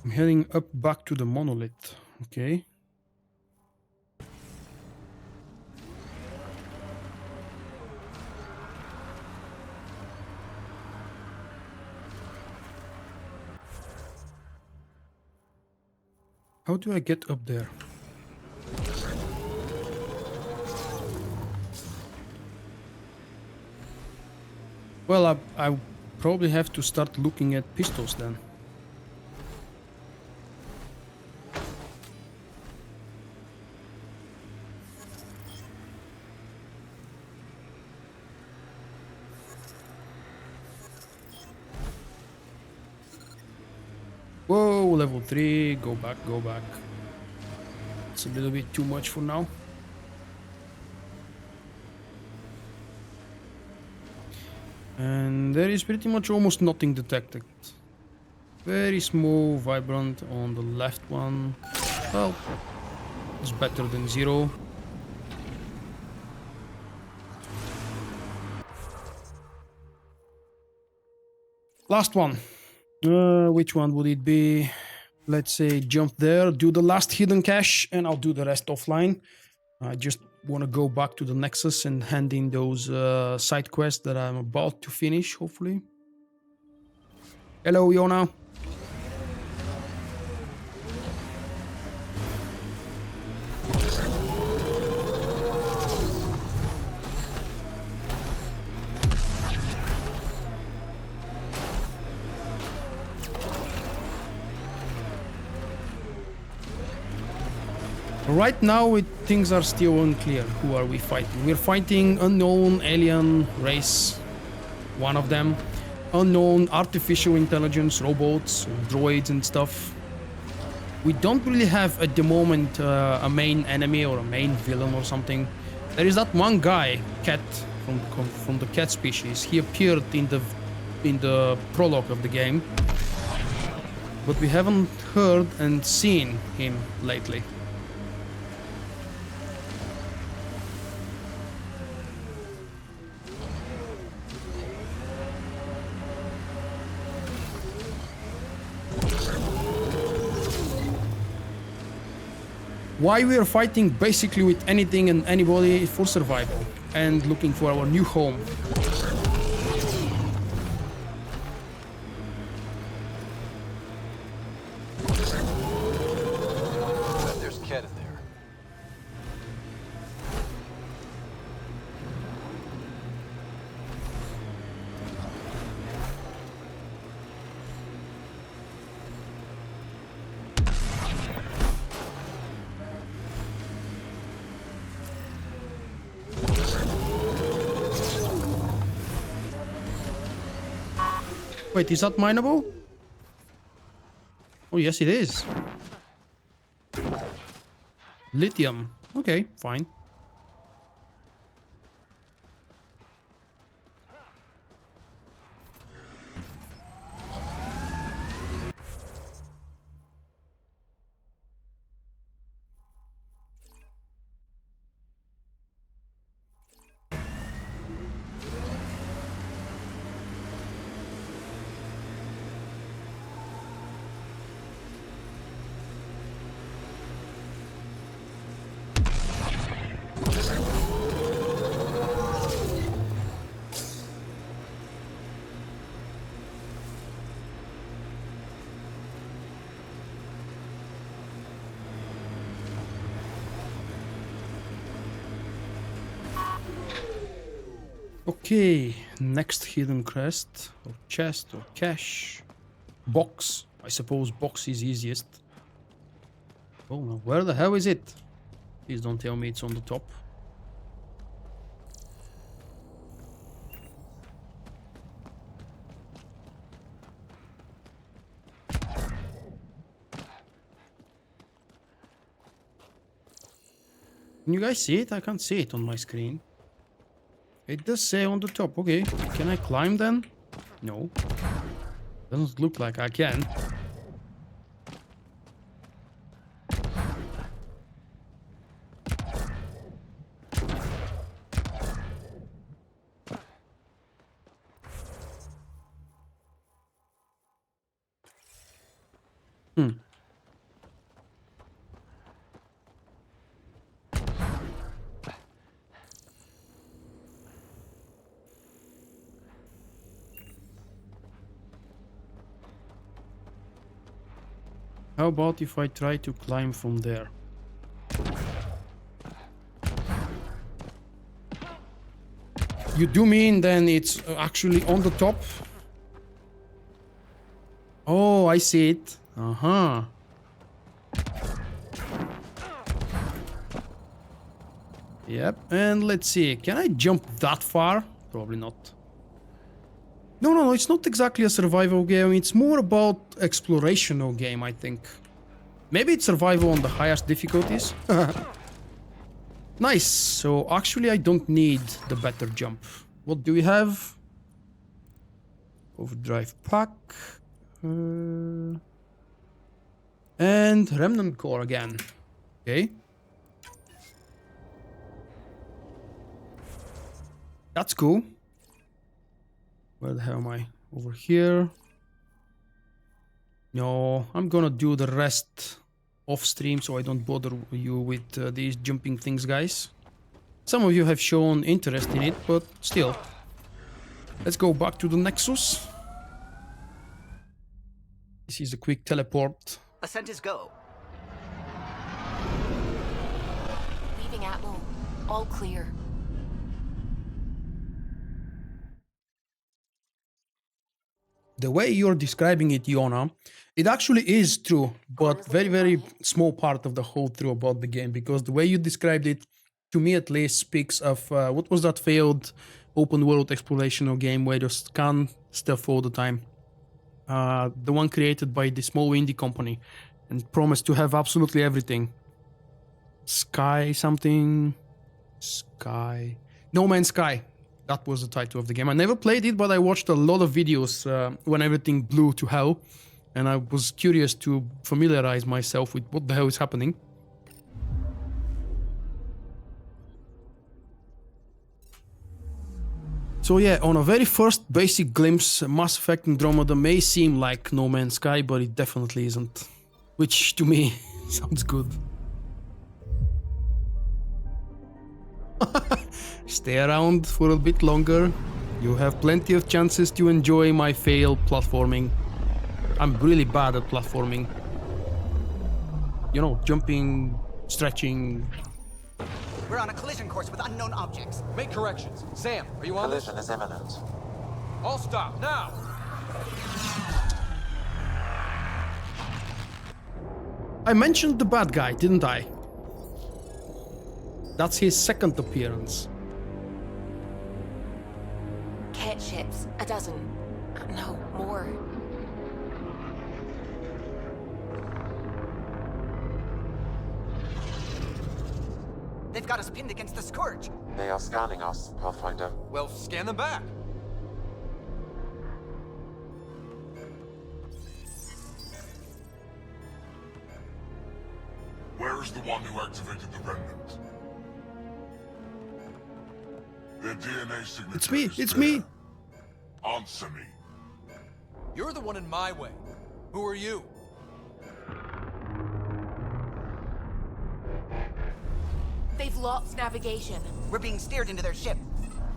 I'm heading up back to the monolith. Okay. How do I get up there? Well, I probably have to start looking at pistols then. Whoa, level 3, go back, go back. It's a little bit too much for now. And there is pretty much almost nothing detected. Very small, vibrant on the left one. Well, it's better than 0. Last one. Which one would it be? Let's say jump there, do the last hidden cache, and I'll do the rest offline. I just want to go back to the Nexus and hand in those side quests that I'm about to finish, hopefully. Hello, Yona. Right now, things are still unclear. Who are we fighting? We're fighting unknown alien race, one of them. Unknown artificial intelligence, robots, droids and stuff. We don't really have at the moment a main enemy or a main villain or something. There is that one guy, cat, from the cat species. He appeared in the prologue of the game, but we haven't heard and seen him lately. why we are fighting basically with anything and anybody for survival and looking for our new home. There's Ket in there. Wait, is that mineable? Oh, yes, it is. Lithium. Okay, fine. Okay, next hidden crest or chest or cache. Box. I suppose box is easiest. Oh, now where the hell is it? Please don't tell me it's on the top. Can you guys see it? I can't see it on my screen. It does say on the top. Okay, can I climb then? No. Doesn't look like I can. How about if I try to climb from there? You do mean then it's actually on the top? Oh, I see it. Uh-huh. Yep, and let's see. Can I jump that far? Probably not. No, it's not exactly a survival game. It's more about explorational game, I think. Maybe it's survival on the highest difficulties. Nice. So actually I don't need the better jump. What do we have? Overdrive pack. And remnant core again. Okay. That's cool. Where the hell am I? Over here. No, I'm gonna do the rest off stream so I don't bother you with these jumping things, guys. Some of you have shown interest in it, but still. Let's go back to the Nexus. This is a quick teleport. Ascent is go. Leaving Atlo. All clear. The way you're describing it, Yona, it actually is true, but very small part of the whole truth about the game, because the way you described it, to me at least, speaks of what was that failed open world explorational game where you scan stuff all the time. The one created by the small indie company and promised to have absolutely everything. No Man's Sky. That was the title of the game. I never played it, but I watched a lot of videos when everything blew to hell. And I was curious to familiarize myself with what the hell is happening. So yeah, on a very first basic glimpse, Mass Effect Andromeda may seem like No Man's Sky, but it definitely isn't. Which, to me, sounds good. Stay around for a bit longer. You have plenty of chances to enjoy my failed platforming. I'm really bad at platforming. You know, jumping, stretching. We're on a collision course with unknown objects. Make corrections. Sam, are you on this? Collision is imminent. All stop, now! I mentioned the bad guy, didn't I? That's his second appearance. Ket ships, a dozen. No, more. They've got us pinned against the Scourge. They are scanning us, Pathfinder. Well, scan them back. Where is the one who activated the remnant? Their DNA signature It's me, is it's there. me. Answer me. You're the one in my way. Who are you? They've lost navigation. We're being steered into their ship.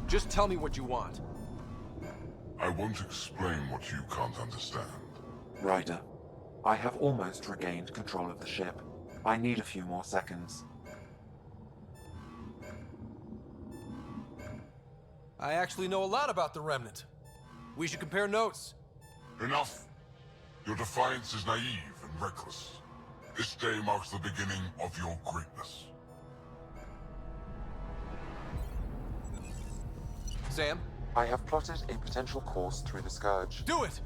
Just tell me what you want. I won't explain what you can't understand. Ryder, I have almost regained control of the ship. I need a few more seconds. I actually know a lot about the Remnant. We should compare notes. Enough. Your defiance is naive and reckless. This day marks the beginning of your greatness. Sam? I have plotted a potential course through the Scourge. Do it!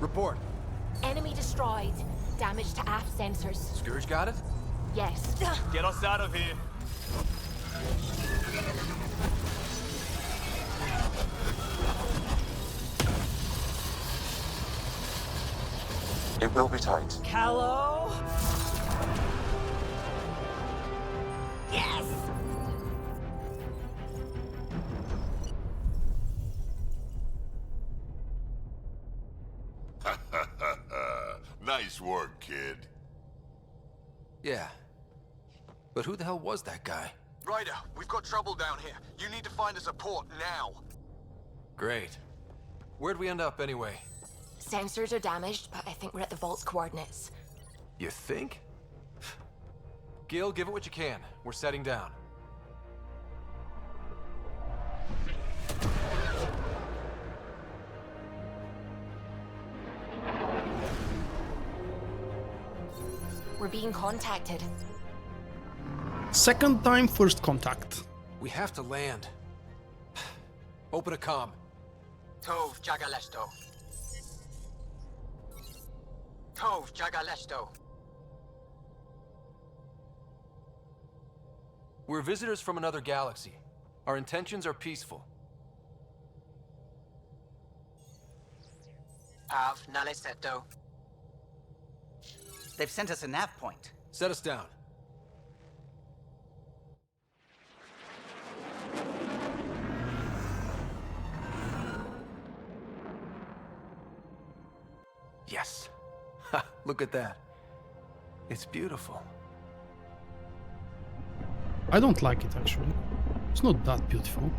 Report. Enemy destroyed. Damage to aft sensors. Scourge got it? Yes. Get us out of here. It will be tight. Hello? Yes! Nice work, kid. Yeah. But who the hell was that guy? Ryder, we've got trouble down here. You need to find us a port now. Great. Where'd we end up anyway? Sensors are damaged, but I think we're at the vault's coordinates. You think? Gil, give it what you can. We're setting down. We're being contacted. Second time, first contact. We have to land. Open a comm. Tov Jagalesto. Tov Jagalesto. We're visitors from another galaxy. Our intentions are peaceful. Av Naleseto. They've sent us a nav point. Set us down. Yes. Ha, look at that. It's beautiful. I don't like it actually. It's not that beautiful.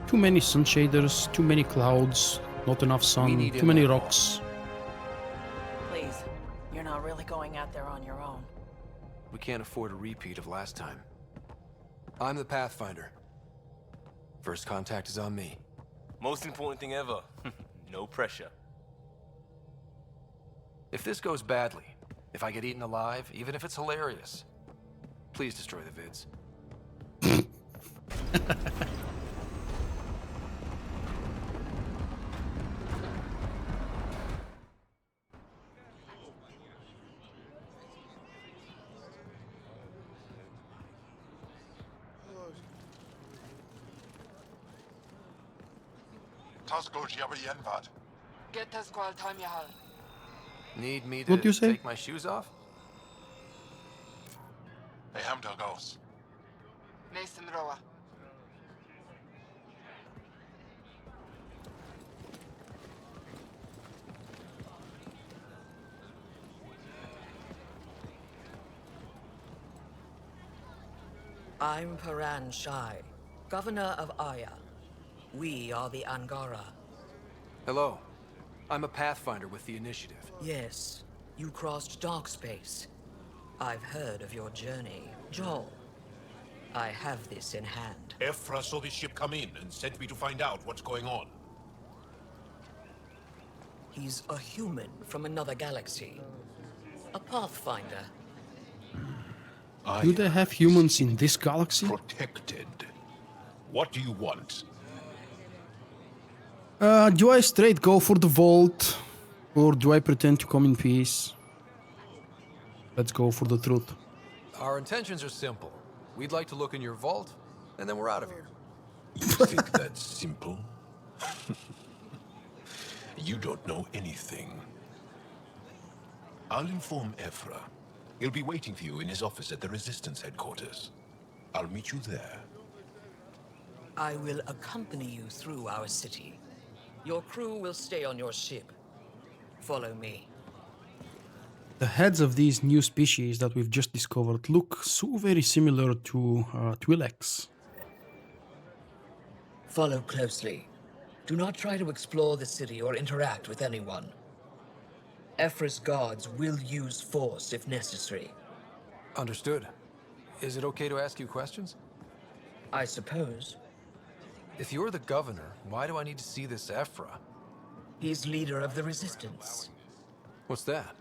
Too many sun shaders, too many clouds, not enough sun, too many rocks. Please, you're not really going out there on your own. We can't afford a repeat of last time. I'm the Pathfinder. First contact is on me. Most important thing ever. No pressure. If this goes badly, if I get eaten alive, even if it's hilarious, please destroy the vids. Get this squad time you have. Need me What do to you say? take my shoes off? am Dagos. Nathan Roa. I'm Paran Shai, Governor of Aya. We are the Angara. Hello. I'm a Pathfinder with the Initiative. Yes, you crossed dark space. I've heard of your journey, Joel. I have this in hand. Ephra saw this ship come in and sent me to find out what's going on. He's a human from another galaxy. A Pathfinder. Do they have humans in this galaxy? Protected. What do you want? Do I straight go for the vault? Or do I pretend to come in peace? Let's go for the truth. Our intentions are simple. We'd like to look in your vault, and then we're out of here. You think that's simple? You don't know anything. I'll inform Ephra. He'll be waiting for you in his office at the Resistance headquarters. I'll meet you there. I will accompany you through our city. Your crew will stay on your ship. Follow me. The heads of these new species that we've just discovered look so very similar to Twi'leks. Follow closely. Do not try to explore the city or interact with anyone. Ephra's guards will use force if necessary. Understood. Is it okay to ask you questions? I suppose. If you're the governor, why do I need to see this Ephra? He's leader of the Resistance. What's that?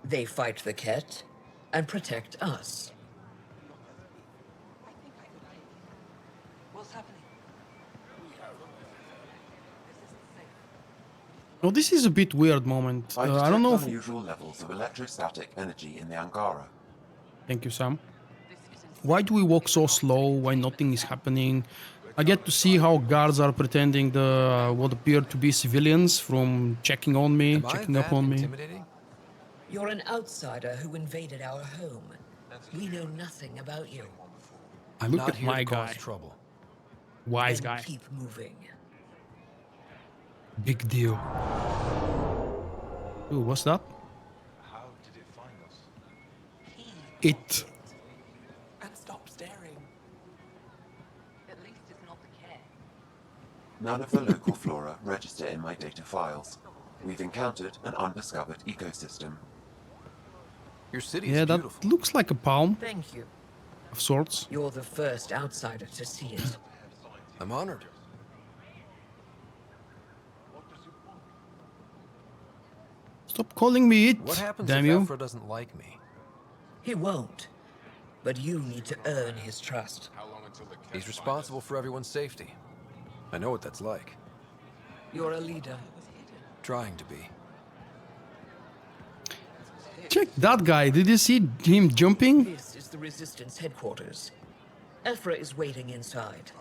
They fight the Ket and protect us. What's happening? Oh, this is a bit weird moment. I I don't know if... unusual levels of electrostatic energy in the Angara. Thank you, Sam. Why do we walk so slow? Why nothing is happening? I get to see how guards are pretending the what appear to be civilians from checking on me, checking up on me. You're an outsider who invaded our home. We know nothing about you. I look at my guy. Trouble. Wise Then guy. keep moving. Big deal. Ooh, what's that? How did it find us? It. And stop staring. At least it's not the cat. None of the local flora register in my data files. We've encountered an undiscovered ecosystem. Your city Yeah, is that beautiful. looks like a palm Thank you. of sorts. You're the first outsider to see it. I'm honored. Stop calling me it, What happens damn if you. Ephra doesn't like me? He won't. But you need to earn his trust. He's responsible for everyone's safety. I know what that's like. You're a leader. Trying to be. Check that guy. Did you see him jumping? This is the Resistance headquarters. Ephra is waiting inside.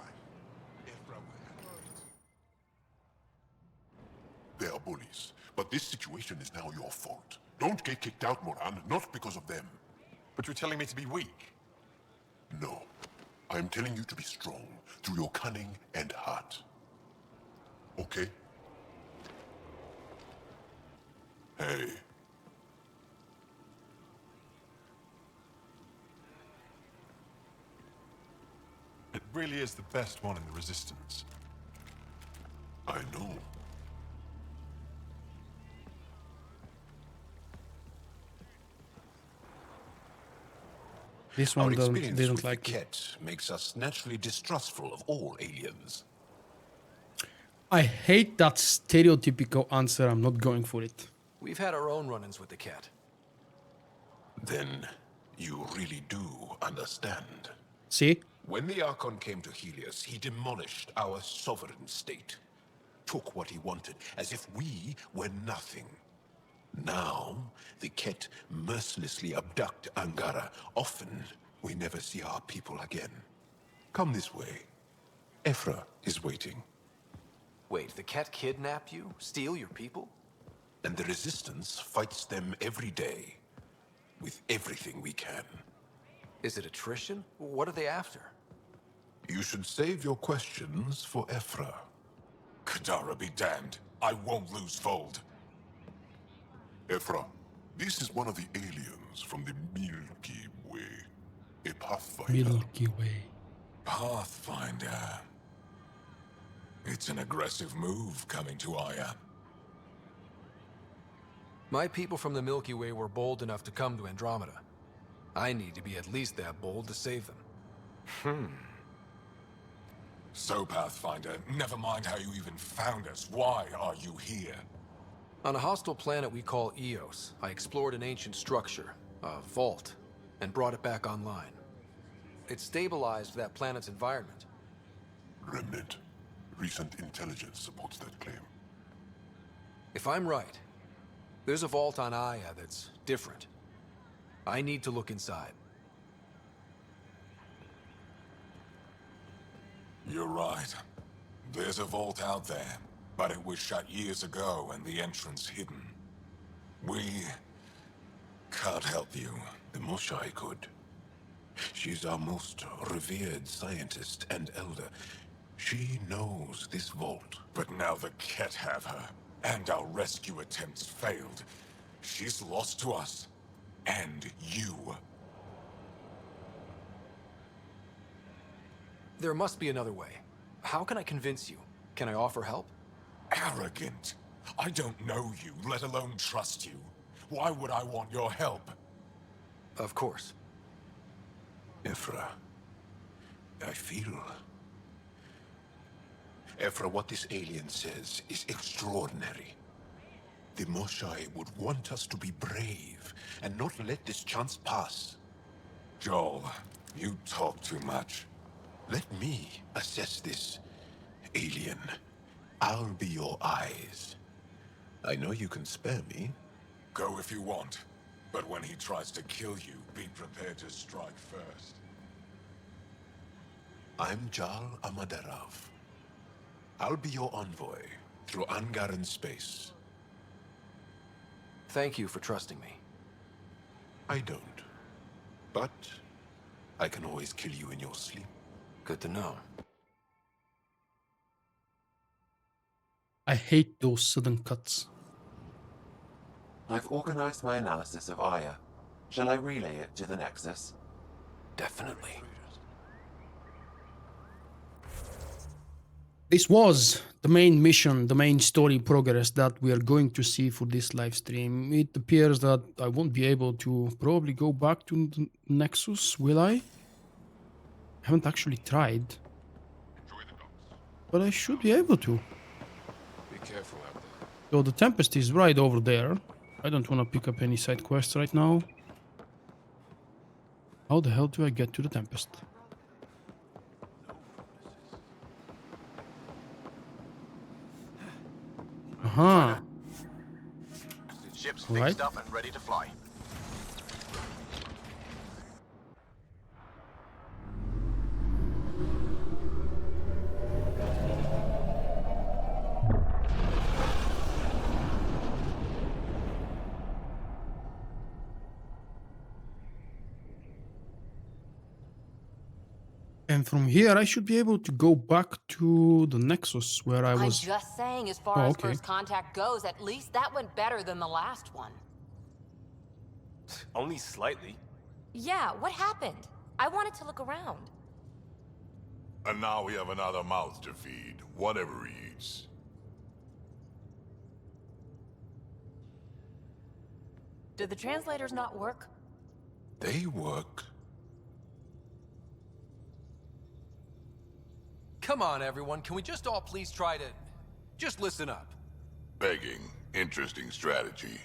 They are bullies, but this situation is now your fault. Don't get kicked out, Moran, not because of them. But you're telling me to be weak. No, I'm telling you to be strong through your cunning and heart. Okay? Hey. It really is the best one in the Resistance. I know. This Our one experience didn't with like the it. Ket makes us naturally distrustful of all aliens. I hate that stereotypical answer. I'm not going for it. We've had our own run-ins with the cat. Then you really do understand. See? When the Archon came to Helios, he demolished our sovereign state. Took what he wanted, as if we were nothing. Now, the Ket mercilessly abduct Angara. Often, we never see our people again. Come this way. Ephra is waiting. Wait, the cat kidnapped you? Steal your people? And the Resistance fights them every day. With everything we can. Is it attrition? What are they after? You should save your questions for Ephra. Kadara be damned. I won't lose Fold. Ephra, this is one of the aliens from the Milky Way. A Pathfinder. Milky Way. Pathfinder. It's an aggressive move coming to Aya. My people from the Milky Way were bold enough to come to Andromeda. I need to be at least that bold to save them. So, Pathfinder, never mind how you even found us. Why are you here? On a hostile planet we call Eos, I explored an ancient structure, a vault, and brought it back online. It stabilized that planet's environment. Remnant. Recent intelligence supports that claim. If I'm right, there's a vault on Aya that's different. I need to look inside. You're right. There's a vault out there, but it was shut years ago and the entrance hidden. We can't help you. The Moshai could. She's our most revered scientist and elder. She knows this vault. But now the Ket have her, and our rescue attempts failed. She's lost to us, and you. There must be another way. How can I convince you? Can I offer help? Arrogant. I don't know you, let alone trust you. Why would I want your help? Of course. Ephra, I feel... Ephra, what this alien says is extraordinary. The Moshai would want us to be brave and not let this chance pass. Joel, you talk too much. Let me assess this, alien. I'll be your eyes. I know you can spare me. Go if you want, but when he tries to kill you, be prepared to strike first. I'm Jal Amaderov. I'll be your envoy through Angaran space. Thank you for trusting me. I don't. But I can always kill you in your sleep. Good to know. I hate those sudden cuts. I've organized my analysis of Aya. Shall I relay it to the Nexus? Definitely. This was the main mission, the main story progress that we are going to see for this live stream. It appears that I won't be able to probably go back to the Nexus, will I? I haven't actually tried. But I should be able to. Be careful out there. So the Tempest is right over there. I don't want to pick up any side quests right now. How the hell do I get to the Tempest? Uh-huh. Ship's Right. fixed up and ready to fly. And from here, I should be able to go back to the Nexus where I was. I'm just saying, as far Oh, as okay. first contact goes, at least that went better than the last one. Only slightly. Yeah, what happened? I wanted to look around. And now we have another mouth to feed, whatever he eats. Did the translators not work? They work. Come on, everyone. Can we just all please try to... just listen up? Begging. Interesting strategy.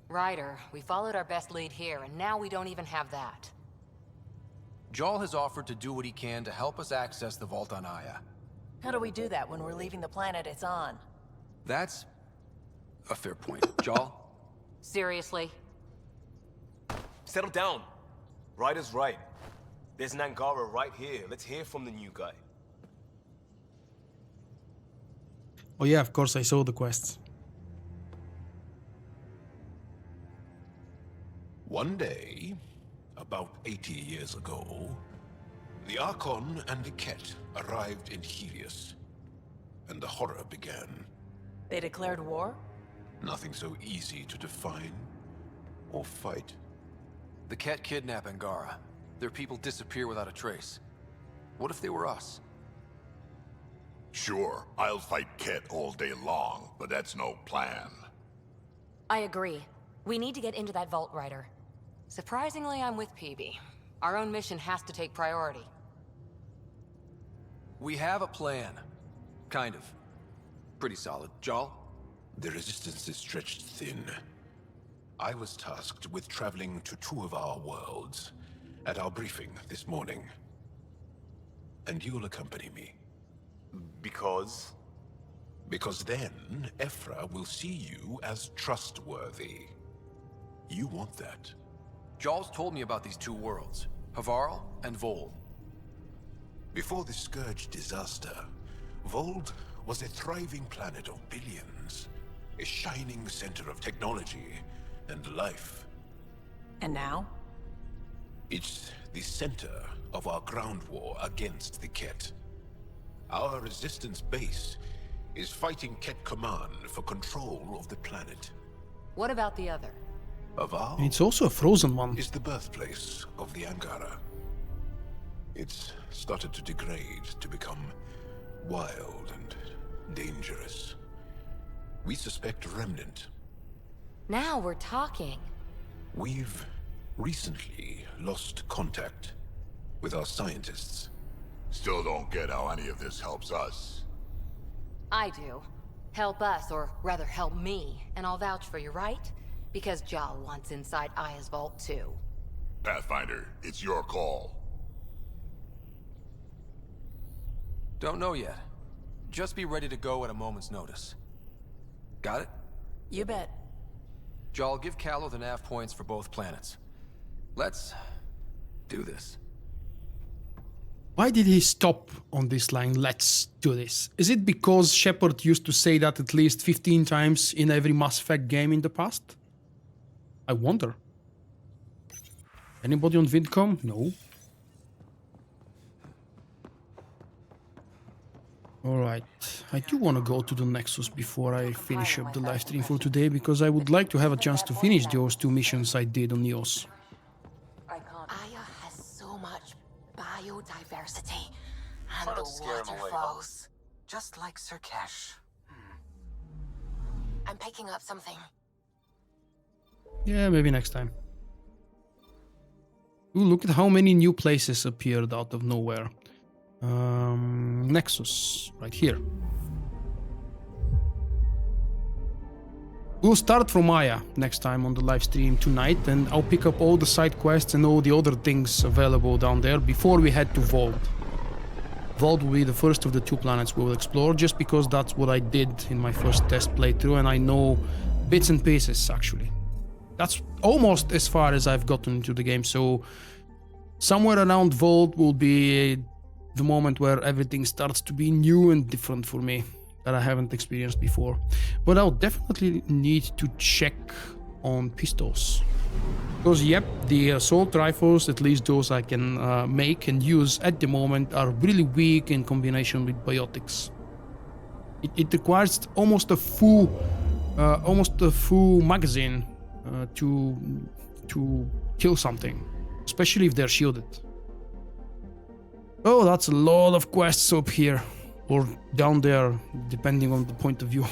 Ryder, we followed our best lead here, and now we don't even have that. Jal has offered to do what he can to help us access the vault on Aya. How do we do that when we're leaving the planet it's on? That's a fair point. Jal? Seriously? Settle down. Ryder's right. There's an Angara right here. Let's hear from the new guy. Oh yeah, of course I saw the quests. One day, about 80 years ago, the Archon and the Ket arrived in Helios, and the horror began. They declared war? Nothing so easy to define or fight. The Ket kidnap Angara. Their people disappear without a trace. What if they were us? Sure, I'll fight Ket all day long, but that's no plan. I agree. We need to get into that vault, Ryder. Surprisingly, I'm with PB. Our own mission has to take priority. We have a plan. Kind of. Pretty solid. Jal? The resistance is stretched thin. I was tasked with traveling to 2 of our worlds at our briefing this morning. And you'll accompany me. Because? Because then, Ephra will see you as trustworthy. You want that. Jal's told me about these 2 worlds. Havarl and Vold. Before the Scourge disaster, Vold was a thriving planet of billions. A shining center of technology and life. And now? It's the center of our ground war against the Ket. Our resistance base is fighting Ket Command for control of the planet. What about the other? Havarl It's also a frozen one. is the birthplace of the Angara. It's started to degrade, to become wild and dangerous. We suspect a remnant. Now we're talking. We've recently lost contact with our scientists. Still don't get how any of this helps us. I do. Help us, or rather help me, and I'll vouch for you, right? Because Jal wants inside Aya's vault too. Pathfinder, it's your call. Don't know yet. Just be ready to go at a moment's notice. Got it? You bet. Jal, give Callow the nav points for both planets. Let's do this. Why did he stop on this line, let's do this? Is it because Shepard used to say that at least 15 times in every Mass Effect game in the past? I wonder. Anybody on VidCom? No. Alright, I do want to go to the Nexus before I finish up the live stream for today, because I would like to have a chance to finish those 2 missions I did on EOS. Aya has so much biodiversity, and Try the to scare him away. waterfalls. Just like Sirkesh. I'm picking up something. Yeah, maybe next time. Ooh, look at how many new places appeared out of nowhere. Nexus, right here. We'll start from Aya next time on the live stream tonight, and I'll pick up all the side quests and all the other things available down there before we head to Vold. Vold will be the first of the 2 planets we will explore, just because that's what I did in my first test playthrough, and I know bits and pieces, actually. That's almost as far as I've gotten into the game, so somewhere around Vold will be the moment where everything starts to be new and different for me, that I haven't experienced before. But I'll definitely need to check on pistols. Because yep, the assault rifles, at least those I can make and use at the moment, are really weak in combination with biotics. It requires almost a full magazine to kill something, especially if they're shielded. Oh, that's a lot of quests up here, or down there, depending on the point of view.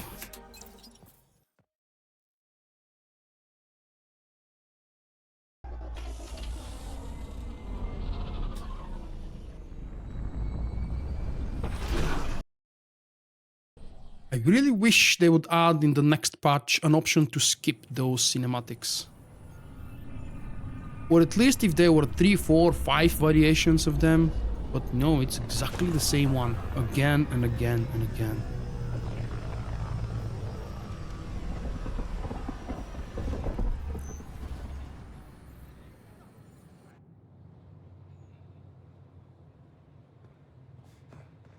I really wish they would add in the next patch an option to skip those cinematics. Or at least if there were 3, 4, 5 variations of them. But no, it's exactly the same one, again and again and again.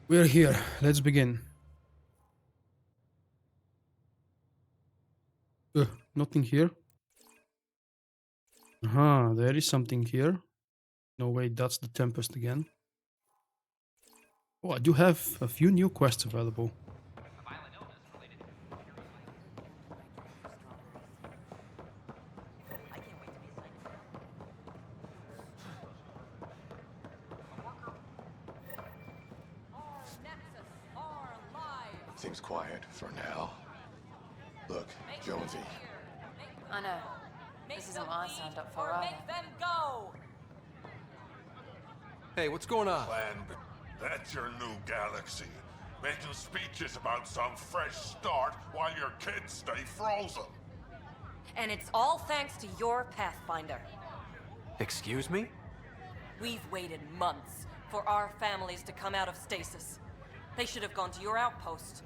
We're here, let's begin. Nothing here. Aha, there is something here. No, wait, that's the Tempest again. Oh, I do have a few new quests available. Seems quiet for now. Look, Jonesy. I know. This isn't what I signed up for either. Make them go! Hey, what's going on? Plan B. That's your new galaxy. Making speeches about some fresh start while your kids stay frozen. And it's all thanks to your Pathfinder. Excuse me? We've waited months for our families to come out of stasis. They should have gone to your outpost.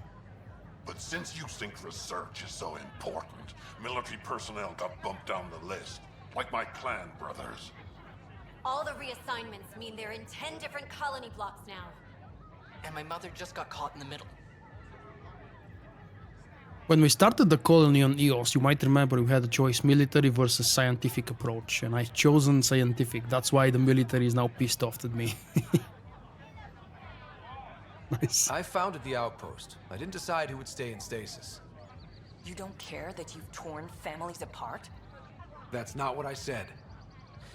But since you think research is so important, military personnel got bumped down the list. Like my clan brothers. All the reassignments mean they're in 10 different colony blocks now. And my mother just got caught in the middle. When we started the colony on Eos, you might remember we had a choice military versus scientific approach, and I've chosen scientific. That's why the military is now pissed off at me. Nice. I founded the outpost. I didn't decide who would stay in stasis. You don't care that you've torn families apart? That's not what I said.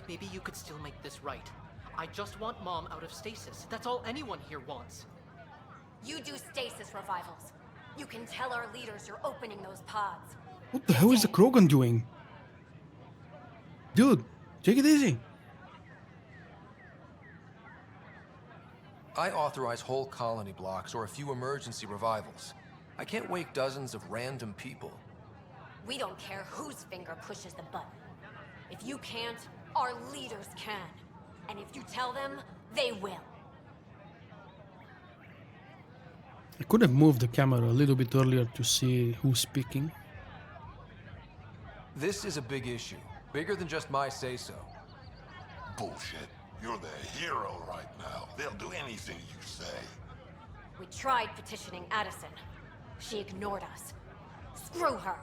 Maybe you could still make this right. I just want Mom out of stasis. That's all anyone here wants. You do stasis revivals. You can tell our leaders you're opening those pods. What the hell is the Krogan doing? Dude, take it easy. I authorize whole colony blocks or a few emergency revivals. I can't wake dozens of random people. We don't care whose finger pushes the button. If you can't, our leaders can. And if you tell them, they will. I could have moved the camera a little bit earlier to see who's speaking. This is a big issue. Bigger than just my say-so. Bullshit. You're the hero right now. They'll do anything you say. We tried petitioning Addison. She ignored us. Screw her.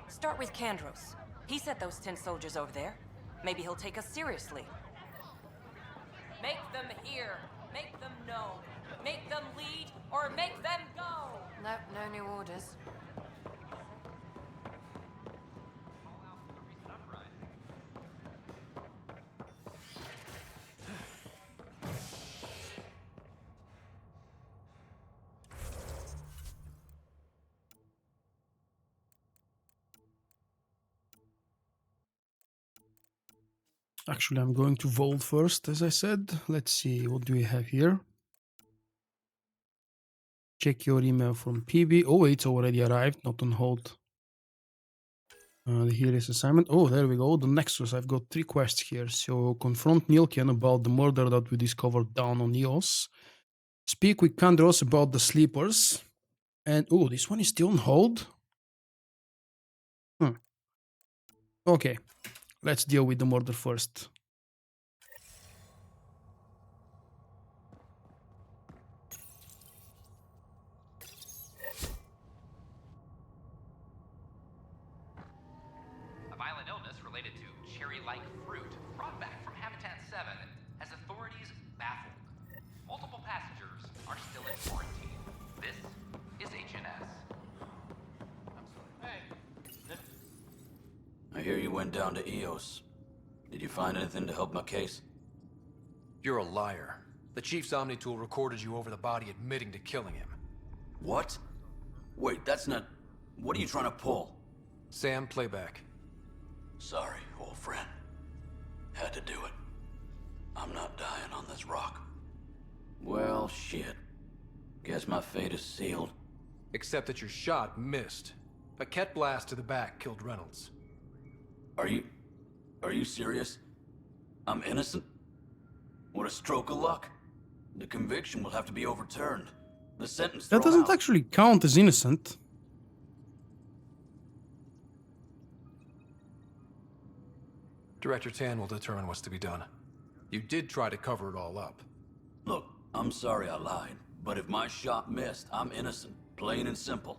Start with Kandros. He sent those 10 soldiers over there. Maybe he'll take us seriously. Make them hear. Make them know. Make them lead, or make them go! Nope, no new orders. Actually, I'm going to Vault first, as I said. Let's see, what do we have here? Check your email from PB. Oh, it's already arrived, not on hold. Here is assignment. Oh, there we go. The Nexus. I've got 3 quests here. So, confront Nilken about the murder that we discovered down on Eos. Speak with Kandros about the sleepers. And, oh, this one is still on hold? Okay. Let's deal with the murder first. A violent illness related to cherry-like fruit brought back from Habitat 7 has authorities baffled. Multiple passengers are still in quarantine. This is HNS. I hear you went down to Eos. Did you find anything to help my case? You're a liar. The Chief's Omni-tool recorded you over the body admitting to killing him. What? Wait, that's not... What are you trying to pull? Sam, playback. Sorry, old friend. Had to do it. I'm not dying on this rock. Well, shit. Guess my fate is sealed. Except that your shot missed. A Ket blast to the back killed Reynolds. Are you serious? I'm innocent? What a stroke of luck. The conviction will have to be overturned. The sentence That thrown doesn't out. actually count as innocent. Director Tan will determine what's to be done. You did try to cover it all up. Look, I'm sorry I lied, but if my shot missed, I'm innocent. Plain and simple.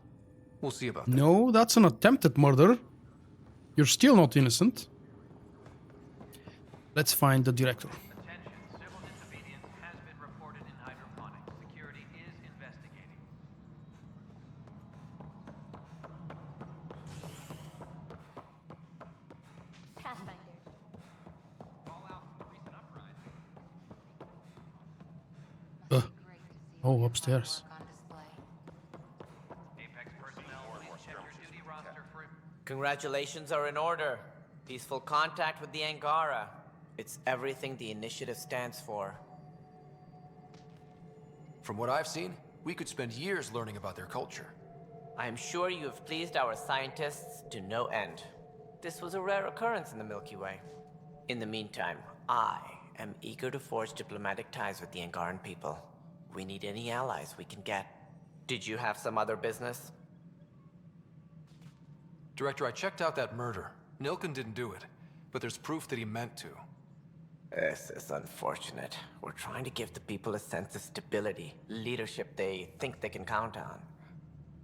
We'll see about that. No, that's an attempted murder. You're still not innocent. Let's find the director. Oh, upstairs. Congratulations are in order. Peaceful contact with the Angara. It's everything the initiative stands for. From what I've seen, we could spend years learning about their culture. I am sure you have pleased our scientists to no end. This was a rare occurrence in the Milky Way. In the meantime, I am eager to forge diplomatic ties with the Angaran people. We need any allies we can get. Did you have some other business? Director, I checked out that murder. Nilken didn't do it, but there's proof that he meant to. This is unfortunate. We're trying to give the people a sense of stability, leadership they think they can count on.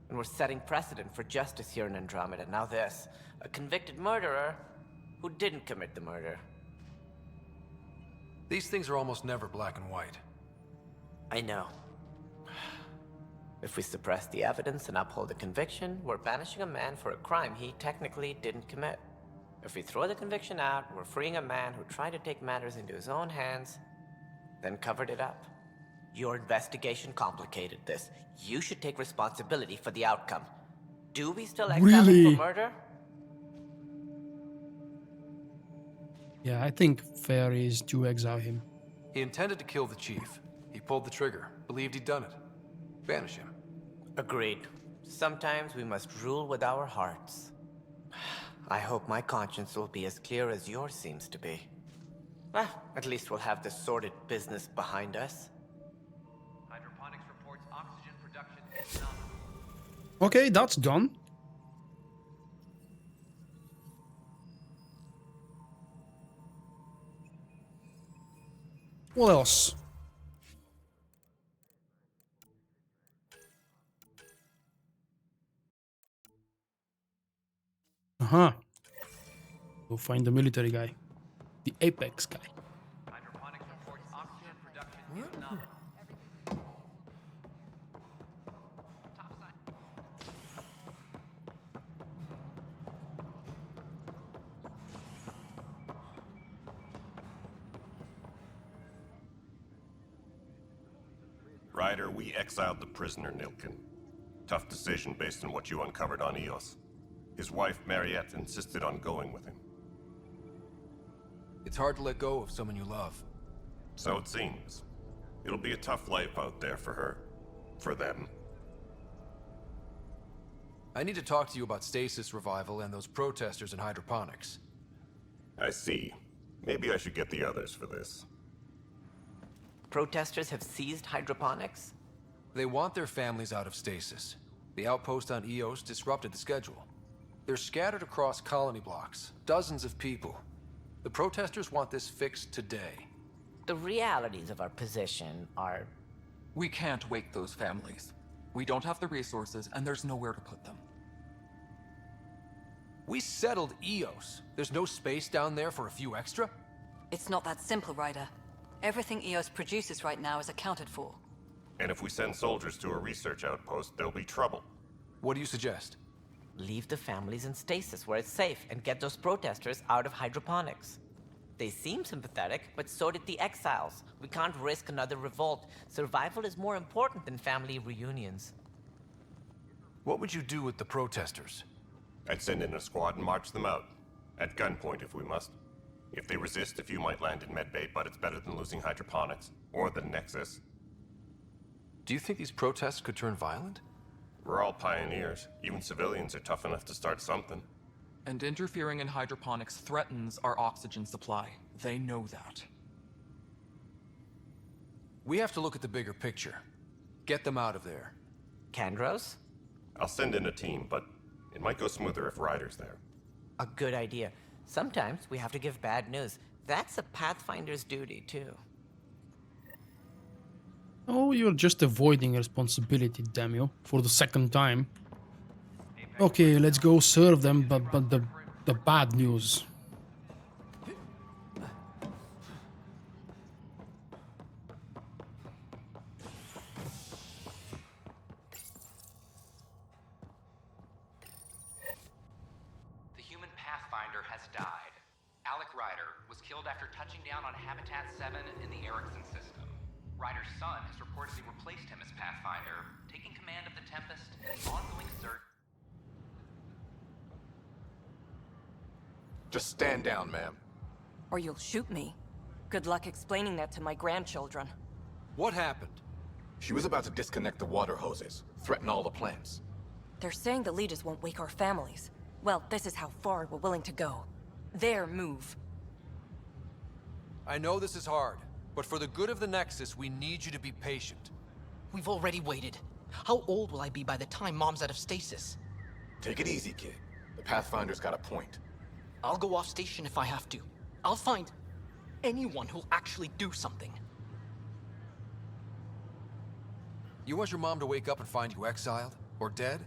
And we're setting precedent for justice here in Andromeda. Now this, a convicted murderer who didn't commit the murder. These things are almost never black and white. I know. If we suppress the evidence and uphold the conviction, we're banishing a man for a crime he technically didn't commit. If we throw the conviction out, we're freeing a man who tried to take matters into his own hands, then covered it up. Your investigation complicated this. You should take responsibility for the outcome. Do we still exile him for murder? Yeah, I think fair is to exile him. He intended to kill the chief. He pulled the trigger, believed he'd done it. Banish him. Agreed. Sometimes we must rule with our hearts. I hope my conscience will be as clear as yours seems to be. Well, at least we'll have this sordid business behind us. Hydroponics reports oxygen production is phenomenal. Okay, that's done. What else? Uh-huh. Go find the military guy. The Apex guy. Hydroponics reports oxygen production is phenomenal. Ryder, we exiled the prisoner Nilken. Tough decision based on what you uncovered on Eos. His wife, Mariette, insisted on going with him. It's hard to let go of someone you love. So it seems. It'll be a tough life out there for her. For them. I need to talk to you about stasis revival and those protesters in hydroponics. I see. Maybe I should get the others for this. Protesters have seized hydroponics? They want their families out of stasis. The outpost on Eos disrupted the schedule. They're scattered across colony blocks, dozens of people. The protesters want this fixed today. The realities of our position are... We can't wake those families. We don't have the resources, and there's nowhere to put them. We settled Eos. There's no space down there for a few extra? It's not that simple, Ryder. Everything Eos produces right now is accounted for. And if we send soldiers to a research outpost, there'll be trouble. What do you suggest? Leave the families in stasis where it's safe and get those protesters out of hydroponics. They seem sympathetic, but so did the exiles. We can't risk another revolt. Survival is more important than family reunions. What would you do with the protesters? I'd send in a squad and march them out. At gunpoint if we must. If they resist, a few might land in medbay, but it's better than losing hydroponics. Or the Nexus. Do you think these protests could turn violent? We're all pioneers. Even civilians are tough enough to start something. And interfering in hydroponics threatens our oxygen supply. They know that. We have to look at the bigger picture. Get them out of there. Kandros? I'll send in a team, but it might go smoother if Ryder's there. A good idea. Sometimes we have to give bad news. That's a Pathfinder's duty, too. Oh, you're just avoiding responsibility, damn you, for the second time. Okay, let's go serve them, but the bad news. The human Pathfinder has died. Alec Ryder was killed after touching down on Habitat 7 in the Erickson system. Ryder's son has reportedly replaced him as Pathfinder, taking command of the Tempest in the ongoing search. Just stand down, ma'am. Or you'll shoot me. Good luck explaining that to my grandchildren. What happened? She was about to disconnect the water hoses, threaten all the plants. They're saying the Legions won't wake our families. Well, this is how far we're willing to go. Their move. I know this is hard, but for the good of the Nexus, we need you to be patient. We've already waited. How old will I be by the time Mom's out of stasis? Take it easy, kid. The Pathfinder's got a point. I'll go off station if I have to. I'll find anyone who'll actually do something. You want your mom to wake up and find you exiled? Or dead?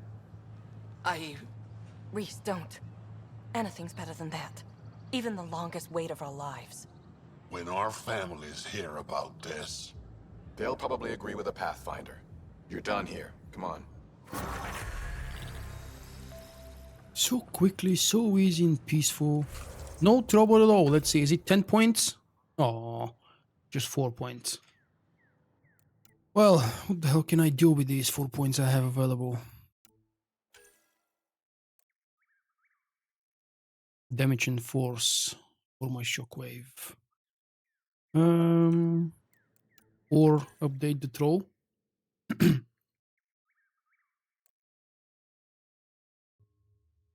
Reese, don't. Anything's better than that. Even the longest wait of our lives. When our families hear about this... They'll probably agree with the Pathfinder. You're done here. Come on. So quickly, so easy and peaceful. No trouble at all. Let's see, is it 10 points? Oh, just 4 points. Well, what the hell can I do with these 4 points I have available? Damage and force for my shockwave. Or update the troll.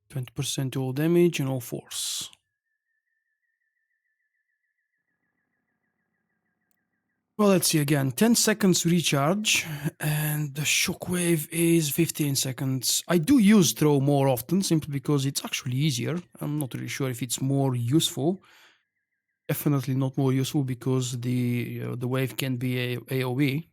20% to all damage and all force. Well, let's see again. 10 seconds recharge, and the shockwave is 15 seconds. I do use throw more often, simply because it's actually easier. I'm not really sure if it's more useful. Definitely not more useful because the wave can be a AoE.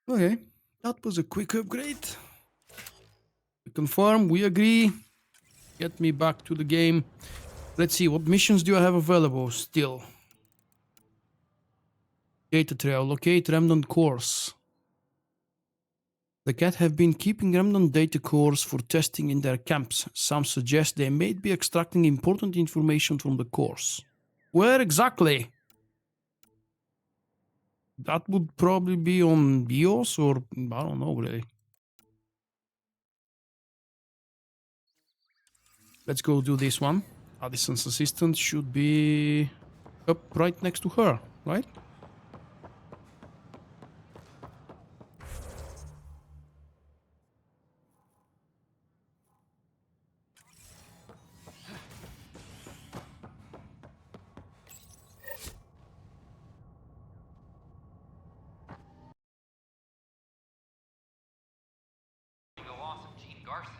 Okay, that was a quick upgrade. We confirm, we agree. Get me back to the game. Let's see, what missions do I have available still? Data trail, locate remnant cores. The Cat have been keeping remnant data cores for testing in their camps. Some suggest they may be extracting important information from the cores. Where exactly? That would probably be on BIOS, or I don't know really. Let's go do this one. Addison's assistant should be up right next to her, right? The loss of Gene Garson,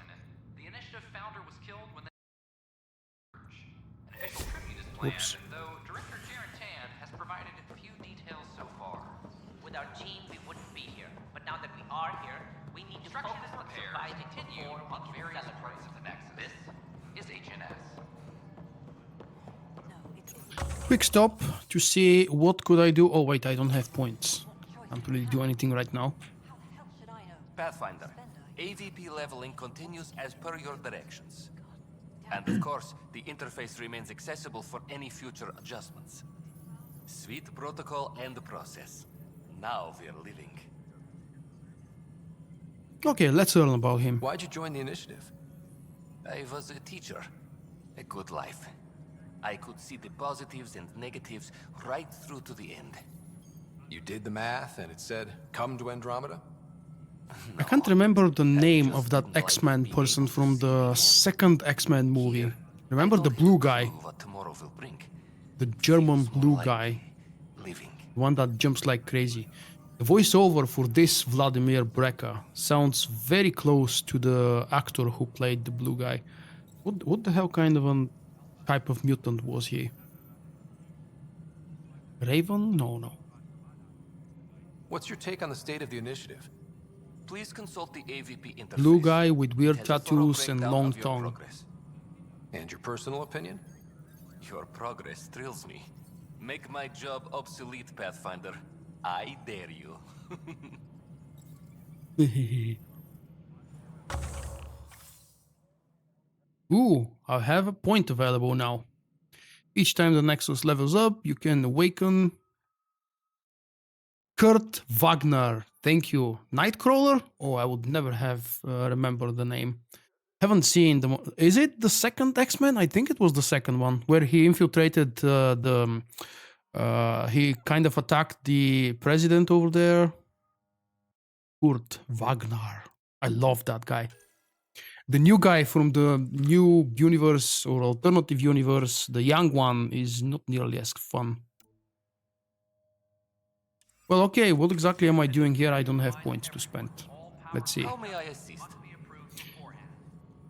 the initiative founder was killed when they... An official tribute is planned, though Director Jaren Tan has provided a few details so far. Without Gene, we wouldn't be here. But now that we are here, we need to focus on surviving continue on various parts of the Nexus. This is HNS. Quick stop to see what could I do. Oh wait, I don't have points. Can't really do anything right now. Pathfinder, AVP leveling continues as per your directions. And of course, the interface remains accessible for any future adjustments. Sweet protocol and process. Now we're living. Okay, let's learn about him. Why'd you join the initiative? I was a teacher. A good life. I could see the positives and negatives right through to the end. You did the math and it said, come to Andromeda? I can't remember the name of that X-Men person from the second X-Men movie. Remember the blue guy? What tomorrow will bring. The German blue guy. The one that jumps like crazy. The voiceover for this Vladimir Breka sounds very close to the actor who played the blue guy. What the hell kind of a type of mutant was he? Raven? No. What's your take on the state of the initiative? Please consult the AVP interface. Blue guy with weird tattoos and long tongue. Progress. And your personal opinion? Your progress thrills me. Make my job obsolete, Pathfinder. I dare you. Ooh, I have a point available now. Each time the Nexus levels up, you can awaken Kurt Wagner. Thank you. Nightcrawler? Oh, I would never have remembered the name. Haven't seen the... Is it the second X-Men? I think it was the second one, where he infiltrated he kind of attacked the president over there. Kurt Wagner. I love that guy. The new guy from the new universe or alternative universe, the young one, is not nearly as fun. Well, okay, what exactly am I doing here? I don't have points to spend. Let's see. How may I assist?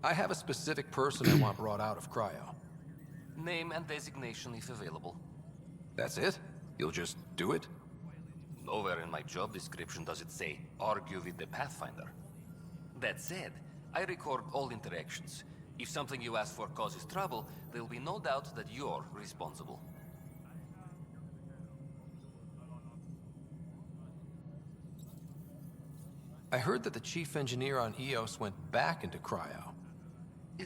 I have a specific person I want brought out of cryo. Name and designation if available. That's it? You'll just do it? Nowhere in my job description does it say, argue with the Pathfinder. That said, I record all interactions. If something you ask for causes trouble, there'll be no doubt that you're responsible. I heard that the chief engineer on EOS went back into cryo.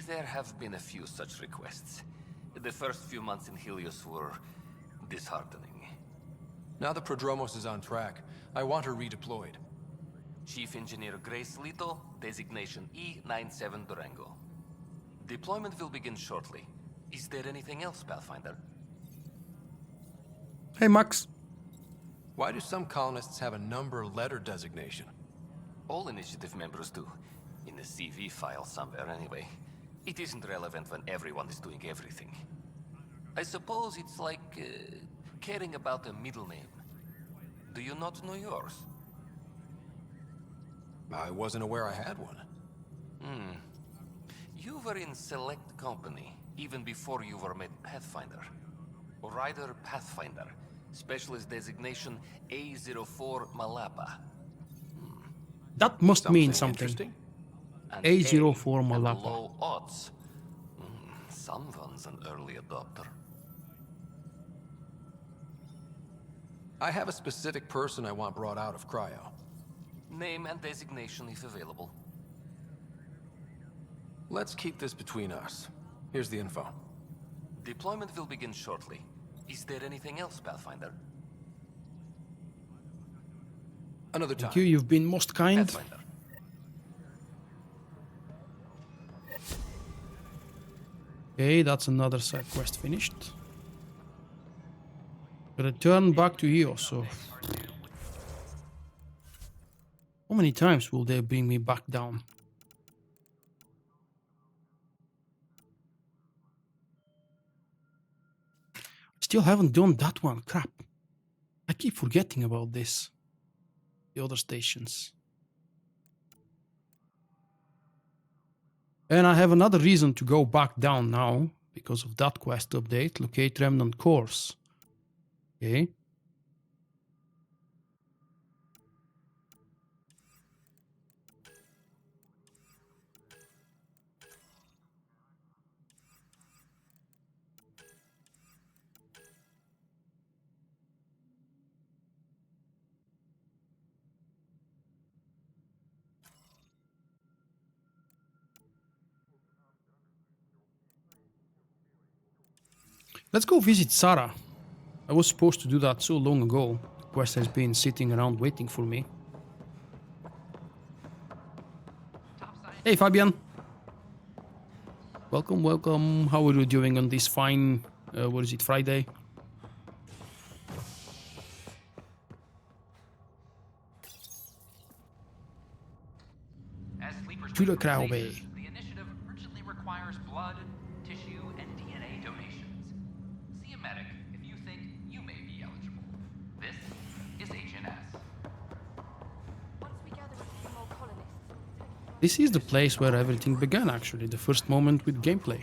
There have been a few such requests. The first few months in Helios were disheartening. Now the Prodromos is on track. I want her redeployed. Chief Engineer Grace Lito, designation E97 Durango. Deployment will begin shortly. Is there anything else, Pathfinder? Hey, Max. Why do some colonists have a number letter designation? All initiative members do. In the CV file somewhere, anyway. It isn't relevant when everyone is doing everything. I suppose it's like caring about a middle name. Do you not know yours? I wasn't aware I had one. You were in select company, even before you were made Pathfinder. Ryder Pathfinder. Specialist designation A04 Malapa. That must mean something. A04 Malapa. Low odds. Someone's an early adopter. I have a specific person I want brought out of cryo. Name and designation if available. Let's keep this between us. Here's the info. Deployment will begin shortly. Is there anything else, Pathfinder? Another time. Thank you, you've been most kind. Pathfinder. Okay, that's another side quest finished. Return back to EOS, so... How many times will they bring me back down? Still haven't done that one, crap. I keep forgetting about this. The other stations. And I have another reason to go back down now, because of that quest update. Locate remnant cores. Okay. Let's go visit Sarah. I was supposed to do that so long ago. The quest has been sitting around waiting for me. Hey Fabian. Welcome, welcome. How are you doing on this fine, what is it, Friday? As sleepers To the wait for crowd, stasis, the initiative urgently requires blood, tissue, and DNA donations. See a medic if you think you may be eligible. This is HNS. Once we gather a few more colonists. This is the place where everything began, actually. The first moment with gameplay.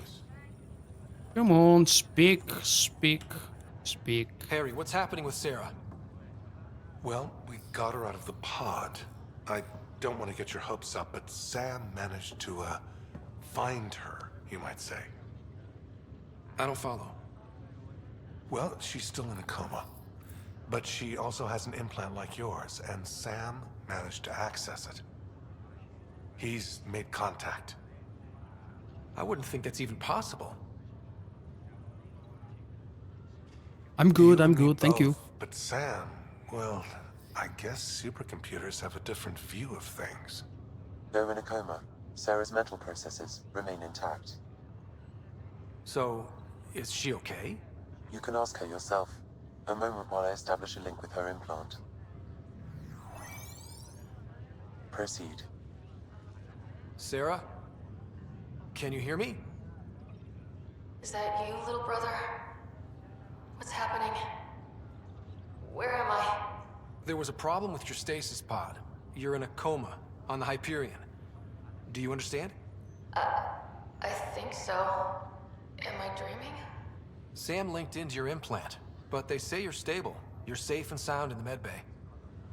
Come on, speak, speak, speak. Harry, what's happening with Sarah? Well, we got her out of the pod. I don't want to get your hopes up, but Sam managed to, find her, you might say. I don't follow. Well, she's still in a coma. But she also has an implant like yours, and Sam managed to access it. He's made contact. I wouldn't think that's even possible. I'm good, thank you. But Sam, well, I guess supercomputers have a different view of things. They're in a coma. Sarah's mental processes remain intact. So, is she okay? You can ask her yourself. A moment while I establish a link with her implant. Proceed. Sarah? Can you hear me? Is that you, little brother? What's happening? Where am I? There was a problem with your stasis pod. You're in a coma on the Hyperion. Do you understand? I think so. Am I dreaming? Sam linked into your implant, but they say you're stable. You're safe and sound in the medbay.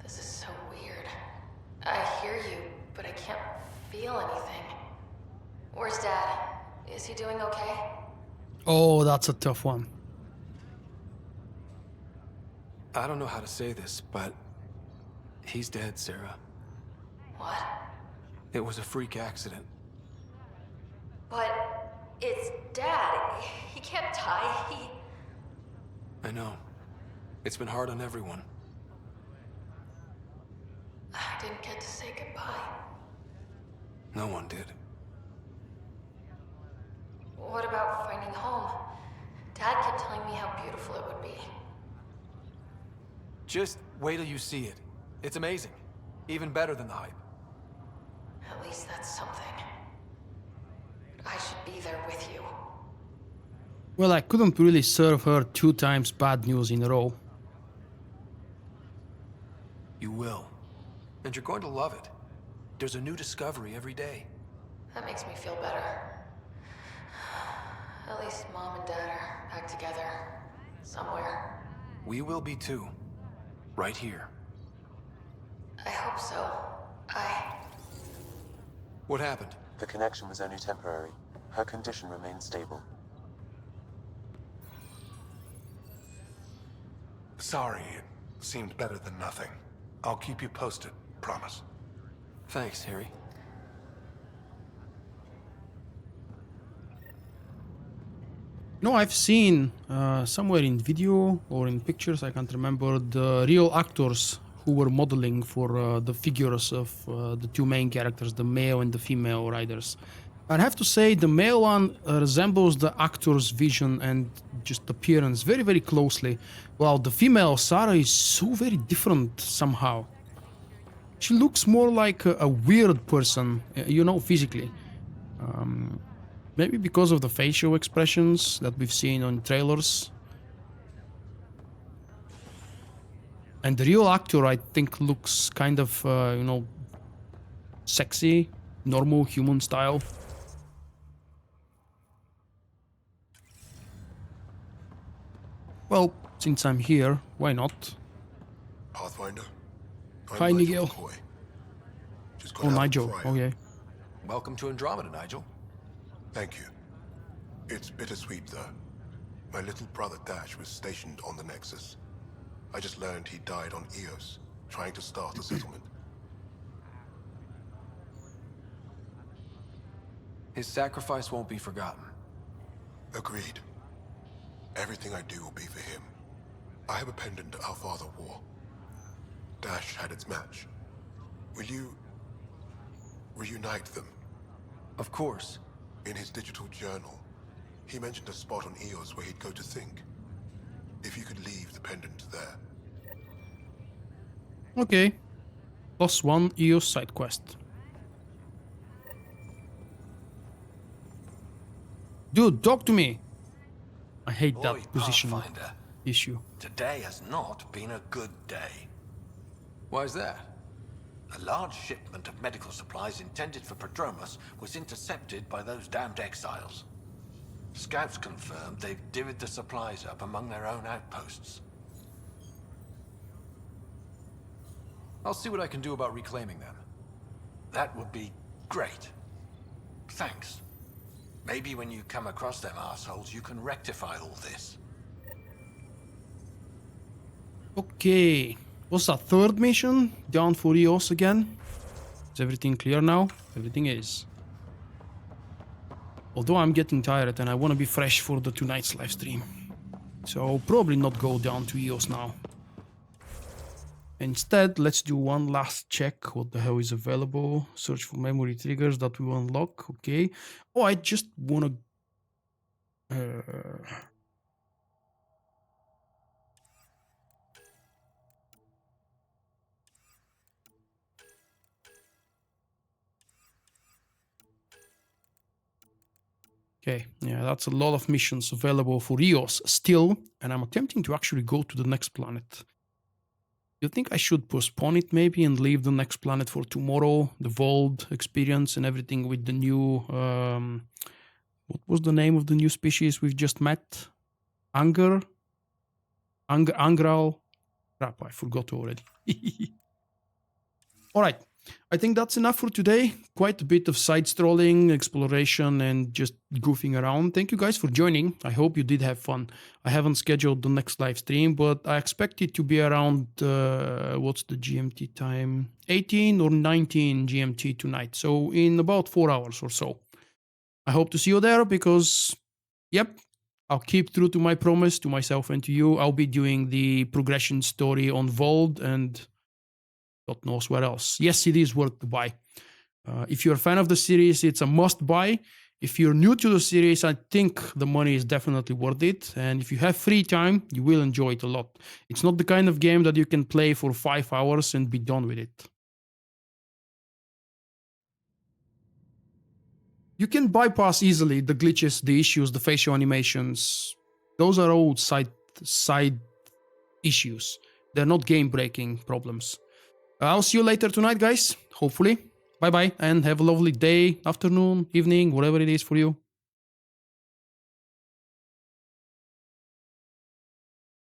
This is so weird. I hear you, but I can't feel anything. Where's Dad? Is he doing okay? Oh, that's a tough one. I don't know how to say this, but he's dead, Sarah. What? It was a freak accident. But it's Dad. He can't die. I know. It's been hard on everyone. I didn't get to say goodbye. No one did. What about finding home? Dad kept telling me how beautiful it would be. Just wait till you see it. It's amazing. Even better than the hype. At least that's something. I should be there with you. Well, I couldn't really serve her 2 times bad news in a row. You will. And you're going to love it. There's a new discovery every day. That makes me feel better. At least Mom and Dad are back together. Somewhere. We will be too. Right here. I hope so. What happened? The connection was only temporary. Her condition remains stable. Sorry, it seemed better than nothing. I'll keep you posted, promise. Thanks, Harry. No, I've seen somewhere in video or in pictures, I can't remember, the real actors who were modeling for the figures of the 2 main characters, the male and the female riders. I have to say the male one resembles the actor's vision and just appearance very, very closely, while the female Sarah is so very different somehow. She looks more like a weird person, you know, physically. Maybe because of the facial expressions that we've seen on trailers. And the real actor, I think, looks kind of, you know, sexy, normal human style. Well, since I'm here, why not? Pathfinder? Hi, Nigel. Oh, Nigel. Oh, yeah. Welcome to Andromeda, Nigel. Thank you. It's bittersweet, though. My little brother Dash was stationed on the Nexus. I just learned he died on Eos, trying to start a settlement. His sacrifice won't be forgotten. Agreed. Everything I do will be for him. I have a pendant our father wore. Dash had its match. Will you reunite them? Of course. In his digital journal, he mentioned a spot on Eos where he'd go to think. If you could leave the pendant there. Okay. +1 EOS side quest. Dude, talk to me! I hate that positional Pathfinder. issue. Today has not been a good day. Why is that? A large shipment of medical supplies intended for Prodromus was intercepted by those damned exiles. Scouts confirmed they've divvied the supplies up among their own outposts. I'll see what I can do about reclaiming them. That would be great. Thanks. Maybe when you come across them assholes, you can rectify all this. Okay. What's that, 3rd mission? Down for EOS again? Is everything clear now? Everything is. Although I'm getting tired and I want to be fresh for the tonight's live stream. So probably not go down to EOS now. Instead, let's do one last check. What the hell is available? Search for memory triggers that we unlock. Okay. Oh, I just want to... Okay, yeah, that's a lot of missions available for EOS still, and I'm attempting to actually go to the next planet. You think I should postpone it maybe and leave the next planet for tomorrow? The Vulkk experience and everything with the new... what was the name of the new species we've just met? Angral? Crap, I forgot already. All right. I think that's enough for today. Quite a bit of side-strolling, exploration, and just goofing around. Thank you guys for joining. I hope you did have fun. I haven't scheduled the next live stream, but I expect it to be around, what's the GMT time? 18 or 19 GMT tonight. So in about 4 hours or so. I hope to see you there because, yep, I'll keep true to my promise to myself and to you. I'll be doing the progression story on Vulkk and... God knows where else. Yes, it is worth to buy. If you're a fan of the series, it's a must buy. If you're new to the series, I think the money is definitely worth it. And if you have free time, you will enjoy it a lot. It's not the kind of game that you can play for 5 hours and be done with it. You can bypass easily the glitches, the issues, the facial animations. Those are all side issues. They're not game-breaking problems. I'll see you later tonight, guys. Hopefully. Bye-bye, and have a lovely day, afternoon, evening, whatever it is for you.